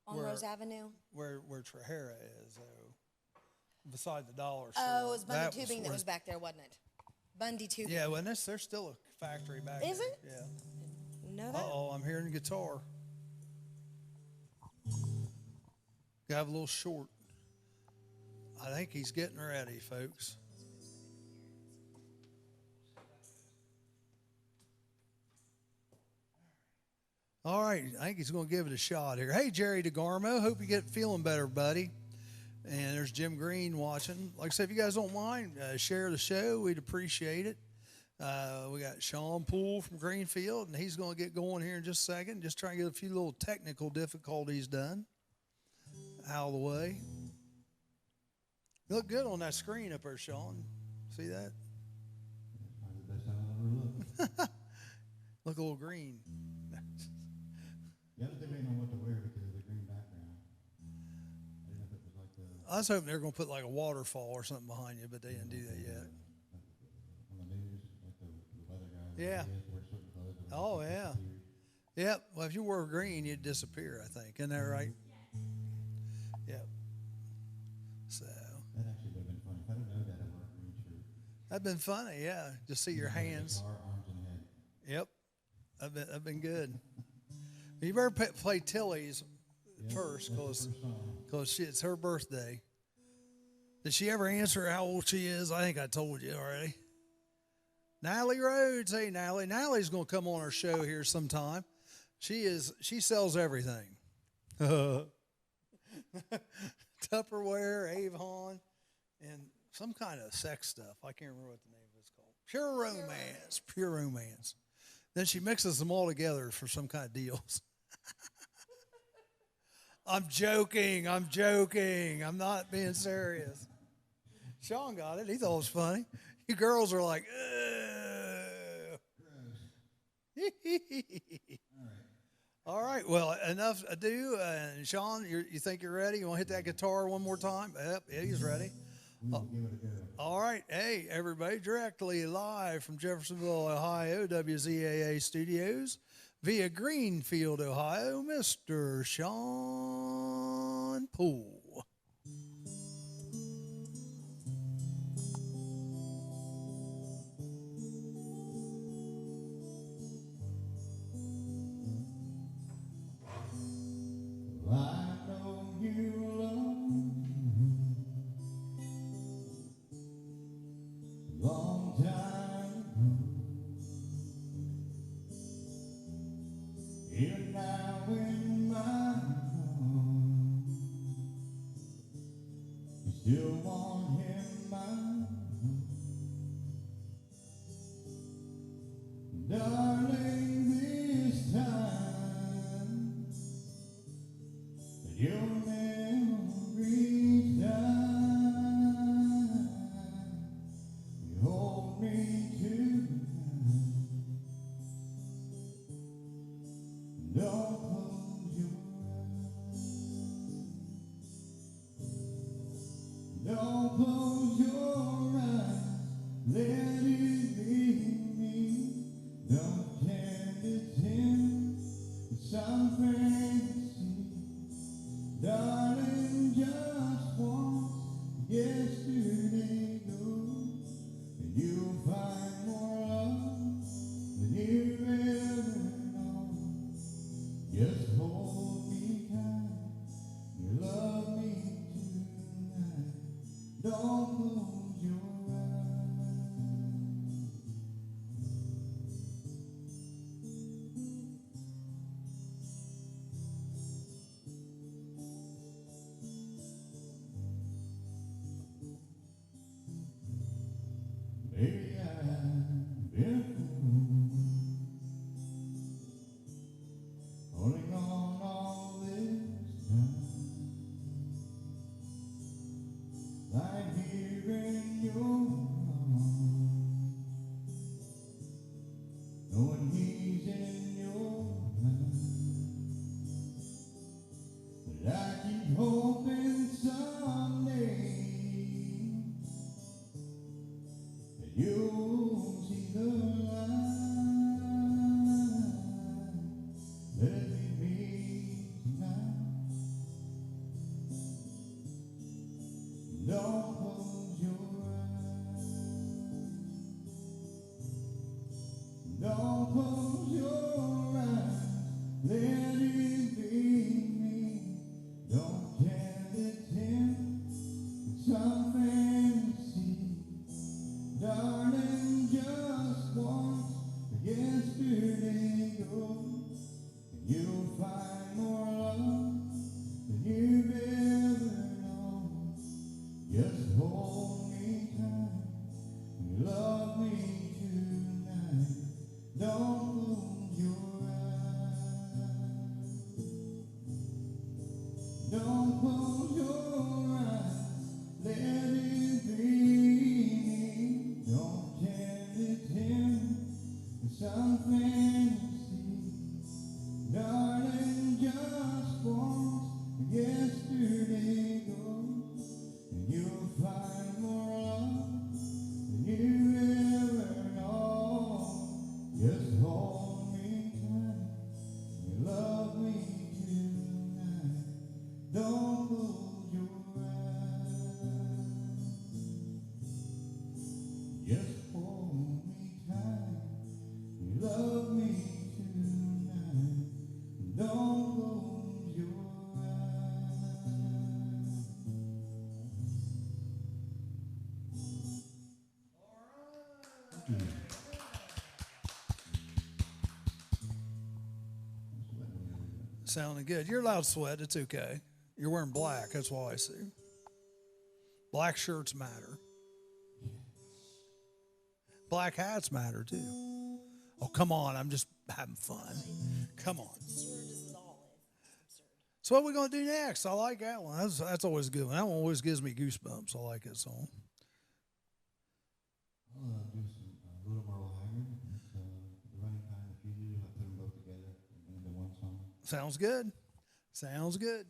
D: on
A: Where-
D: Rose Avenue?
A: where Trahera is, though, beside the dollar store.
D: Oh, it was Bundy Tubing that
A: where-
D: was back there, wasn't it? Bundy Tubing.
A: Yeah, well, there's still a factory back
D: Is
A: there.
D: it?
A: Yeah.
D: Know that?
A: Uh-oh, I'm hearing guitar. Got a little short. I think he's getting ready, folks. All right, I think he's going to give it a shot here. Hey, Jerry DeGarmo, hope you get feeling better, buddy. And there's Jim Green watching. Like I said, if you guys don't mind, share the show. We'd appreciate it. We got Sean Poole from Greenfield, and he's going to get going here in just a second. Just trying to get a few little technical difficulties done out of the way. You look good on that screen up there, Sean. See that?
E: Probably the best time I've ever looked.
A: Look a little green.
E: The other thing, they know what to wear because of the green background. I didn't know if it was like the
A: I was hoping they were going to put like a waterfall or something behind you, but they didn't do that yet.
E: on the news, like the weather guy.
A: Yeah.
E: He has to wear certain clothes or
A: Oh,
E: else
A: yeah.
E: he'll disappear.
A: Yep. Well, if you wore green, you'd disappear, I think. Isn't that right? Yep. So
E: That actually would have been funny. If I didn't know that, I wore a green shirt.
A: that'd been funny, yeah. Just see your hands.
E: Guitar, arms, and head.
A: Yep. I've been good. You better play Tilly's first,
E: That's the first song.
A: because it's her birthday. Did she ever answer how old she is? I think I told you already. Natalie Rhodes. Hey, Natalie. Natalie's going to come on our show here sometime. She sells everything. Tupperware, Avon, and some kind of sex stuff. I can't remember what the name of it's called. Pure Romance. Pure Romance. Then she mixes them all together for some kind of deals. I'm joking. I'm not being serious. Sean got it. He thought it was funny. You girls are like, all right. Well, enough ado. And Sean, you think you're ready? You want to hit that guitar one more time? Yep, he's ready.
E: We'll give it a go.
A: All right. Hey, everybody, directly live from Jeffersonville, Ohio, WZAA studios via Greenfield, Ohio, Mr. Sean Poole.
E: I know you long time ago. You're now in my arms. You still want him, my darling, this time your memories die. You hold me tonight. Don't close your eyes. Don't close your eyes. Let it be me. Don't pretend it's him. Some fantasy. Darling, just once yesterday goes, and you'll find more love than you ever known. Just hold me tight, you love me tonight. Don't close your eyes. I keep hoping someday that you'll see the light. Let it be me tonight. Don't close your eyes. Don't close your eyes. Let it be me. Don't can't attend some fantasy. Darling, just once yesterday goes, and you'll find more love than you've ever known. Just hold me tight and love me tonight. Don't close your eyes. Don't close your eyes. Let it be me. Don't tend it him in some fantasy. Darling, just once yesterday goes, and you'll find more love than you ever know. Just hold me tight and love me tonight. Don't close your eyes. Just hold me tight and love me tonight. Don't close your
A: Sounding good. You're allowed to sweat. It's okay. You're wearing black. That's all I see. Black shirts matter. Black hats matter too. Oh, come on. I'm just having fun. Come on. So what are we going to do next? I like that one. That's always a good one. That one always gives me goosebumps. I like that song.
E: I'll do some Little Merle Haggard. It's the running kind of fugitive. I put them both together into one song.
A: Sounds good. Sounds good.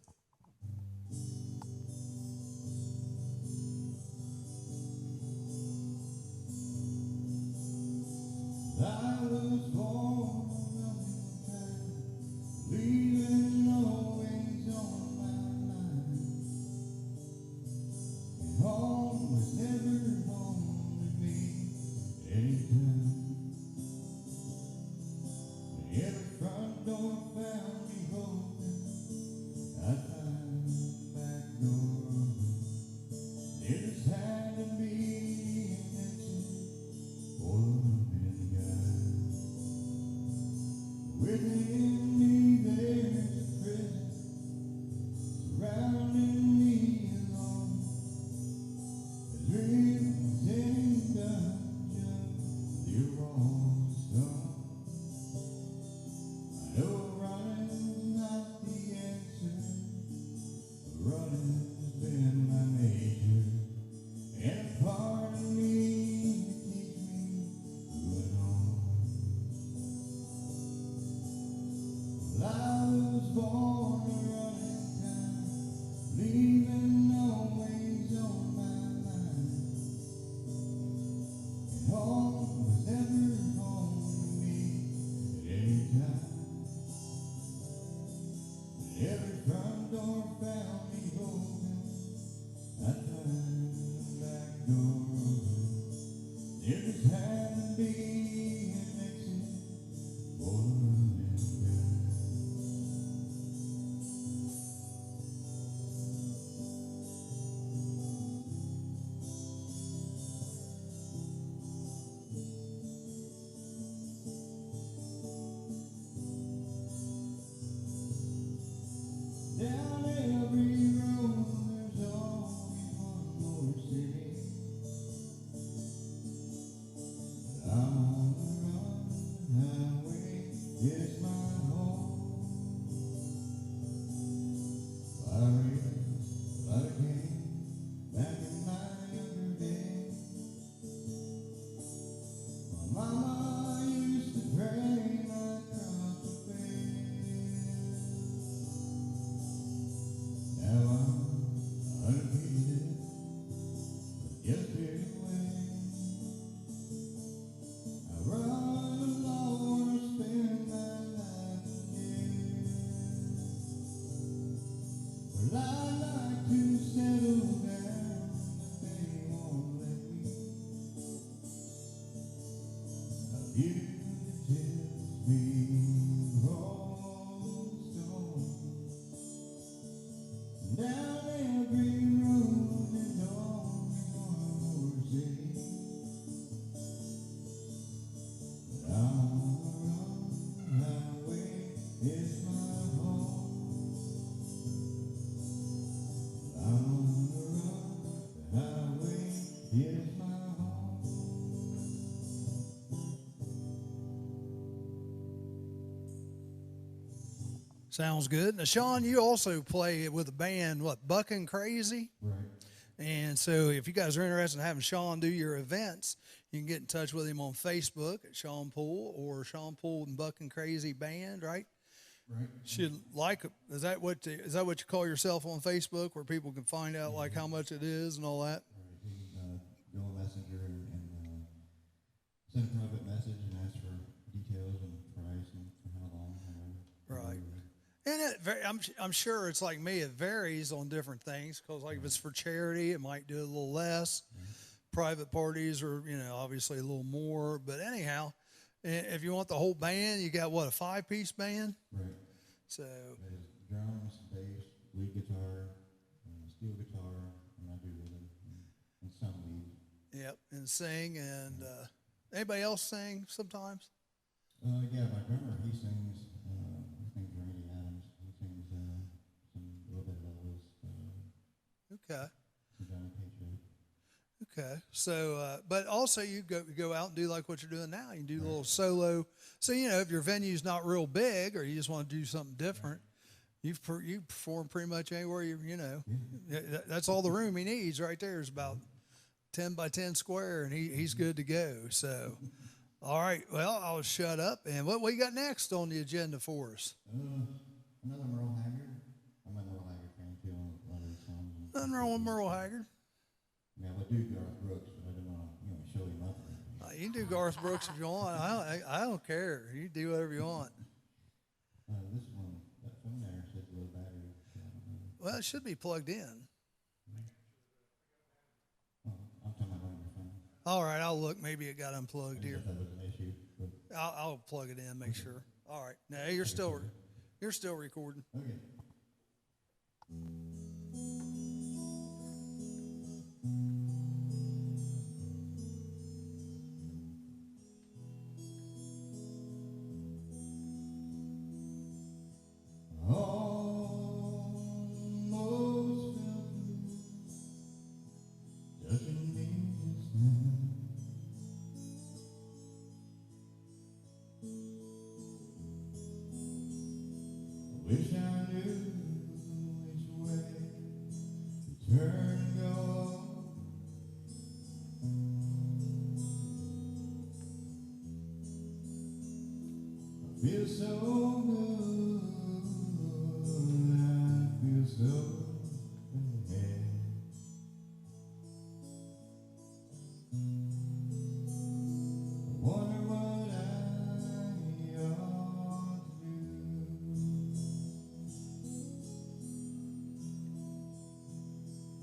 E: I was born running track, leaving always on my mind. And home was never home to me anytime. When every front door found me open, I found the back door open. There just had to be an exit for the loving guy. Within me there's a prison, surrounding me alone. A dream was in dungeon, you're all stone. I know running's not the answer, but running's been my nature. And a part of me that keeps me moving on. Well, I was born a running town, leaving always on my mind. And home was never home to me at any time. But every front door found me open, I turned the back door open. There just had to be an exit for the running guy. Down every road there's always one more But I'd like to settle down, but they won't let me. A view that tells me rolling stone down every road and only one more city. But I'm on the highway, it's my home. I'm on the highway, it's my home.
A: Sounds good. Now, Sean, you also play with a band, what, Buckin' Crazy?
E: Right.
A: And so if you guys are interested in having Sean do your events, you can get in touch with him on Facebook at Sean Poole or Sean Poole and Buckin' Crazy Band, right?
E: Right.
A: Should like is that what you call yourself on Facebook, where people can find out like how much it is and all that?
E: Right. You can go on Messenger and send a private message and ask for details and price and for how long.
A: Right. And I'm sure it's like me. It varies on different things because, like, if it's for charity, it might do a little less. Private parties are, obviously a little more. But anyhow, if you want the whole band, you got what, a 5-piece band?
E: Right.
A: So
E: There's drums, bass, lead guitar, steel guitar, and I do rhythm and some lead.
A: yep, and sing. And anybody else sing sometimes?
E: Yeah, my drummer, he sings. His name's Randy Adams. He sings some little bit of Elvis,
A: Okay.
E: some Johnny Patriot.
A: Okay, so but also you go out and do like what you're doing now. You can do a little solo. So if your venue's not real big or you just want to do something different, you perform pretty much anywhere That's all the room he needs right there is about 10 by 10 square, and he's good to go. So, all right, well I'll shut up. And what you got next on the agenda for us?
E: Another Merle Haggard. I'm a Merle Haggard fan too on a lot of his songs.
A: Nothing wrong with Merle Haggard.
E: Yeah, I would do Garth Brooks, but I didn't want to, show him up.
A: You can do Garth Brooks if you want. I don't care. You can do whatever you want.
E: This one, that phone there says low battery.
A: Well, it should be plugged in.
E: Oh, I'm talking about your phone.
A: All right, I'll look. Maybe it got unplugged here.
E: That was an issue. But
A: I'll plug it in, make sure. All right. No, you're still recording.
E: okay. Almost felt you touching me just now. Wish I knew which way to turn and go. I feel so good, I feel so bad. I wonder what I ought to do.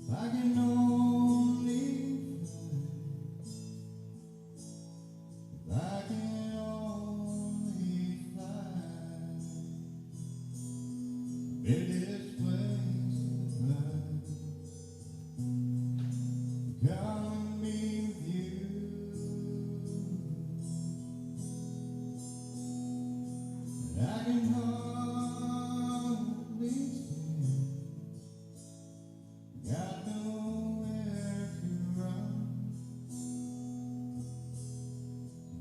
E: If I can only fly, if I can only fly, in this place is mine. Come and be with you, and I can hardly stand. Got nowhere to run.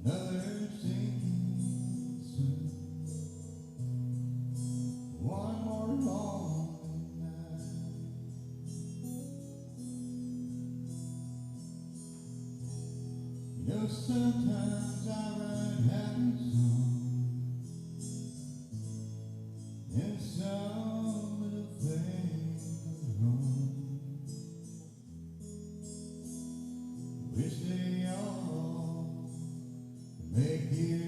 E: Another sinking sun. One more long night. Sometimes I write happy songs, and some little thing goes wrong. Wish they all make you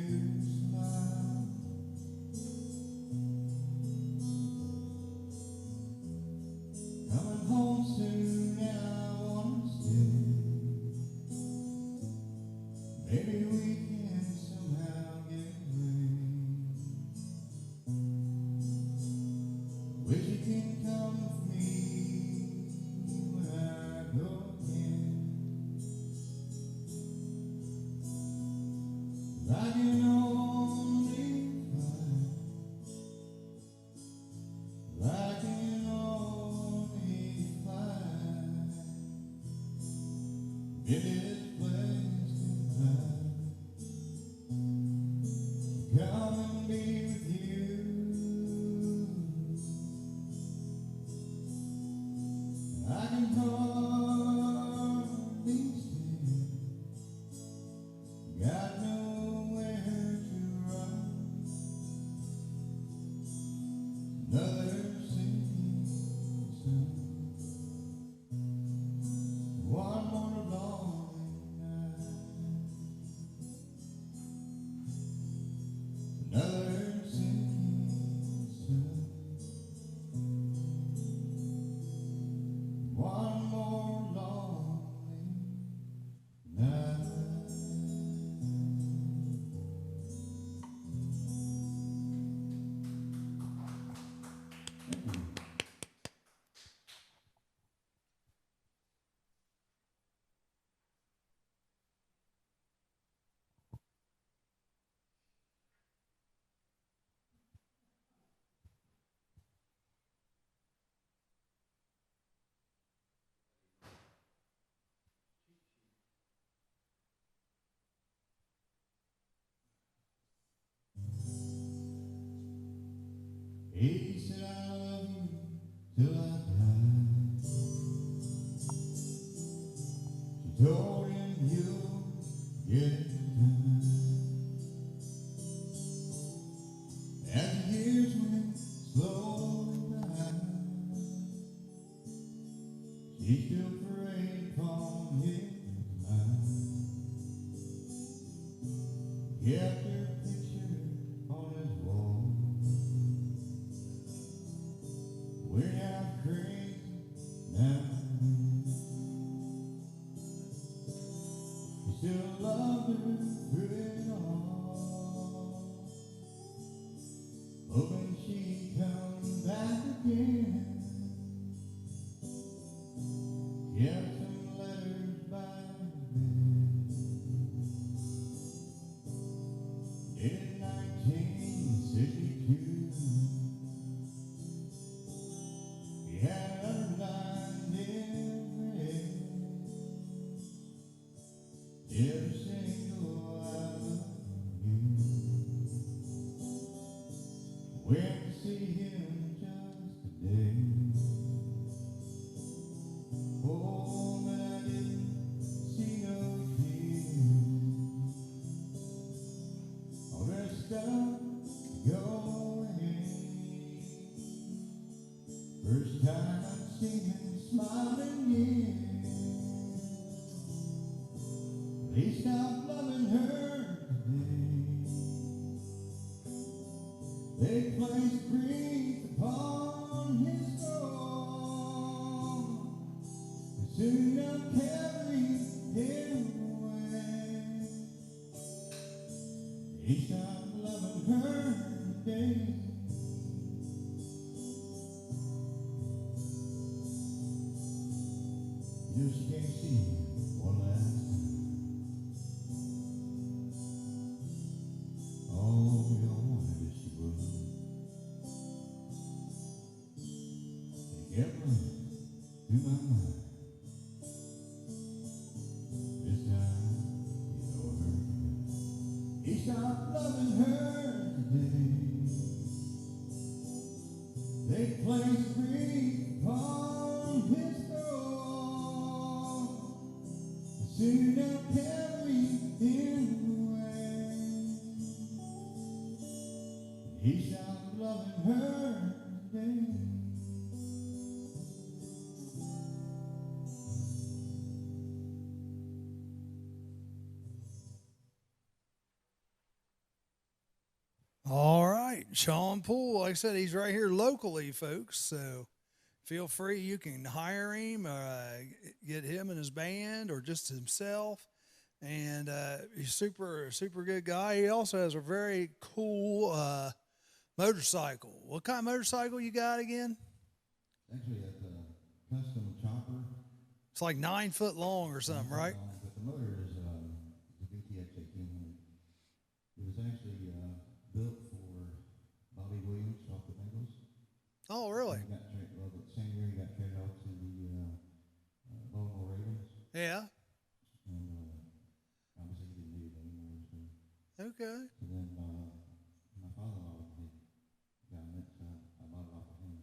E: smile. wish you can come with me when I go again. I can only find, I can only find in this place tonight. Come and be with you. I can hardly stand, got nowhere to run. Another sinking sun, one more lonely night. Another sinking sun, one more lonely night. He said I love you till I die. She told him you'll get time. As the years went slowly by, she still preyed upon his mind. Kept her picture on his wall. We're not crazy now. He still loved her through it all, hoping she'd come back again. Kept some letters by his bed. In 1962, he had underlined in red every single I love you. Went to see him just today. Oh, but I didn't see no tears. All dressed up to go away. First time I've seen him smiling again. He stopped loving her today. They placed grief upon his soul, and soon they'll carry him away. He stopped loving her today. You just can't see him one last time. Oh, we all wanted that she would. It kept running through my mind. This time, you know her. He stopped loving her today. They placed grief upon his soul. Soon they'll carry him away. He stopped loving her today.
A: All right, Sean Poole. Like I said, he's right here locally, folks. So feel free. You can hire him, get him and his band, or just himself. And he's super good guy. He also has a very cool Motorcycle. What kind of motorcycle you got again?
E: Actually, it's a custom chopper.
A: It's like 9 foot long or something, right?
E: But the motor is the VTX 1800. It was actually built for Bobby Williams off the Bengals.
A: Oh, really?
E: He got the same year he got traded off to the Baltimore Ravens.
A: Yeah.
E: And obviously he didn't need it anymore. So,
A: Okay.
E: so then my father-in-law had gotten it, so I bought it off of him.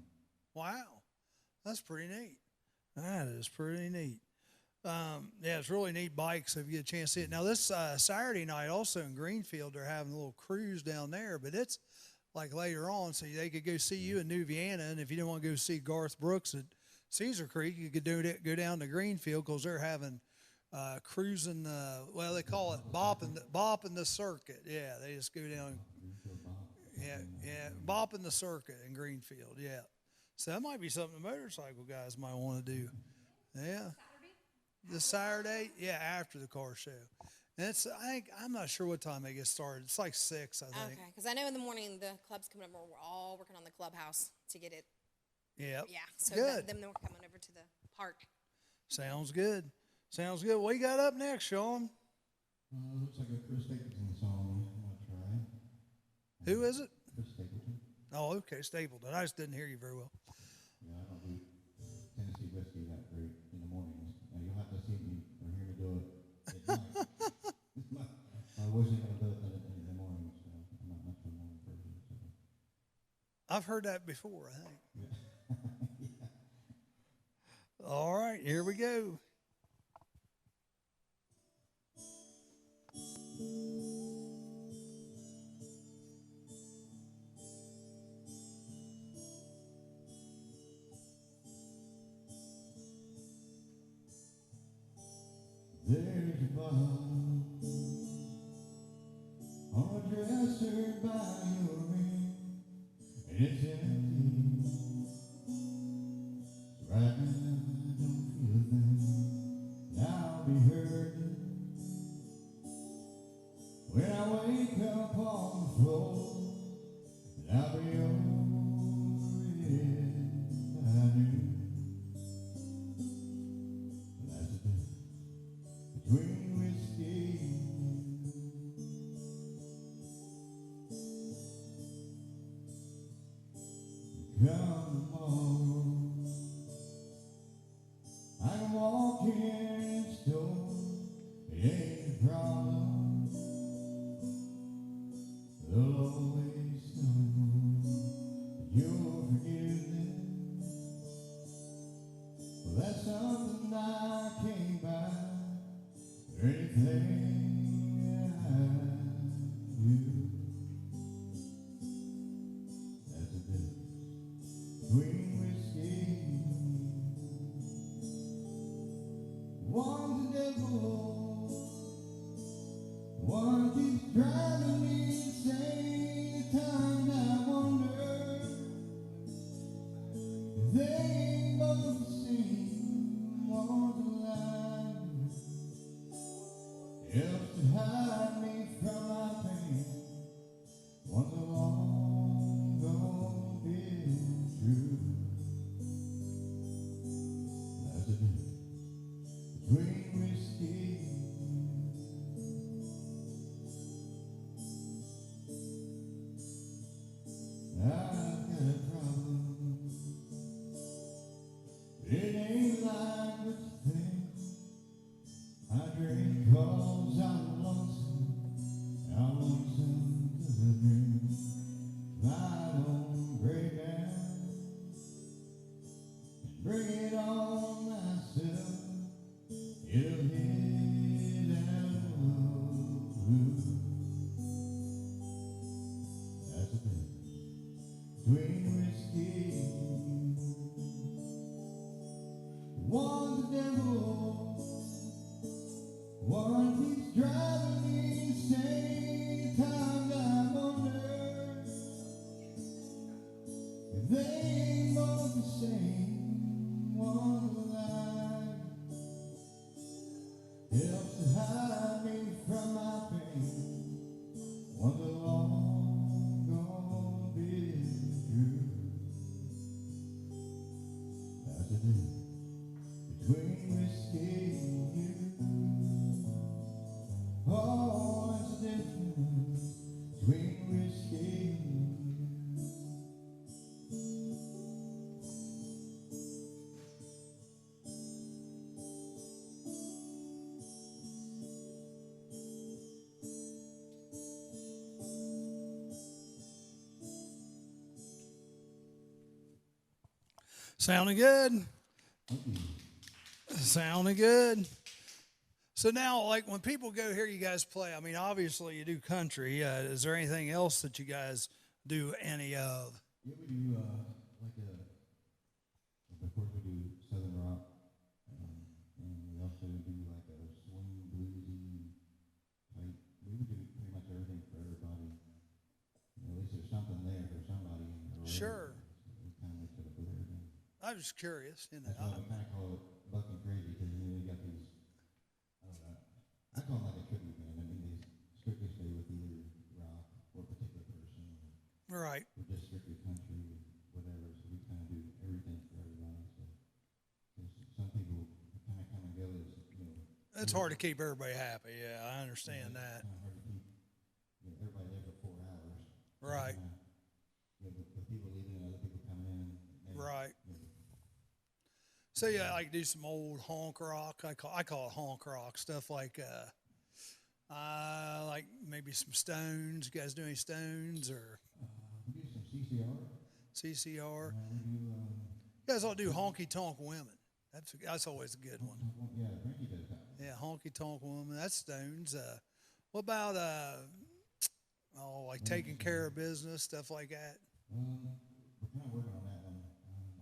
A: Wow. That's pretty neat. That is pretty neat. Yeah, it's really neat bikes if you get a chance to see it. Now, this Saturday night also in Greenfield, they're having a little cruise down there, but it's like later on, so they could go see you in New Vienna, and if you didn't want to go see Garth Brooks at Cedar Creek, you could go down to Greenfield because they're having cruising, well, they call it bopping the circuit. Yeah, they just go down. Yeah, bopping the circuit in Greenfield, yeah. So that might be something the motorcycle guys might want to do. Yeah. This Saturday? Yeah, after the car show. And I'm not sure what time they get started. It's like 6, I think.
D: Okay, because I know in the morning the club's coming up. We're all working on the clubhouse to get it.
A: Yep.
D: Yeah, so
A: Good.
D: then we're coming over to the park.
A: Sounds good. Sounds good. What you got up next, Sean?
E: Looks like a Chris Stapleton song. I'm going to try.
A: Who is it?
E: Chris Stapleton.
A: Oh, okay, Stapleton. I just didn't hear you very well.
E: Yeah, I don't do Tennessee whiskey that great in the mornings. Now, you'll have to see me or hear me do it at night. I wasn't going to do it in the mornings, so I'm not much of a morning person. So.
A: I've heard that before, I think.
E: Yeah.
A: All right, here we go.
E: There's a bottle on a dresser by your ring, and it's empty. Right now I don't feel a thing. I'll be hurting when I wake up on the floor, and I'll be over it. I knew. That's the difference between whiskey and come tomorrow. I can walk in the store, it ain't a problem. There'll always someone your forgiveness. Well, that's something I can't buy. Anything I do, that's the difference between whiskey. One's a devil, one keeps driving me insane. At times I wonder if they ain't both the same. One's a lie. Helps to hide me from my pain. One's a long gone been true. That's the difference between whiskey. I've got a problem. It ain't like what you think. I drink 'cause I'm lonesome. I'm lonesome 'cause I drink. If I don't break down and bring it on myself, it'll hit out of blue. That's the difference between whiskey. One's the devil, one keeps driving me insane. Times I wonder if they ain't both the same. One's a lie, helps to hide me from my pain. One's a long gone been
A: Sounding good. Sounding good. So now, like when people go here, you guys play. I mean, obviously you do country. Is there anything else that you guys do any of?
E: Yeah, we do of course we do Southern rock, and we also do like a swing bluesy type. We would do pretty much everything for everybody. At least there's something there for somebody.
A: Sure.
E: We kind of sort of put everything.
A: I was curious, you know.
E: That's why we kind of call it Bucking Crazy, because you got these. I don't know. I call them like a tribute band. I mean, they strictly stay with either rock or a particular person.
A: Right.
E: Or just strictly country, whatever. So we kind of do everything for everybody. So some people kind of come and go as
A: It's hard to keep everybody happy. Yeah, I understand that.
E: It's kind of hard to keep everybody there for 4 hours.
A: Right.
E: With people leaving and other people coming in.
A: Right. So yeah, I like do some old honk rock. I call it honk rock stuff like maybe some Stones. You guys do any Stones or
E: We do some CCR.
A: CCR?
E: We do.
A: You guys all do honky tonk women. That's always a good one.
E: Yeah, Frankie does that.
A: Yeah, honky tonk woman. That's Stones. What about like taking care of business, stuff like that?
E: We're kind of working on that one.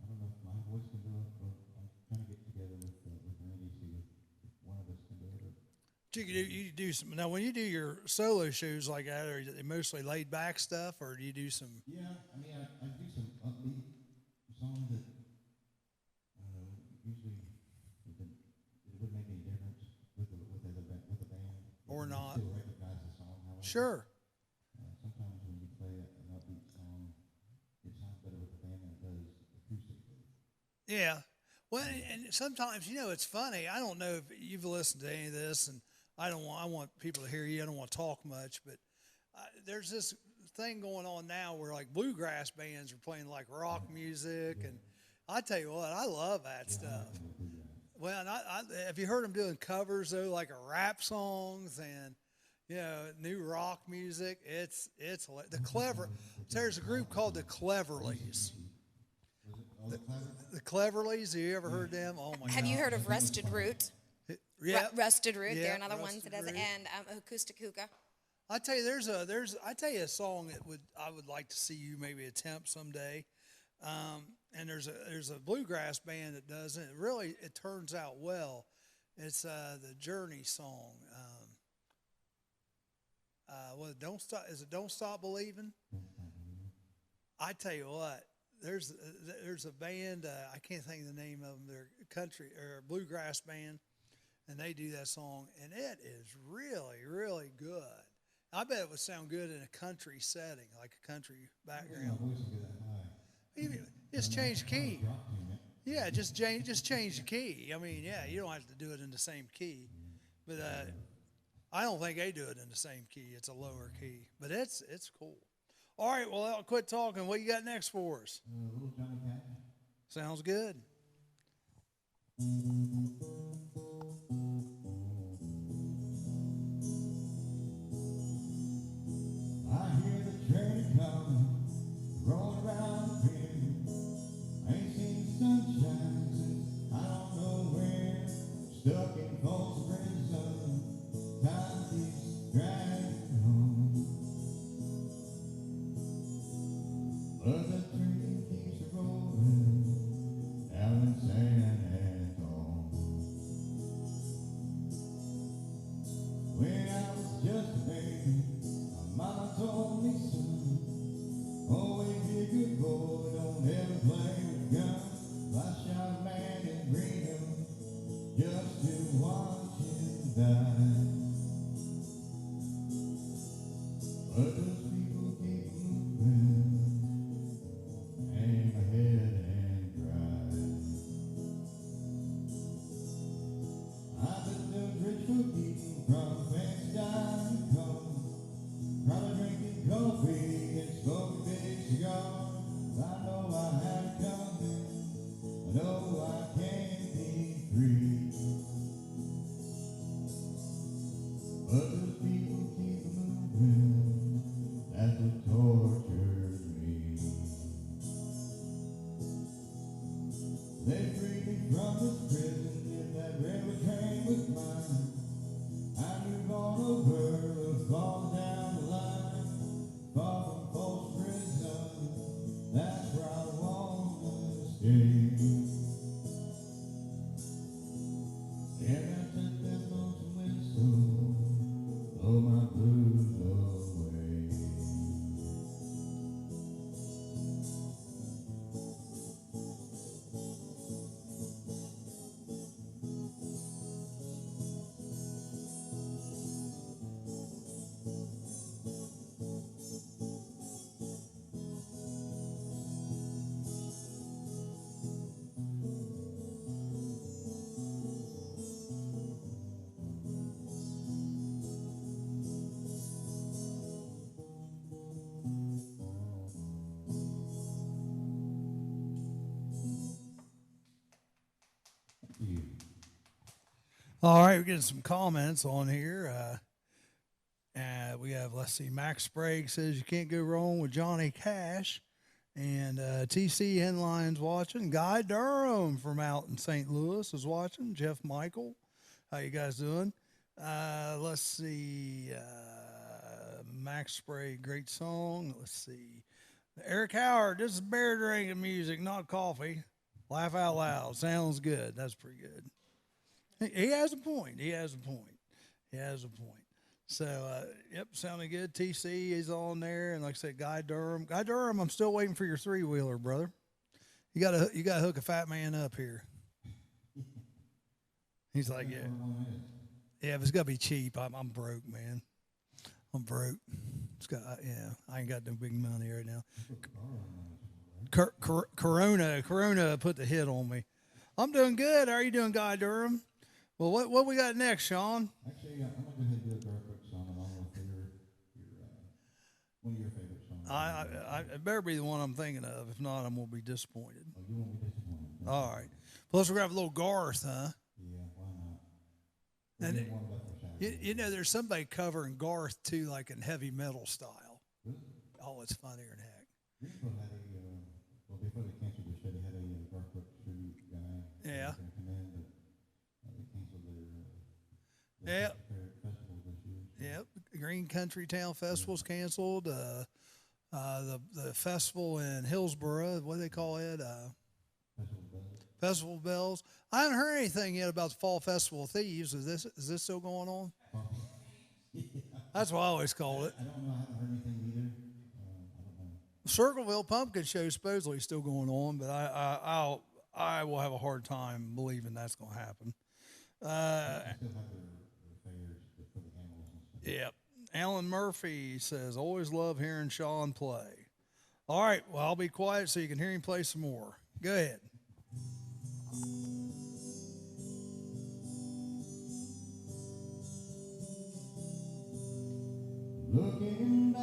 E: I don't know if my voice can do it, but I'm trying to get together with Randy, see if one of us can do it.
A: You do some now. When you do your solo shows like that, are they mostly laid back stuff, or do you do some?
E: Yeah, I mean, I do some upbeat songs that usually it wouldn't make any difference with the band
A: Or not?
E: Still recognize the song. However.
A: Sure.
E: Sometimes when you play an upbeat song, it sounds better with the band than it does acoustically.
A: Yeah. Well, and sometimes it's funny. I don't know if you've listened to any of this, and I want people to hear you. I don't want to talk much, but there's this thing going on now where like bluegrass bands are playing like rock music, and I tell you what, I love that stuff. Well, and have you heard them doing covers though, like a rap songs and new rock music? It's the clever. There's a group called the Cleverlies. The Cleverlies. Have you ever heard them? Oh my God.
D: Have you heard of Rusted Root?
A: Yeah.
D: Rusted Root.
A: Yeah,
D: They're another one
A: Rusted
D: that does it.
A: Root.
D: And Acoustic Hookah.
A: I tell you, I tell you a song that I would like to see you maybe attempt someday. And there's a bluegrass band that does it. It turns out well. It's the Journey song. Don't stop. Is it Don't Stop Believing? I tell you what. There's a band. I can't think of the name of them. They're country or bluegrass band, and they do that song, and it is really, really good. I bet it would sound good in a country setting, like a country background.
E: My voice will get that high.
A: Even just change the key. Yeah, just change the key. I mean, yeah, you don't have to do it in the same key, but I don't think they do it in the same key. It's a lower key, but it's cool. All right, well, I'll quit talking. What you got next for us?
E: Little Johnny Cash.
A: Sounds good.
E: I hear the train coming, rolling around the bend. I ain't seen the sunshine since I don't know when. Stuck in Cold Spring sun, time keeps dragging home. But the train keeps rolling down in San Antonio. When I was just a baby, my mama told me, son, always be a good boy, don't ever play with guns. I shot a man in Greenville just to watch him die. But those people keep moving, hang my head and cry. I've been doing rich cookies from fancy dining cars, probably drinking coffee and smoking big cigars. I know I had it coming, I know I can't be free. But those people keep moving, that's what tortures me. They freed me from this prison, if that railroad train was mine. I move on over, fall down the line, far from false prison, that's where I wanna stay. And I took that lonesome whistle, blow my blues away.
A: All right, we're getting some comments on here. We have, let's see, Max Sprague says you can't go wrong with Johnny Cash. And TC Henline's watching. Guy Durham from out in St. Louis is watching. Jeff Michael, how you guys doing? Let's see. Max Sprague, great song. Let's see. Eric Howard, this is beer drinking music, not coffee. Laugh out loud. Sounds good. That's pretty good. He has a point. He has a point. He has a point. So, yep, sounding good. TC is on there, and like I said, Guy Durham. Guy Durham, I'm still waiting for your 3-wheeler, brother. You gotta hook a fat man up here. He's like, yeah, if it's gotta be cheap, I'm broke, man. I'm broke. I ain't got no big money right now. Corona put the hit on me. I'm doing good. How are you doing, Guy Durham? Well, what we got next, Sean?
E: Actually, I'm gonna go ahead and do a Garth song, and I'll know your one of your favorite songs.
A: It better be the one I'm thinking of. If not, I'm gonna be disappointed.
E: Oh, you won't be disappointed.
A: All right. Plus, we're gonna have a little Garth, huh?
E: Yeah, why not?
A: And
E: One left for Saturday.
A: you know, there's somebody covering Garth too, like in heavy metal style.
E: Really?
A: Oh, it's funnier than heck.
E: Greenville had well, before they canceled their show, they had a Garth Brooks tribute guy.
A: Yeah.
E: Going to come in, but they canceled
A: Yep.
E: festival this year. So.
A: Yep. Green Country Town Festival's canceled. The festival in Hillsborough, what do they call it? Festival Bells. I haven't heard anything yet about the Fall Festival of Thieves. Is this still going on?
E: Yeah.
A: That's what I always call it.
E: I don't know. I haven't heard anything either. I don't know.
A: Circleville Pumpkin Show supposedly still going on, but I will have a hard time believing that's going to happen.
E: They still have their fairs for the animals and stuff.
A: Yep. Alan Murphy says, always love hearing Sean play. All right, well, I'll be quiet so you can hear him play some more. Go ahead.
E: Looking back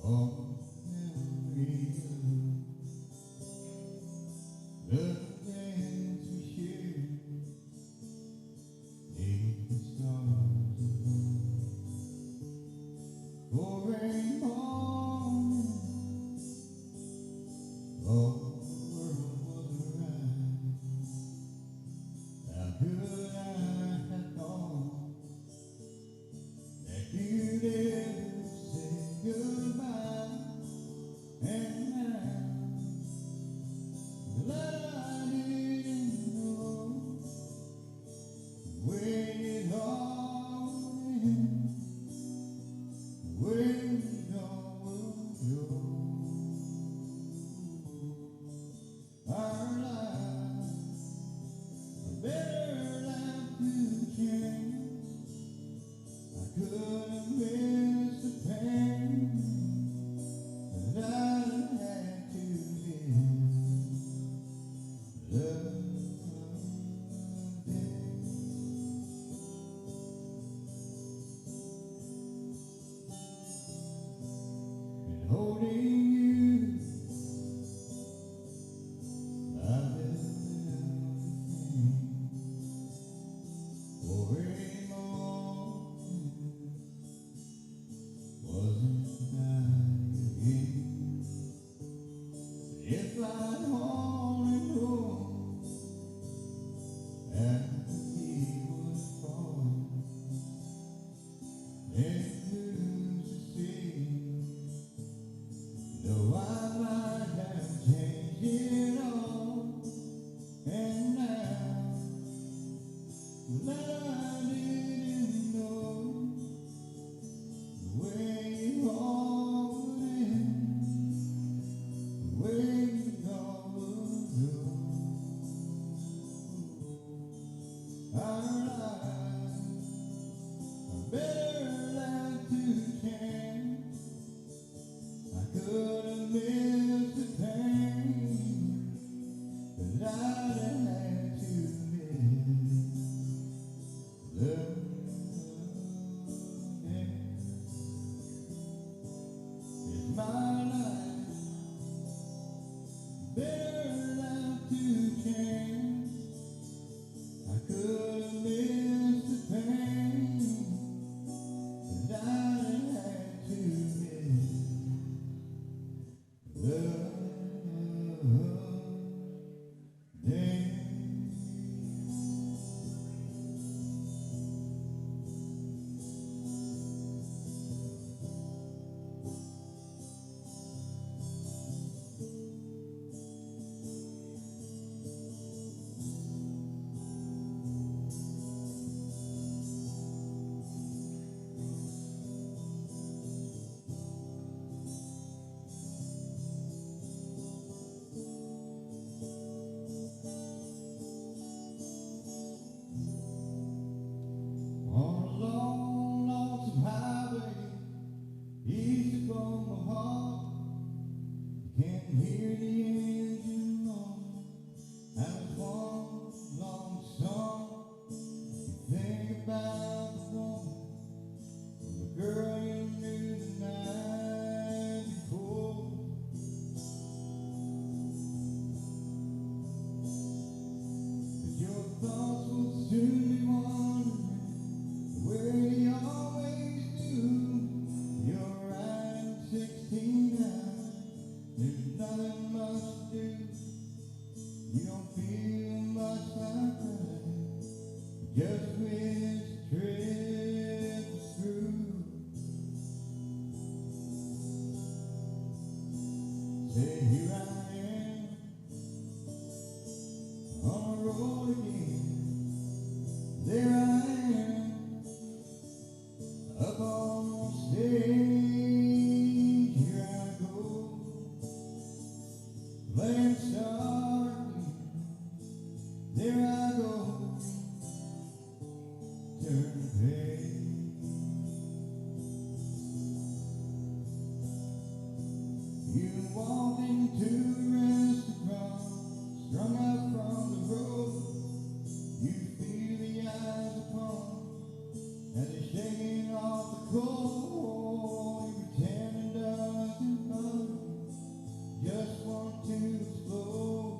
E: on memories, the dance we shared, neath the stars above, for a moment, all the world was right. How could I have thought that you'd ever say goodbye? if I'd only known after he was born, and who's to say? Though I might have changed it all, and now that I didn't know the way it all would end, the way it all would go. Our lives are better left to chance. I could have missed the pain that I'd had to miss. Love, is my life better left to chance? I could have missed the pain that I'd had to miss. Love, on a long, lonesome highway, easy from my heart. You can't hear the engine roar. And it's one long song. You think about the woman, the girl you knew the night before. But your thoughts will soon be wandering where you always do. You're riding 16 now, there's nothing much to do. You don't feel much like running, just wish the trip was through. Say, here I am, on the road again. There I am, up on stage, here I go, playing star again. There I go, turn the page. You walk into a restaurant, strung out from the road. You feel the eyes upon as they're shaking off the cold. You pretend it doesn't bother you, just want to explode.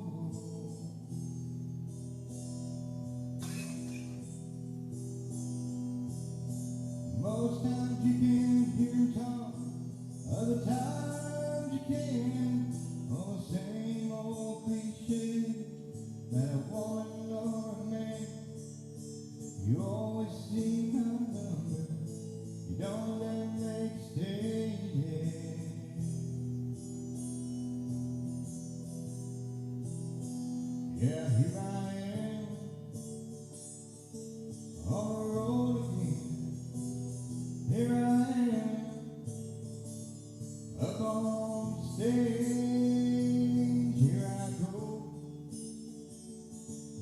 E: Most times you can't hear him talk, other times you can. Oh, the same old cliche that a woman or a man. You always see my number, you don't let them make you stay. Yeah, here I am, on the road again. Here I am, up on stage. Here I go,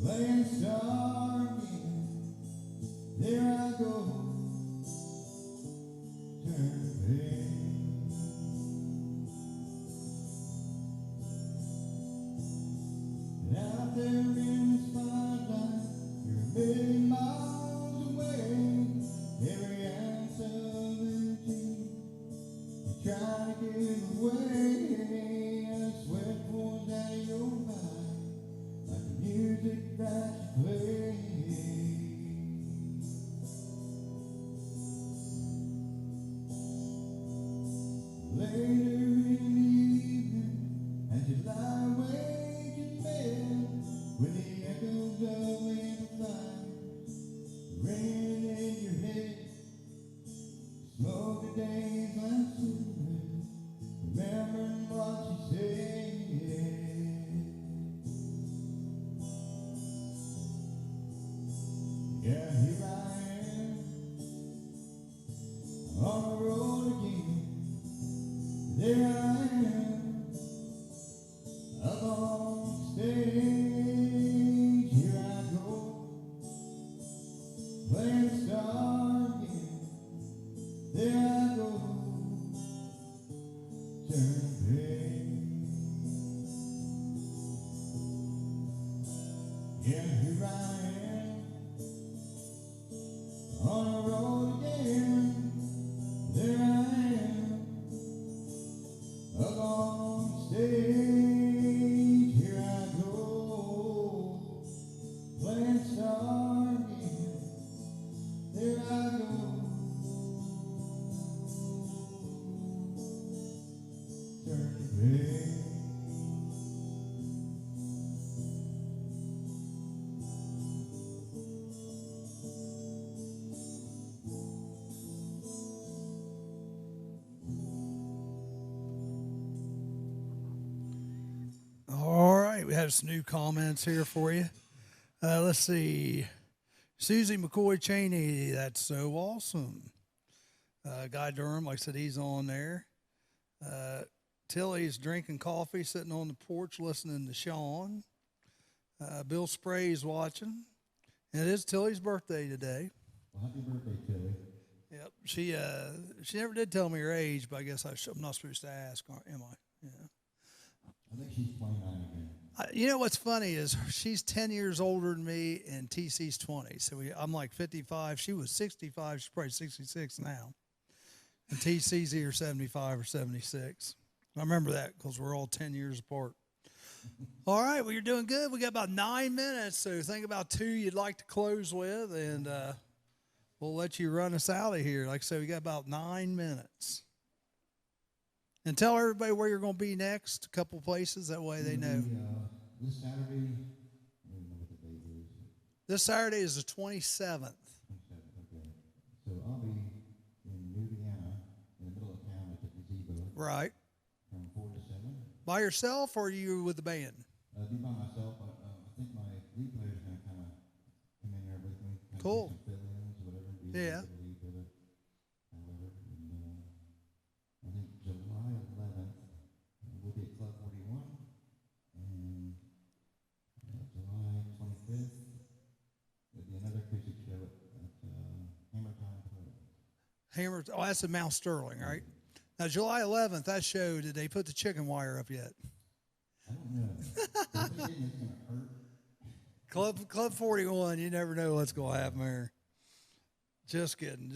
E: playing star again. There I go, turn the page. And out there in the spotlight, you're a million miles away. Every ounce of energy, you try to give away. Yeah, here I am on the road again. There I am up on stage. Here I go playing star again. There I go turning page.
A: All right, we have some new comments here for you. Let's see. Susie McCoy Cheney, that's so awesome. Guy Durham, like I said, he's on there. Tilly's drinking coffee, sitting on the porch listening to Sean. Bill Spray's watching. And it is Tilly's birthday today.
E: Well, happy birthday, Tilly.
A: Yep. She never did tell me her age, but I guess I'm not supposed to ask, am I? Yeah.
E: I think she's 29 again.
A: You know what's funny is she's 10 years older than me, and TC's 20. So I'm like 55. She was 65. She's probably 66 now. And TC's either 75 or 76. I remember that because we're all 10 years apart. All right, well, you're doing good. We got about 9 minutes, so think about 2 you'd like to close with, and we'll let you run us out of here. Like I said, we got about 9 minutes. And tell everybody where you're going to be next, a couple places, that way they know.
E: This Saturday, I don't know what the date is.
A: This Saturday is the 27th.
E: Okay. So I'll be in Louisiana, in the middle of town at the gazebo.
A: Right.
E: From 4 to 7.
A: By yourself, or are you with the band?
E: I'll be by myself. I think my lead player is going to kind of come in there with me.
A: Cool.
E: Some fill-ins, whatever.
A: Yeah.
E: Lead with it, however. And I think July 11th, we'll be at Club 41. And July 25th, there'll be another acoustic show at Hammer Time Club.
A: Oh, that's in Mount Sterling, right? Now, July 11th, that show, did they put the chicken wire up yet?
E: I don't know. They're saying it's going to hurt.
A: Club 41, you never know what's going to happen there. Just kidding.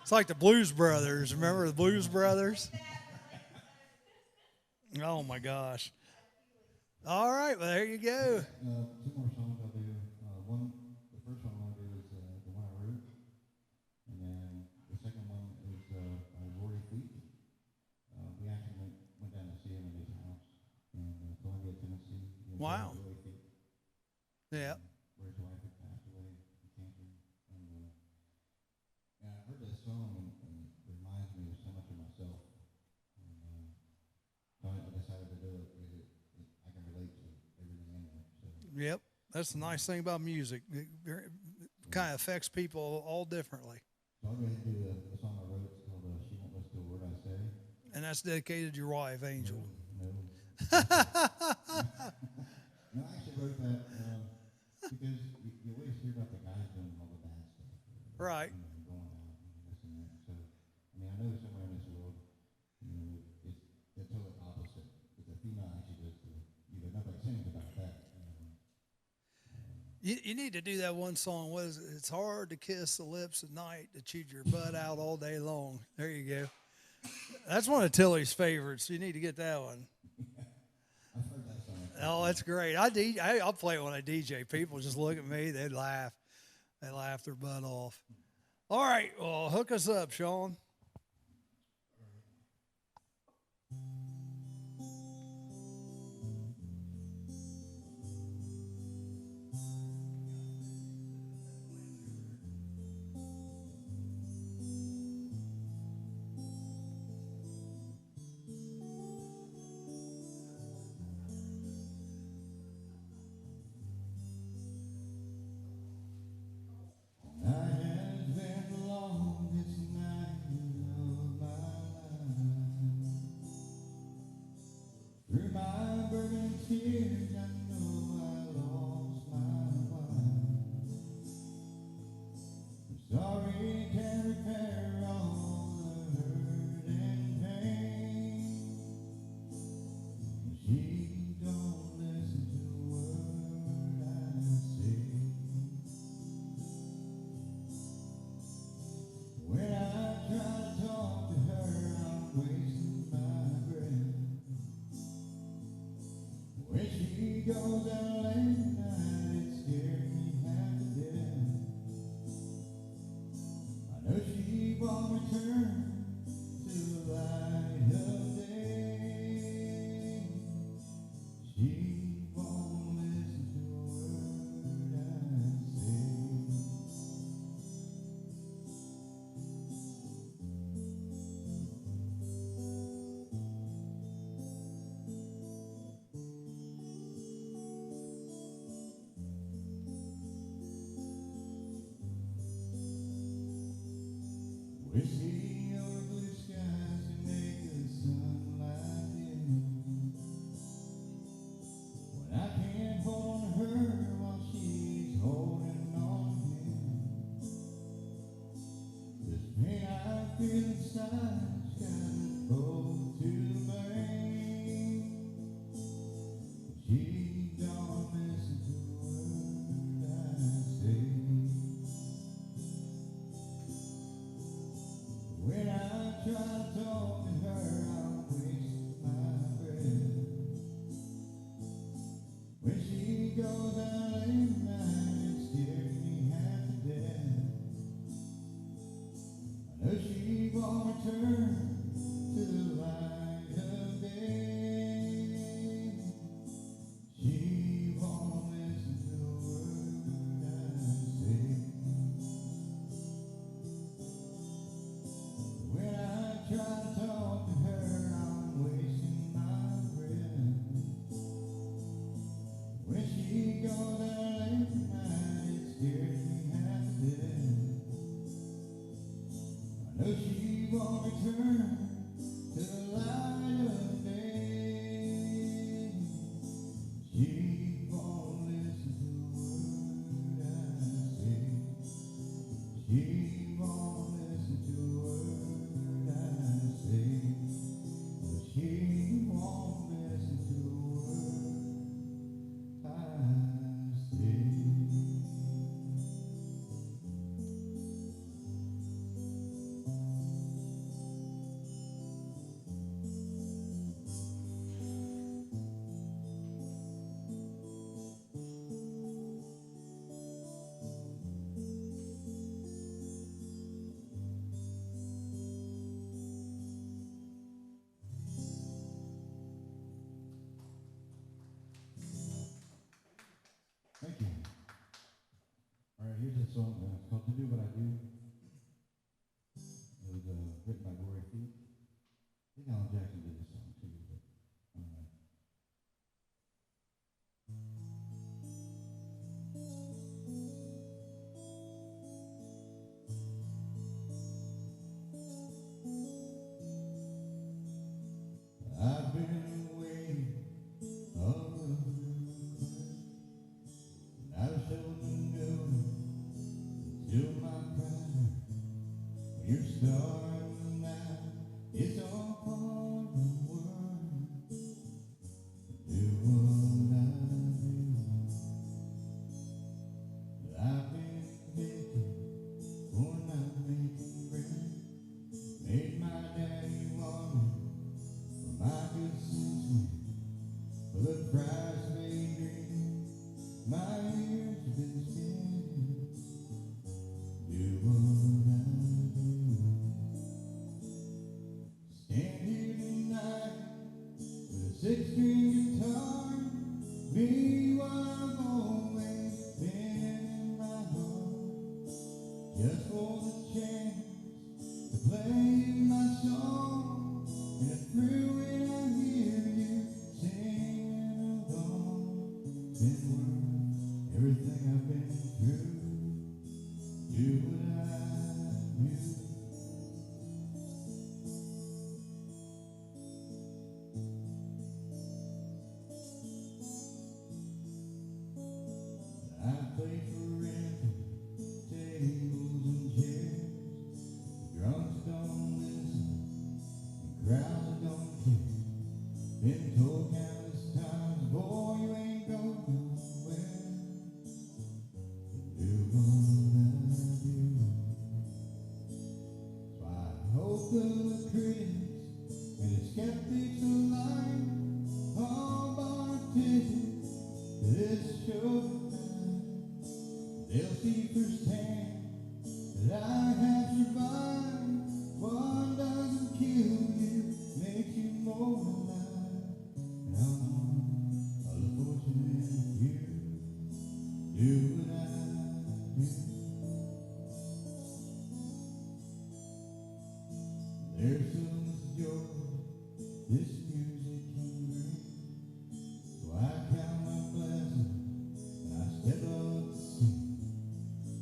A: It's like the Blues Brothers. Remember the Blues Brothers? Oh, my gosh. All right, well, there you go.
E: 2 more songs I'll do. The first one I'm going to do is the one I wrote. And then the second one is by Rory Fleet. We actually went down to see him in his house in Columbia, Tennessee.
A: Wow.
E: Rory Fleet,
A: Yeah.
E: where his wife had passed away from cancer. And I heard that song and it reminds me of so much of myself. And so I decided to do it because I can relate to everything in there. So.
A: Yep. That's the nice thing about music. It kind of affects people all differently.
E: So I'll go ahead and do the song I wrote. It's called She Won't Listen to a Word I Say.
A: And that's dedicated to your wife, Angel.
E: No. No, I actually wrote that because you always hear about the guys doing all the bad stuff.
A: Right.
E: Going out and this and that. So, I mean, I know somewhere in this world, it's the total opposite. If the female actually goes to nobody sings about that.
A: You need to do that one song. What is it? It's hard to kiss the lips at night to chew your butt out all day long. There you go. That's one of Tilly's favorites. You need to get that one.
E: I've heard that song.
A: Oh, that's great. I'll play it when I DJ. People just look at me. They laugh. They laugh their butt off. All right. Well, hook us up, Sean.
E: I have been the longest night to do what I do. It was written by Glory Feet. I think Alan Jackson did this song too, but I've been away all over the place. I've shown the new till my pride. You're starting now. It's all part of the world. Do what I do. I've been thinking for not making bread. Made my daddy want for my good sense. For the price they drink, my ears have been spinning. Do what I do. Stand here tonight with a six-string guitar. Be what I've always been in my heart. Just for the chance to play my song. And it's through when I hear you singing along. It's been worth everything I've been through. Do what I do. I play for rent, tables and chairs. Drunks don't listen, and crowds don't care. Been told countless times, boy, you ain't going nowhere. Do what I do. So I hope the critics and the skeptics alike all bought tickets to this show tonight. They'll see firsthand that I have survived. One doesn't kill you, makes you more alive. And I'm one of the fortunate few. Do what I do. There's so much joy this music can bring. So I count my blessings and I step up to sing.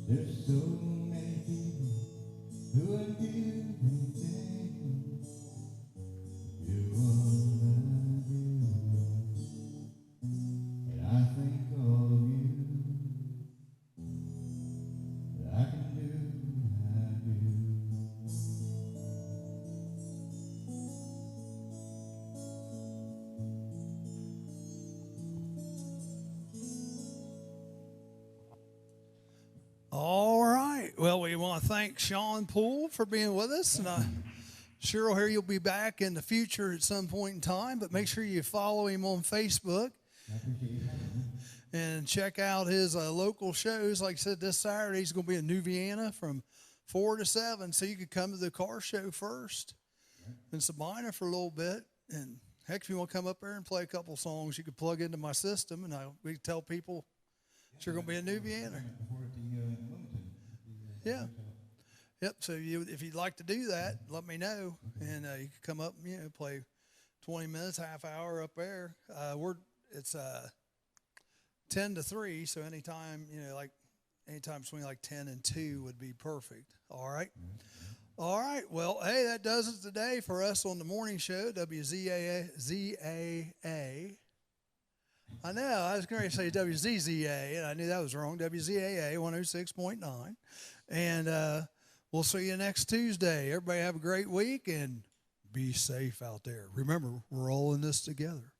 E: There's so many people who would give anything. Do what I do. And I thank all of you that I can do what I do.
A: All right. Well, we want to thank Sean Poole for being with us, and I'm sure we'll hear you'll be back in the future at some point in time. But make sure you follow him on Facebook
E: I appreciate you having me.
A: and check out his local shows. Like I said, this Saturday he's going to be in New Vienna from 4 to 7, so you could come to the car show first in Sabina for a little bit. And heck, if you want to come up there and play a couple songs, you could plug into my system, and we can tell people that you're going to be in New Vienna.
E: Before at the Wilmington.
A: Yeah. Yep. So if you'd like to do that, let me know, and you can come up and play 20 minutes, half hour up there. It's 10 to 3, so anytime anytime between like 10 and 2 would be perfect. All right. All right. Well, hey, that does it today for us on the morning show, WZAA. I know, I was going to say WZZA, and I knew that was wrong. WZAA 106.9. And we'll see you next Tuesday. Everybody have a great week, and be safe out there. Remember, we're all in this together.